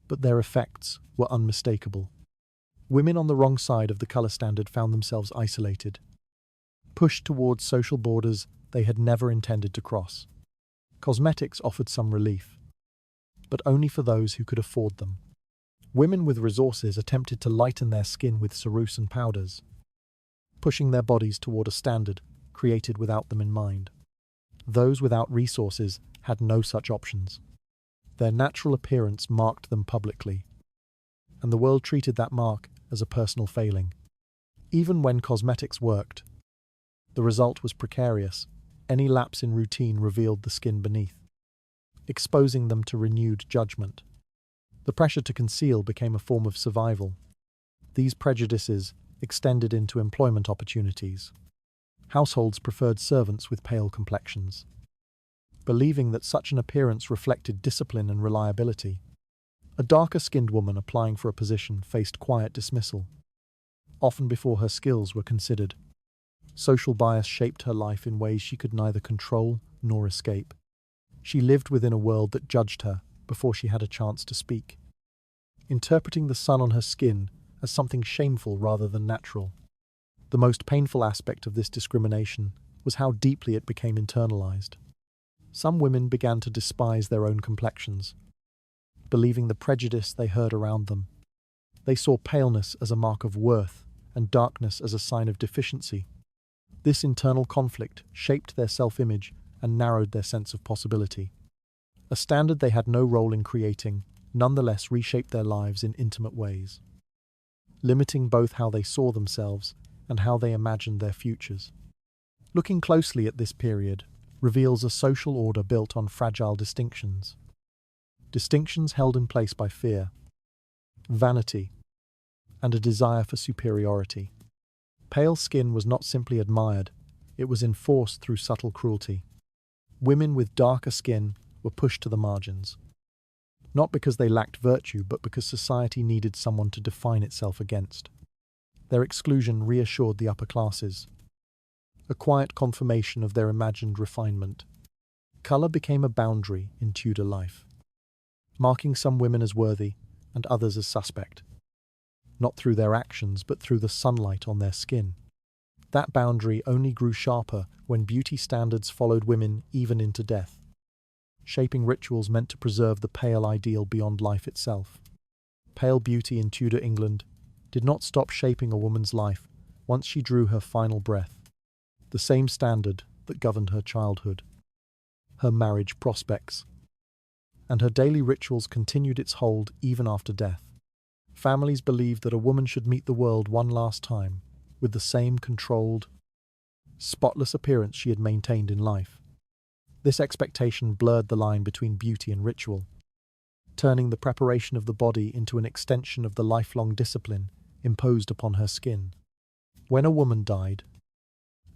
Speaker 1: but their effects were unmistakable. Women on the wrong side of the color standard found themselves isolated, pushed towards social borders they had never intended to cross. Cosmetics offered some relief, but only for those who could afford them. Women with resources attempted to lighten their skin with ceruse and powders, pushing their bodies toward a standard created without them in mind. Those without resources had no such options. Their natural appearance marked them publicly, and the world treated that mark as a personal failing. Even when cosmetics worked, the result was precarious. Any lapse in routine revealed the skin beneath, exposing them to renewed judgment. The pressure to conceal became a form of survival. These prejudices extended into employment opportunities. Households preferred servants with pale complexions, believing that such an appearance reflected discipline and reliability. A darker-skinned woman applying for a position faced quiet dismissal, often before her skills were considered. Social bias shaped her life in ways she could neither control nor escape. She lived within a world that judged her before she had a chance to speak, interpreting the sun on her skin as something shameful rather than natural. The most painful aspect of this discrimination was how deeply it became internalized. Some women began to despise their own complexions, believing the prejudice they heard around them. They saw paleness as a mark of worth and darkness as a sign of deficiency. This internal conflict shaped their self-image and narrowed their sense of possibility. A standard they had no role in creating nonetheless reshaped their lives in intimate ways, limiting both how they saw themselves and how they imagined their futures. Looking closely at this period reveals a social order built on fragile distinctions. Distinctions held in place by fear, vanity, and a desire for superiority. Pale skin was not simply admired, it was enforced through subtle cruelty. Women with darker skin were pushed to the margins, not because they lacked virtue, but because society needed someone to define itself against. Their exclusion reassured the upper classes, a quiet confirmation of their imagined refinement. Colour became a boundary in Tudor life, marking some women as worthy and others as suspect, not through their actions but through the sunlight on their skin. That boundary only grew sharper when beauty standards followed women even into death, shaping rituals meant to preserve the pale ideal beyond life itself. Pale beauty in Tudor England did not stop shaping a woman's life once she drew her final breath. The same standard that governed her childhood, her marriage prospects, and her daily rituals continued its hold even after death. Families believed that a woman should meet the world one last time with the same controlled, spotless appearance she had maintained in life. This expectation blurred the line between beauty and ritual, turning the preparation of the body into an extension of the lifelong discipline imposed upon her skin. When a woman died,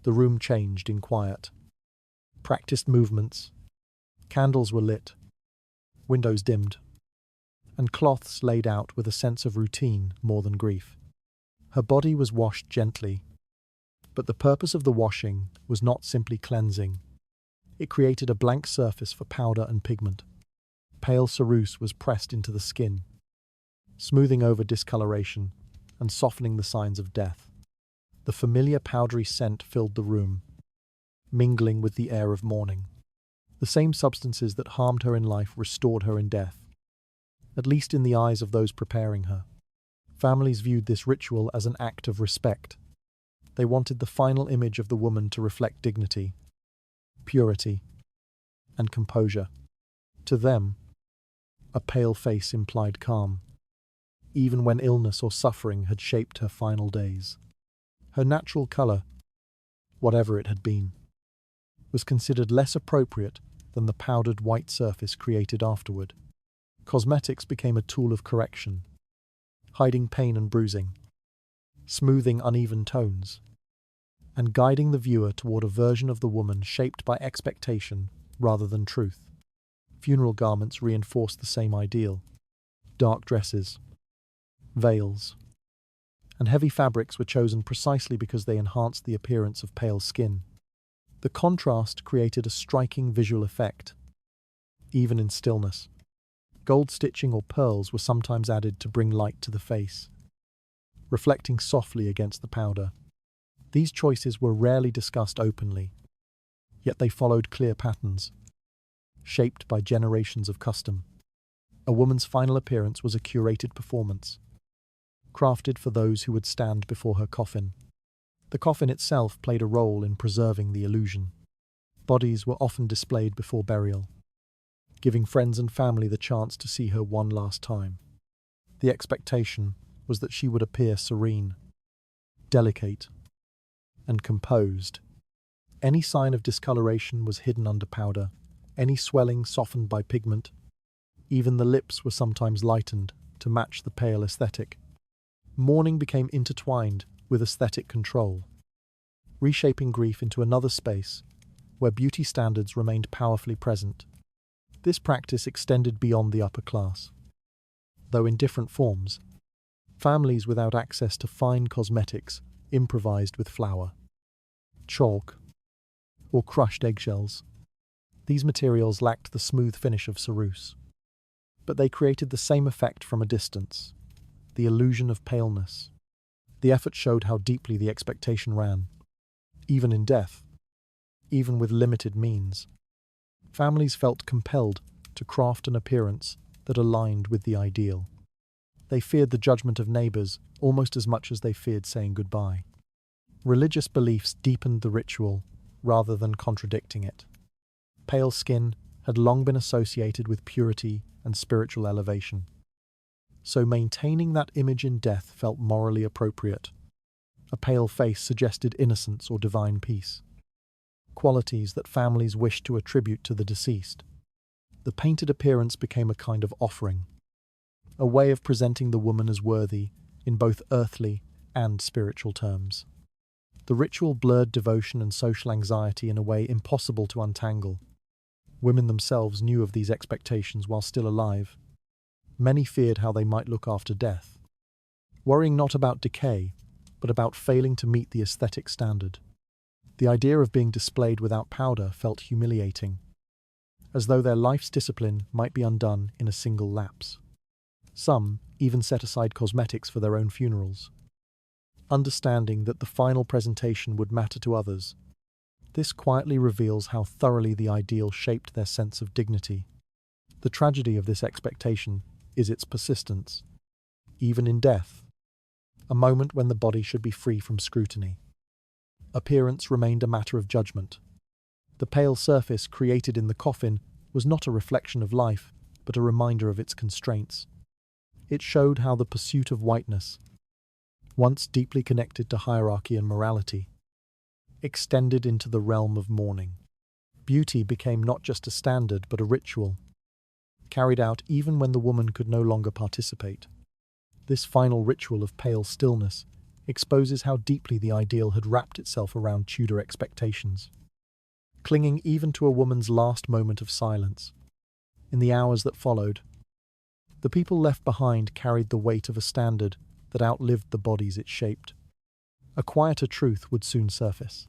Speaker 1: the room changed in quiet. Practiced movements, candles were lit, windows dimmed, and cloths laid out with a sense of routine more than grief. Her body was washed gently, but the purpose of the washing was not simply cleansing. It created a blank surface for powder and pigment. Pale ceruse was pressed into the skin, smoothing over discoloration and softening the signs of death. The familiar powdery scent filled the room, mingling with the air of mourning. The same substances that harmed her in life restored her in death, at least in the eyes of those preparing her. Families viewed this ritual as an act of respect. They wanted the final image of the woman to reflect dignity, purity, and composure. To them, a pale face implied calm, even when illness or suffering had shaped her final days. Her natural colour, whatever it had been, was considered less appropriate than the powdered white surface created afterward. Cosmetics became a tool of correction, hiding pain and bruising, smoothing uneven tones, and guiding the viewer toward a version of the woman shaped by expectation rather than truth. Funeral garments reinforced the same ideal. Dark dresses, veils, and heavy fabrics were chosen precisely because they enhanced the appearance of pale skin. The contrast created a striking visual effect, even in stillness. Gold stitching or pearls were sometimes added to bring light to the face, reflecting softly against the powder. These choices were rarely discussed openly, yet they followed clear patterns, shaped by generations of custom. A woman's final appearance was a curated performance, crafted for those who would stand before her coffin. The coffin itself played a role in preserving the illusion. Bodies were often displayed before burial, giving friends and family the chance to see her one last time. The expectation was that she would appear serene, delicate, and composed. Any sign of discoloration was hidden under powder, any swelling softened by pigment. Even the lips were sometimes lightened to match the pale aesthetic. Mourning became intertwined with aesthetic control, reshaping grief into another space where beauty standards remained powerfully present. This practice extended beyond the upper class. Though in different forms, families without access to fine cosmetics improvised with flour, chalk, or crushed eggshells. These materials lacked the smooth finish of ceruse, but they created the same effect from a distance, the illusion of paleness. The effort showed how deeply the expectation ran. Even in death, even with limited means, families felt compelled to craft an appearance that aligned with the ideal. They feared the judgment of neighbors almost as much as they feared saying goodbye. Religious beliefs deepened the ritual rather than contradicting it. Pale skin had long been associated with purity and spiritual elevation, so maintaining that image in death felt morally appropriate. A pale face suggested innocence or divine peace, qualities that families wished to attribute to the deceased. The painted appearance became a kind of offering, a way of presenting the woman as worthy in both earthly and spiritual terms. The ritual blurred devotion and social anxiety in a way impossible to untangle. Women themselves knew of these expectations while still alive. Many feared how they might look after death, worrying not about decay, but about failing to meet the aesthetic standard. The idea of being displayed without powder felt humiliating, as though their life's discipline might be undone in a single lapse. Some even set aside cosmetics for their own funerals, understanding that the final presentation would matter to others. This quietly reveals how thoroughly the ideal shaped their sense of dignity. The tragedy of this expectation is its persistence, even in death, a moment when the body should be free from scrutiny. Appearance remained a matter of judgment. The pale surface created in the coffin was not a reflection of life, but a reminder of its constraints. It showed how the pursuit of whiteness, once deeply connected to hierarchy and morality, extended into the realm of mourning. Beauty became not just a standard but a ritual, carried out even when the woman could no longer participate. This final ritual of pale stillness exposes how deeply the ideal had wrapped itself around Tudor expectations, clinging even to a woman's last moment of silence. In the hours that followed, the people left behind carried the weight of a standard that outlived the bodies it shaped. A quieter truth would soon surface,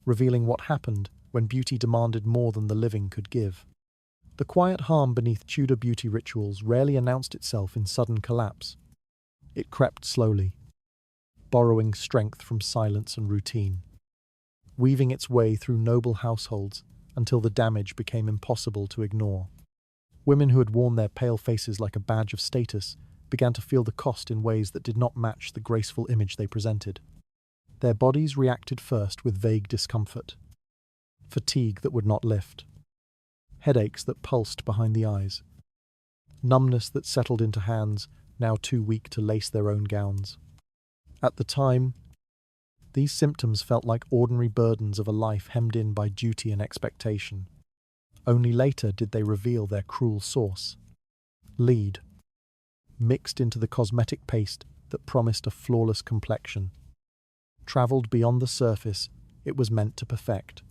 Speaker 1: revealing what happened when beauty demanded more than the living could give. The quiet harm beneath Tudor beauty rituals rarely announced itself in sudden collapse. It crept slowly, borrowing strength from silence and routine, weaving its way through noble households until the damage became impossible to ignore. Women who had worn their pale faces like a badge of status began to feel the cost in ways that did not match the graceful image they presented. Their bodies reacted first with vague discomfort, fatigue that would not lift, headaches that pulsed behind the eyes, numbness that settled into hands now too weak to lace their own gowns. At the time, these symptoms felt like ordinary burdens of a life hemmed in by duty and expectation. Only later did they reveal their cruel source. Lead, mixed into the cosmetic paste that promised a flawless complexion. Travelled beyond the surface it was meant to perfect.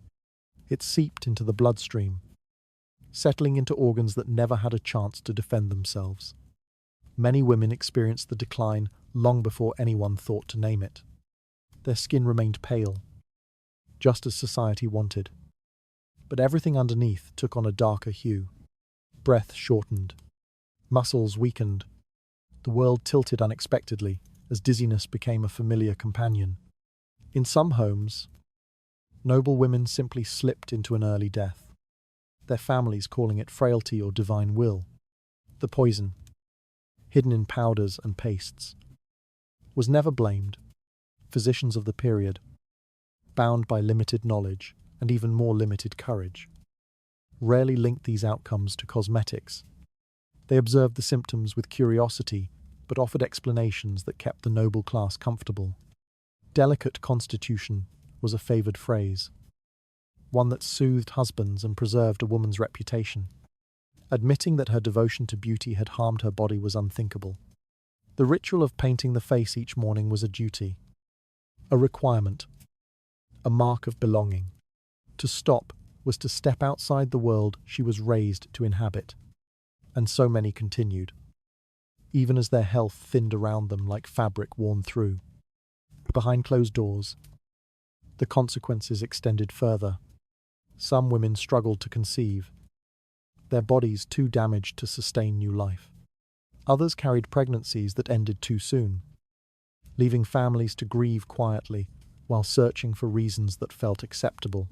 Speaker 1: It seeped into the bloodstream, settling into organs that never had a chance to defend themselves. Many women experienced the decline long before anyone thought to name it. Their skin remained pale, just as society wanted. But everything underneath took on a darker hue. Breath shortened, muscles weakened. The world tilted unexpectedly as dizziness became a familiar companion. In some homes, noble women simply slipped into an early death, their families calling it frailty or divine will. The poison, hidden in powders and pastes, was never blamed. Physicians of the period, bound by limited knowledge and even more limited courage, rarely linked these outcomes to cosmetics. They observed the symptoms with curiosity, but offered explanations that kept the noble class comfortable. Delicate constitution was a favoured phrase, one that soothed husbands and preserved a woman's reputation. Admitting that her devotion to beauty had harmed her body was unthinkable. The ritual of painting the face each morning was a duty, a requirement, a mark of belonging. To stop was to step outside the world she was raised to inhabit. And so many continued, even as their health thinned around them like fabric worn through. Behind closed doors, the consequences extended further. Some women struggled to conceive, their bodies too damaged to sustain new life. Others carried pregnancies that ended too soon, leaving families to grieve quietly while searching for reasons that felt acceptable.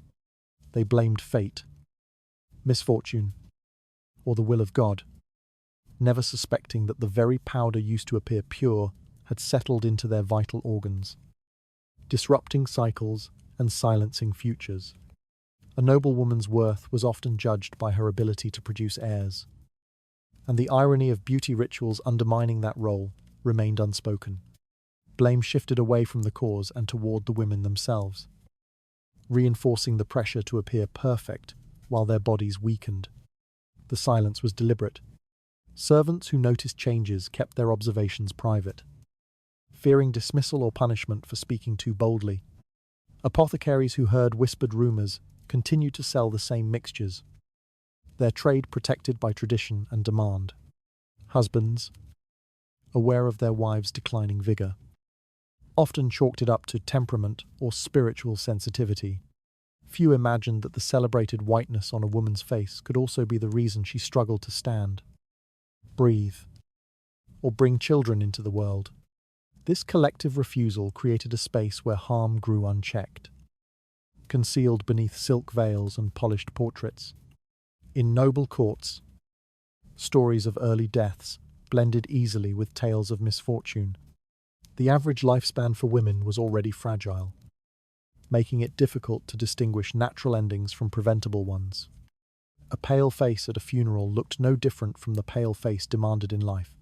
Speaker 1: They blamed fate, misfortune, or the will of God, never suspecting that the very powder used to appear pure had settled into their vital organs, disrupting cycles and silencing futures. A noble woman's worth was often judged by her ability to produce heirs, and the irony of beauty rituals undermining that role remained unspoken. Blame shifted away from the cause and toward the women themselves, reinforcing the pressure to appear perfect while their bodies weakened. The silence was deliberate. Servants who noticed changes kept their observations private, fearing dismissal or punishment for speaking too boldly. Apothecaries who heard whispered rumours continued to sell the same mixtures, their trade protected by tradition and demand. Husbands, aware of their wives' declining vigour, often chalked it up to temperament or spiritual sensitivity. Few imagined that the celebrated whiteness on a woman's face could also be the reason she struggled to stand, breathe, or bring children into the world. This collective refusal created a space where harm grew unchecked, concealed beneath silk veils and polished portraits. In noble courts, stories of early deaths blended easily with tales of misfortune. The average lifespan for women was already fragile, making it difficult to distinguish natural endings from preventable ones. A pale face at a funeral looked no different from the pale face demanded in life.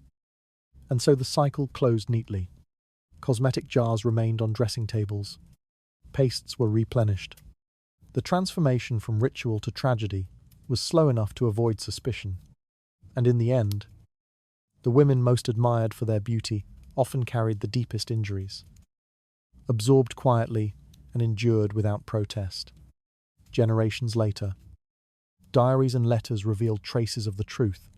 Speaker 1: And so the cycle closed neatly. Cosmetic jars remained on dressing tables. Pastes were replenished. The transformation from ritual to tragedy was slow enough to avoid suspicion. And in the end, the women most admired for their beauty often carried the deepest injuries, absorbed quietly and endured without protest. Generations later, diaries and letters revealed traces of the truth.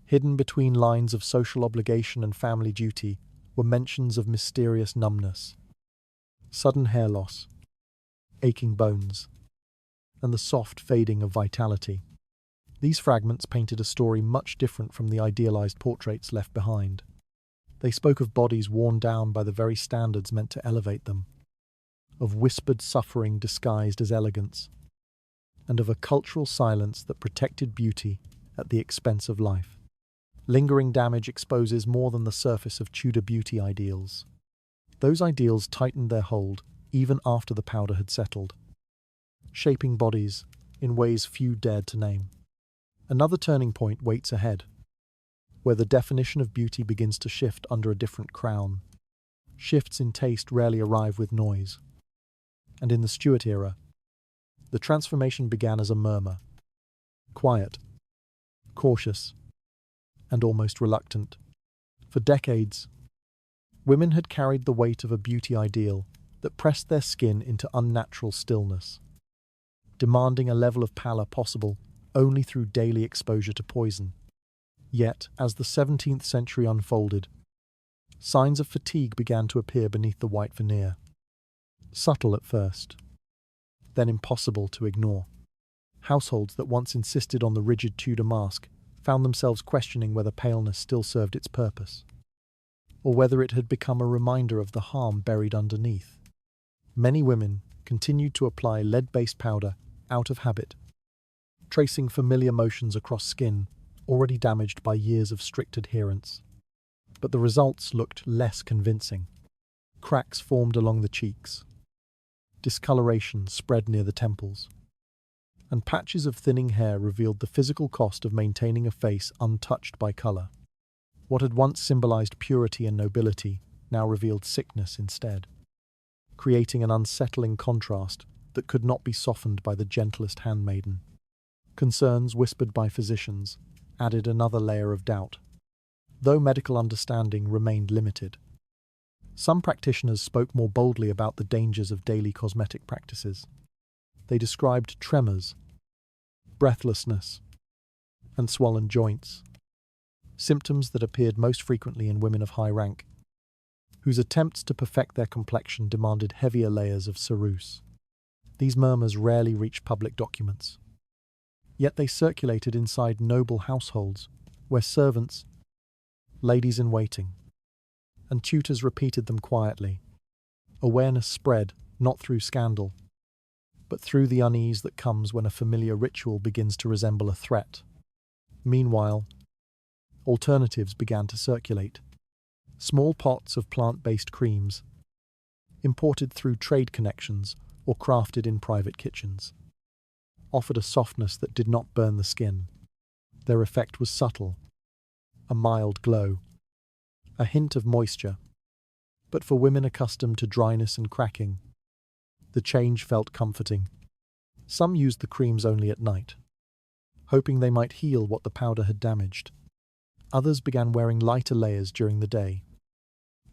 Speaker 1: Hidden between lines of social obligation and family duty were mentions of mysterious numbness, sudden hair loss, aching bones, and the soft fading of vitality. These fragments painted a story much different from the idealized portraits left behind. They spoke of bodies worn down by the very standards meant to elevate them, of whispered suffering disguised as elegance, and of a cultural silence that protected beauty at the expense of life. Lingering damage exposes more than the surface of Tudor beauty ideals. Those ideals tightened their hold even after the powder had settled, shaping bodies in ways few dared to name. Another turning point waits ahead, where the definition of beauty begins to shift under a different crown. Shifts in taste rarely arrive with noise. And in the Stuart era, the transformation began as a murmur, quiet, cautious, and almost reluctant. For decades, women had carried the weight of a beauty ideal that pressed their skin into unnatural stillness, demanding a level of pallor possible only through daily exposure to poison. Yet, as the 17th century unfolded, signs of fatigue began to appear beneath the white veneer. Subtle at first, then impossible to ignore. Households that once insisted on the rigid Tudor mask found themselves questioning whether paleness still served its purpose, or whether it had become a reminder of the harm buried underneath. Many women continued to apply lead-based powder out of habit, tracing familiar motions across skin already damaged by years of strict adherence. But the results looked less convincing. Cracks formed along the cheeks, discoloration spread near the temples, and patches of thinning hair revealed the physical cost of maintaining a face untouched by colour. What had once symbolized purity and nobility now revealed sickness instead, creating an unsettling contrast that could not be softened by the gentlest handmaiden. Concerns whispered by physicians added another layer of doubt. Though medical understanding remained limited, some practitioners spoke more boldly about the dangers of daily cosmetic practices. They described tremors, breathlessness, and swollen joints, symptoms that appeared most frequently in women of high rank, whose attempts to perfect their complexion demanded heavier layers of ceruse. These murmurs rarely reached public documents, yet they circulated inside noble households, where servants, ladies-in-waiting, and tutors repeated them quietly. Awareness spread, not through scandal, but through the unease that comes when a familiar ritual begins to resemble a threat. Meanwhile, alternatives began to circulate. Small pots of plant-based creams, imported through trade connections or crafted in private kitchens, offered a softness that did not burn the skin. Their effect was subtle, a mild glow, a hint of moisture. But for women accustomed to dryness and cracking, the change felt comforting. Some used the creams only at night, hoping they might heal what the powder had damaged. Others began wearing lighter layers during the day,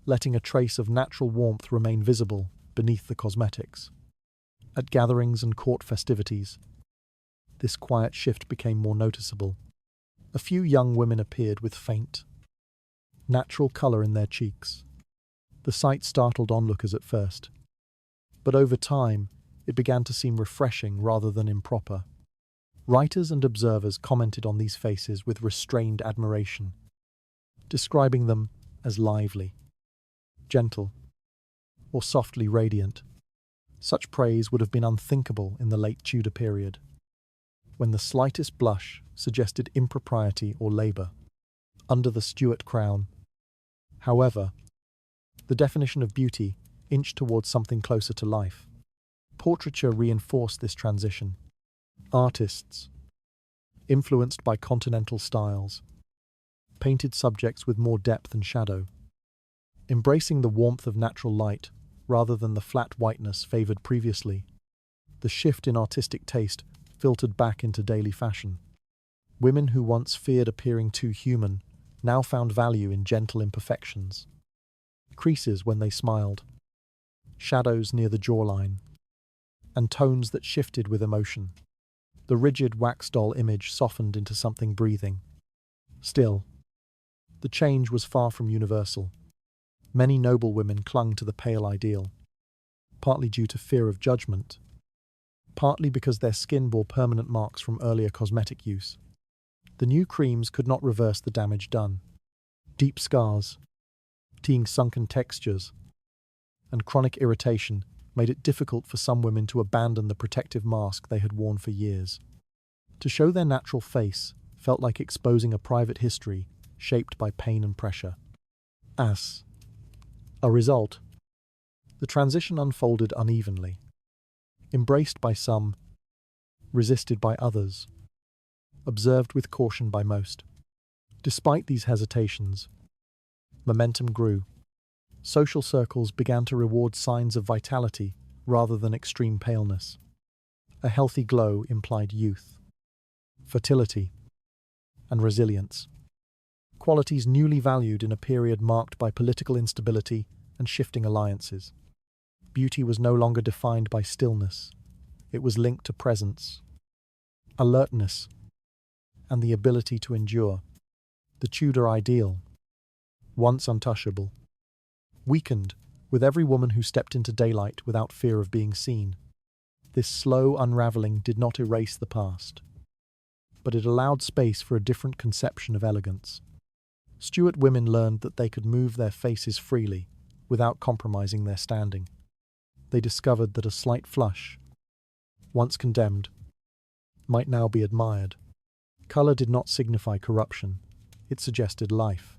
Speaker 1: letting a trace of natural warmth remain visible beneath the cosmetics. At gatherings and court festivities, this quiet shift became more noticeable. A few young women appeared with faint, natural colour in their cheeks. The sight startled onlookers at first, but over time it began to seem refreshing rather than improper. Writers and observers commented on these faces with restrained admiration, describing them as lively, gentle, or softly radiant. Such praise would have been unthinkable in the late Tudor period, when the slightest blush suggested impropriety or labour. Under the Stuart crown, however, the definition of beauty inched towards something closer to life. Portraiture reinforced this transition. Artists, influenced by continental styles, painted subjects with more depth and shadow, embracing the warmth of natural light rather than the flat whiteness favoured previously. The shift in artistic taste filtered back into daily fashion. Women who once feared appearing too human now found value in gentle imperfections. Creases when they smiled, shadows near the jawline, and tones that shifted with emotion. The rigid wax doll image softened into something breathing. Still, the change was far from universal. Many noble women clung to the pale ideal, partly due to fear of judgment, partly because their skin bore permanent marks from earlier cosmetic use. The new creams could not reverse the damage done. Deep scars, teeing sunken textures, and chronic irritation made it difficult for some women to abandon the protective mask they had worn for years. To show their natural face felt like exposing a private history shaped by pain and pressure. As a result, the transition unfolded unevenly, embraced by some, resisted by others, observed with caution by most. Despite these hesitations, momentum grew. Social circles began to reward signs of vitality rather than extreme paleness. A healthy glow implied youth, fertility, and resilience. Qualities newly valued in a period marked by political instability and shifting alliances. Beauty was no longer defined by stillness. It was linked to presence, alertness, and the ability to endure. The Tudor ideal, once untouchable, weakened with every woman who stepped into daylight without fear of being seen. This slow unraveling did not erase the past, but it allowed space for a different conception of elegance. Stuart women learned that they could move their faces freely without compromising their standing. They discovered that a slight flush, once condemned, might now be admired. Colour did not signify corruption, it suggested life.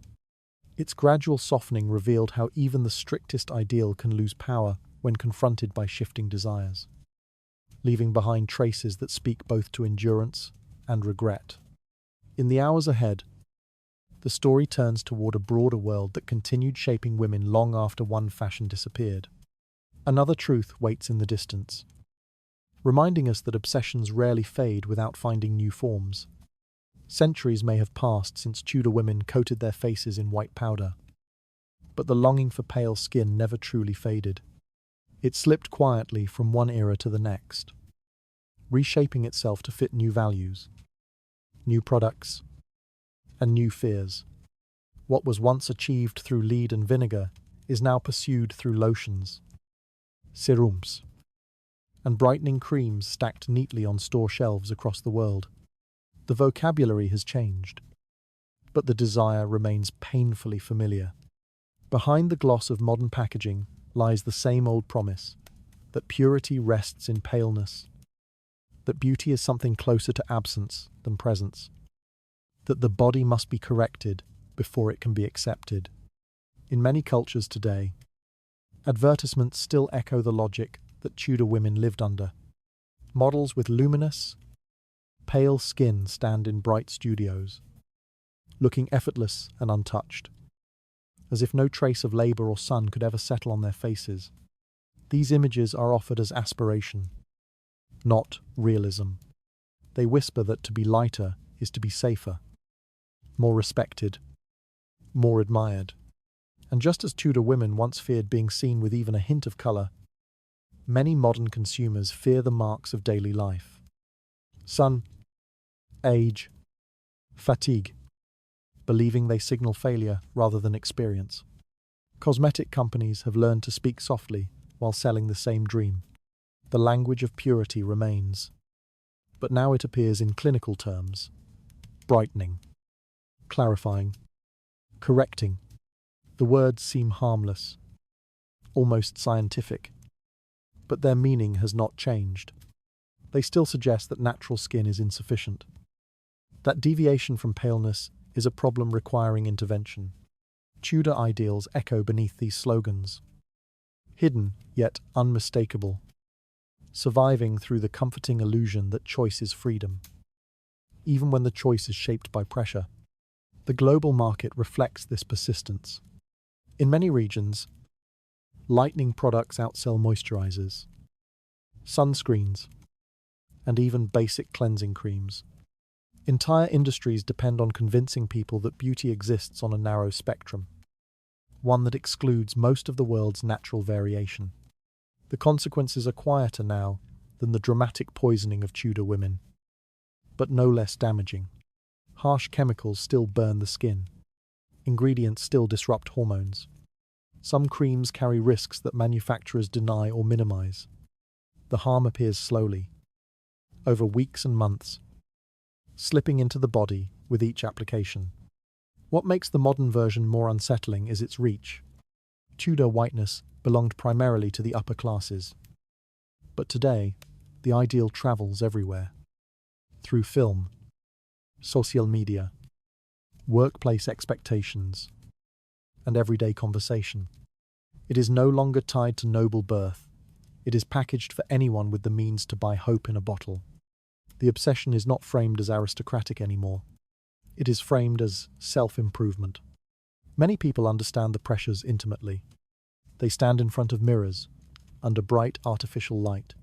Speaker 1: Its gradual softening revealed how even the strictest ideal can lose power when confronted by shifting desires, leaving behind traces that speak both to endurance and regret. In the hours ahead, the story turns toward a broader world that continued shaping women long after one fashion disappeared. Another truth waits in the distance, reminding us that obsessions rarely fade without finding new forms. Centuries may have passed since Tudor women coated their faces in white powder, but the longing for pale skin never truly faded. It slipped quietly from one era to the next, reshaping itself to fit new values, new products, and new fears. What was once achieved through lead and vinegar is now pursued through lotions, serums, and brightening creams stacked neatly on store shelves across the world. The vocabulary has changed, but the desire remains painfully familiar. Behind the gloss of modern packaging lies the same old promise that purity rests in paleness, that beauty is something closer to absence than presence, that the body must be corrected before it can be accepted. In many cultures today, advertisements still echo the logic that Tudor women lived under. Models with luminous, pale skin stand in bright studios, looking effortless and untouched, as if no trace of labour or sun could ever settle on their faces. These images are offered as aspiration, not realism. They whisper that to be lighter is to be safer, more respected, more admired. And just as Tudor women once feared being seen with even a hint of colour, many modern consumers fear the marks of daily life. Sun, age, fatigue, believing they signal failure rather than experience. Cosmetic companies have learned to speak softly while selling the same dream. The language of purity remains, but now it appears in clinical terms: brightening, clarifying, correcting. The words seem harmless, almost scientific, but their meaning has not changed. They still suggest that natural skin is insufficient, that deviation from paleness is a problem requiring intervention. Tudor ideals echo beneath these slogans, hidden yet unmistakable, surviving through the comforting illusion that choice is freedom, even when the choice is shaped by pressure. The global market reflects this persistence. In many regions, lightening products outsell moisturizers, sunscreens, and even basic cleansing creams. Entire industries depend on convincing people that beauty exists on a narrow spectrum, one that excludes most of the world's natural variation. The consequences are quieter now than the dramatic poisoning of Tudor women, but no less damaging. Harsh chemicals still burn the skin. Ingredients still disrupt hormones. Some creams carry risks that manufacturers deny or minimize. The harm appears slowly, over weeks and months, slipping into the body with each application. What makes the modern version more unsettling is its reach. Tudor whiteness belonged primarily to the upper classes. But today, the ideal travels everywhere. Through film, social media, workplace expectations, and everyday conversation. It is no longer tied to noble birth. It is packaged for anyone with the means to buy hope in a bottle. The obsession is not framed as aristocratic anymore. It is framed as self-improvement. Many people understand the pressures intimately. They stand in front of mirrors, under bright artificial light,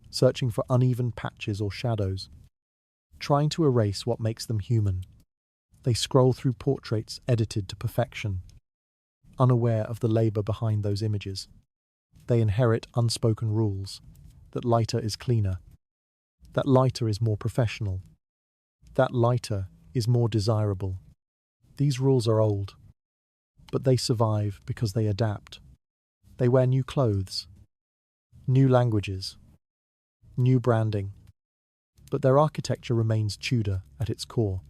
Speaker 1: searching for uneven patches or shadows, trying to erase what makes them human. They scroll through portraits edited to perfection, unaware of the labor behind those images. They inherit unspoken rules: that lighter is cleaner, that lighter is more professional, that lighter is more desirable. These rules are old, but they survive because they adapt. They wear new clothes, new languages, new branding, but their architecture remains Tudor at its core.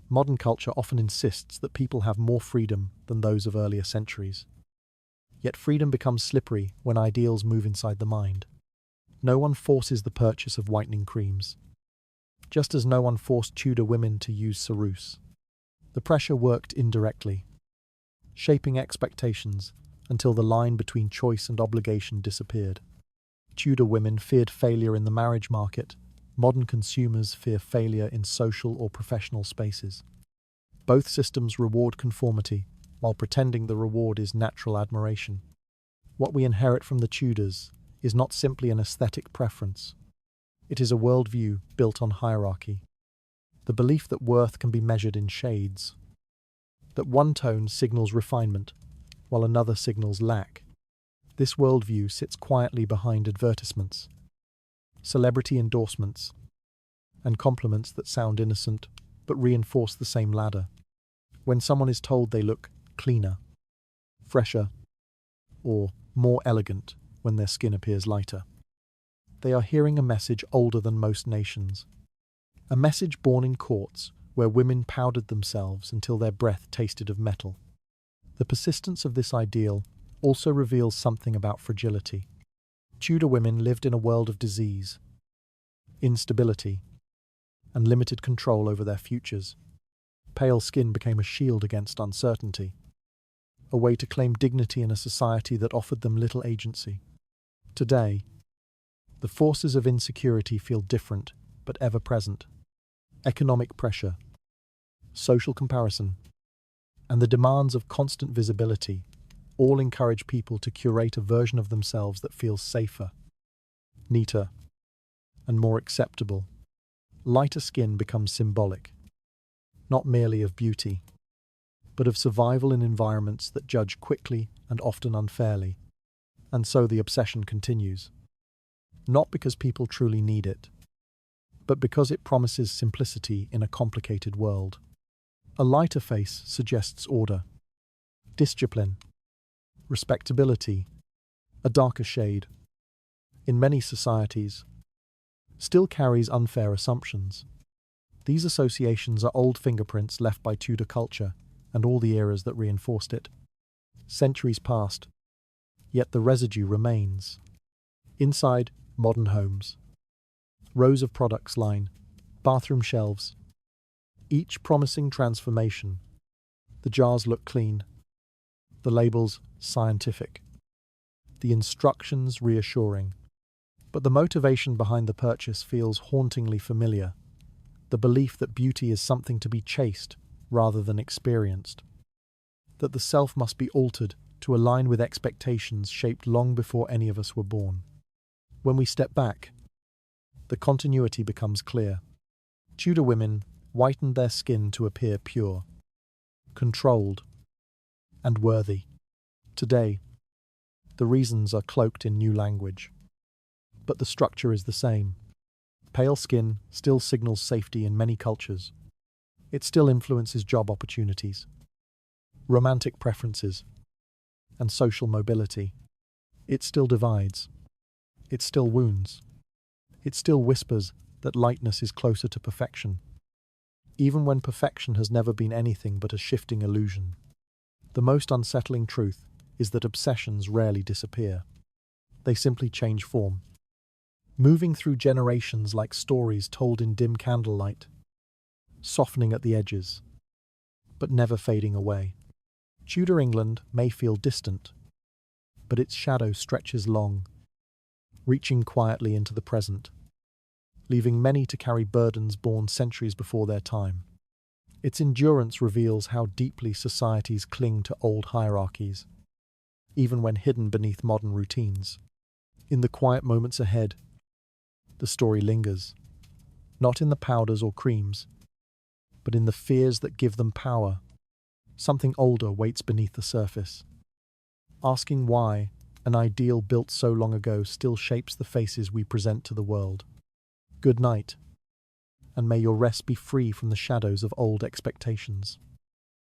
Speaker 1: Modern culture often insists that people have more freedom than those of earlier centuries. Yet freedom becomes slippery when ideals move inside the mind. No one forces the purchase of whitening creams, just as no one forced Tudor women to use ceruse. The pressure worked indirectly, shaping expectations until the line between choice and obligation disappeared. Tudor women feared failure in the marriage market. Modern consumers fear failure in social or professional spaces. Both systems reward conformity, while pretending the reward is natural admiration. What we inherit from the Tudors is not simply an aesthetic preference. It is a worldview built on hierarchy. The belief that worth can be measured in shades. That one tone signals refinement, while another signals lack. This worldview sits quietly behind advertisements, celebrity endorsements, and compliments that sound innocent but reinforce the same ladder. When someone is told they look cleaner, fresher, or more elegant when their skin appears lighter, they are hearing a message older than most nations. A message born in courts where women powdered themselves until their breath tasted of metal. The persistence of this ideal also reveals something about fragility. Tudor women lived in a world of disease, instability, and limited control over their futures. Pale skin became a shield against uncertainty, a way to claim dignity in a society that offered them little agency. Today, the forces of insecurity feel different but ever present. Economic pressure, social comparison, and the demands of constant visibility all encourage people to curate a version of themselves that feels safer, neater, and more acceptable. Lighter skin becomes symbolic, not merely of beauty, but of survival in environments that judge quickly and often unfairly. And so the obsession continues, not because people truly need it, but because it promises simplicity in a complicated world. A lighter face suggests order, discipline, respectability. A darker shade, in many societies, still carries unfair assumptions. These associations are old fingerprints left by Tudor culture and all the eras that reinforced it. Centuries passed, yet the residue remains. Inside modern homes, rows of products line bathroom shelves, each promising transformation. The jars look clean, the labels scientific, the instructions reassuring. But the motivation behind the purchase feels hauntingly familiar. The belief that beauty is something to be chased rather than experienced. That the self must be altered to align with expectations shaped long before any of us were born. When we step back, the continuity becomes clear. Tudor women whitened their skin to appear pure, controlled, and worthy. Today, the reasons are cloaked in new language, but the structure is the same. Pale skin still signals safety in many cultures. It still influences job opportunities, romantic preferences, and social mobility. It still divides. It still wounds. It still whispers that lightness is closer to perfection, even when perfection has never been anything but a shifting illusion. The most unsettling truth is that obsessions rarely disappear. They simply change form, moving through generations like stories told in dim candlelight, softening at the edges, but never fading away. Tudor England may feel distant, but its shadow stretches long, reaching quietly into the present, leaving many to carry burdens born centuries before their time. Its endurance reveals how deeply societies cling to old hierarchies, even when hidden beneath modern routines. In the quiet moments ahead, the story lingers, not in the powders or creams, but in the fears that give them power. Something older waits beneath the surface, asking why an ideal built so long ago still shapes the faces we present to the world. Good night, and may your rest be free from the shadows of old expectations.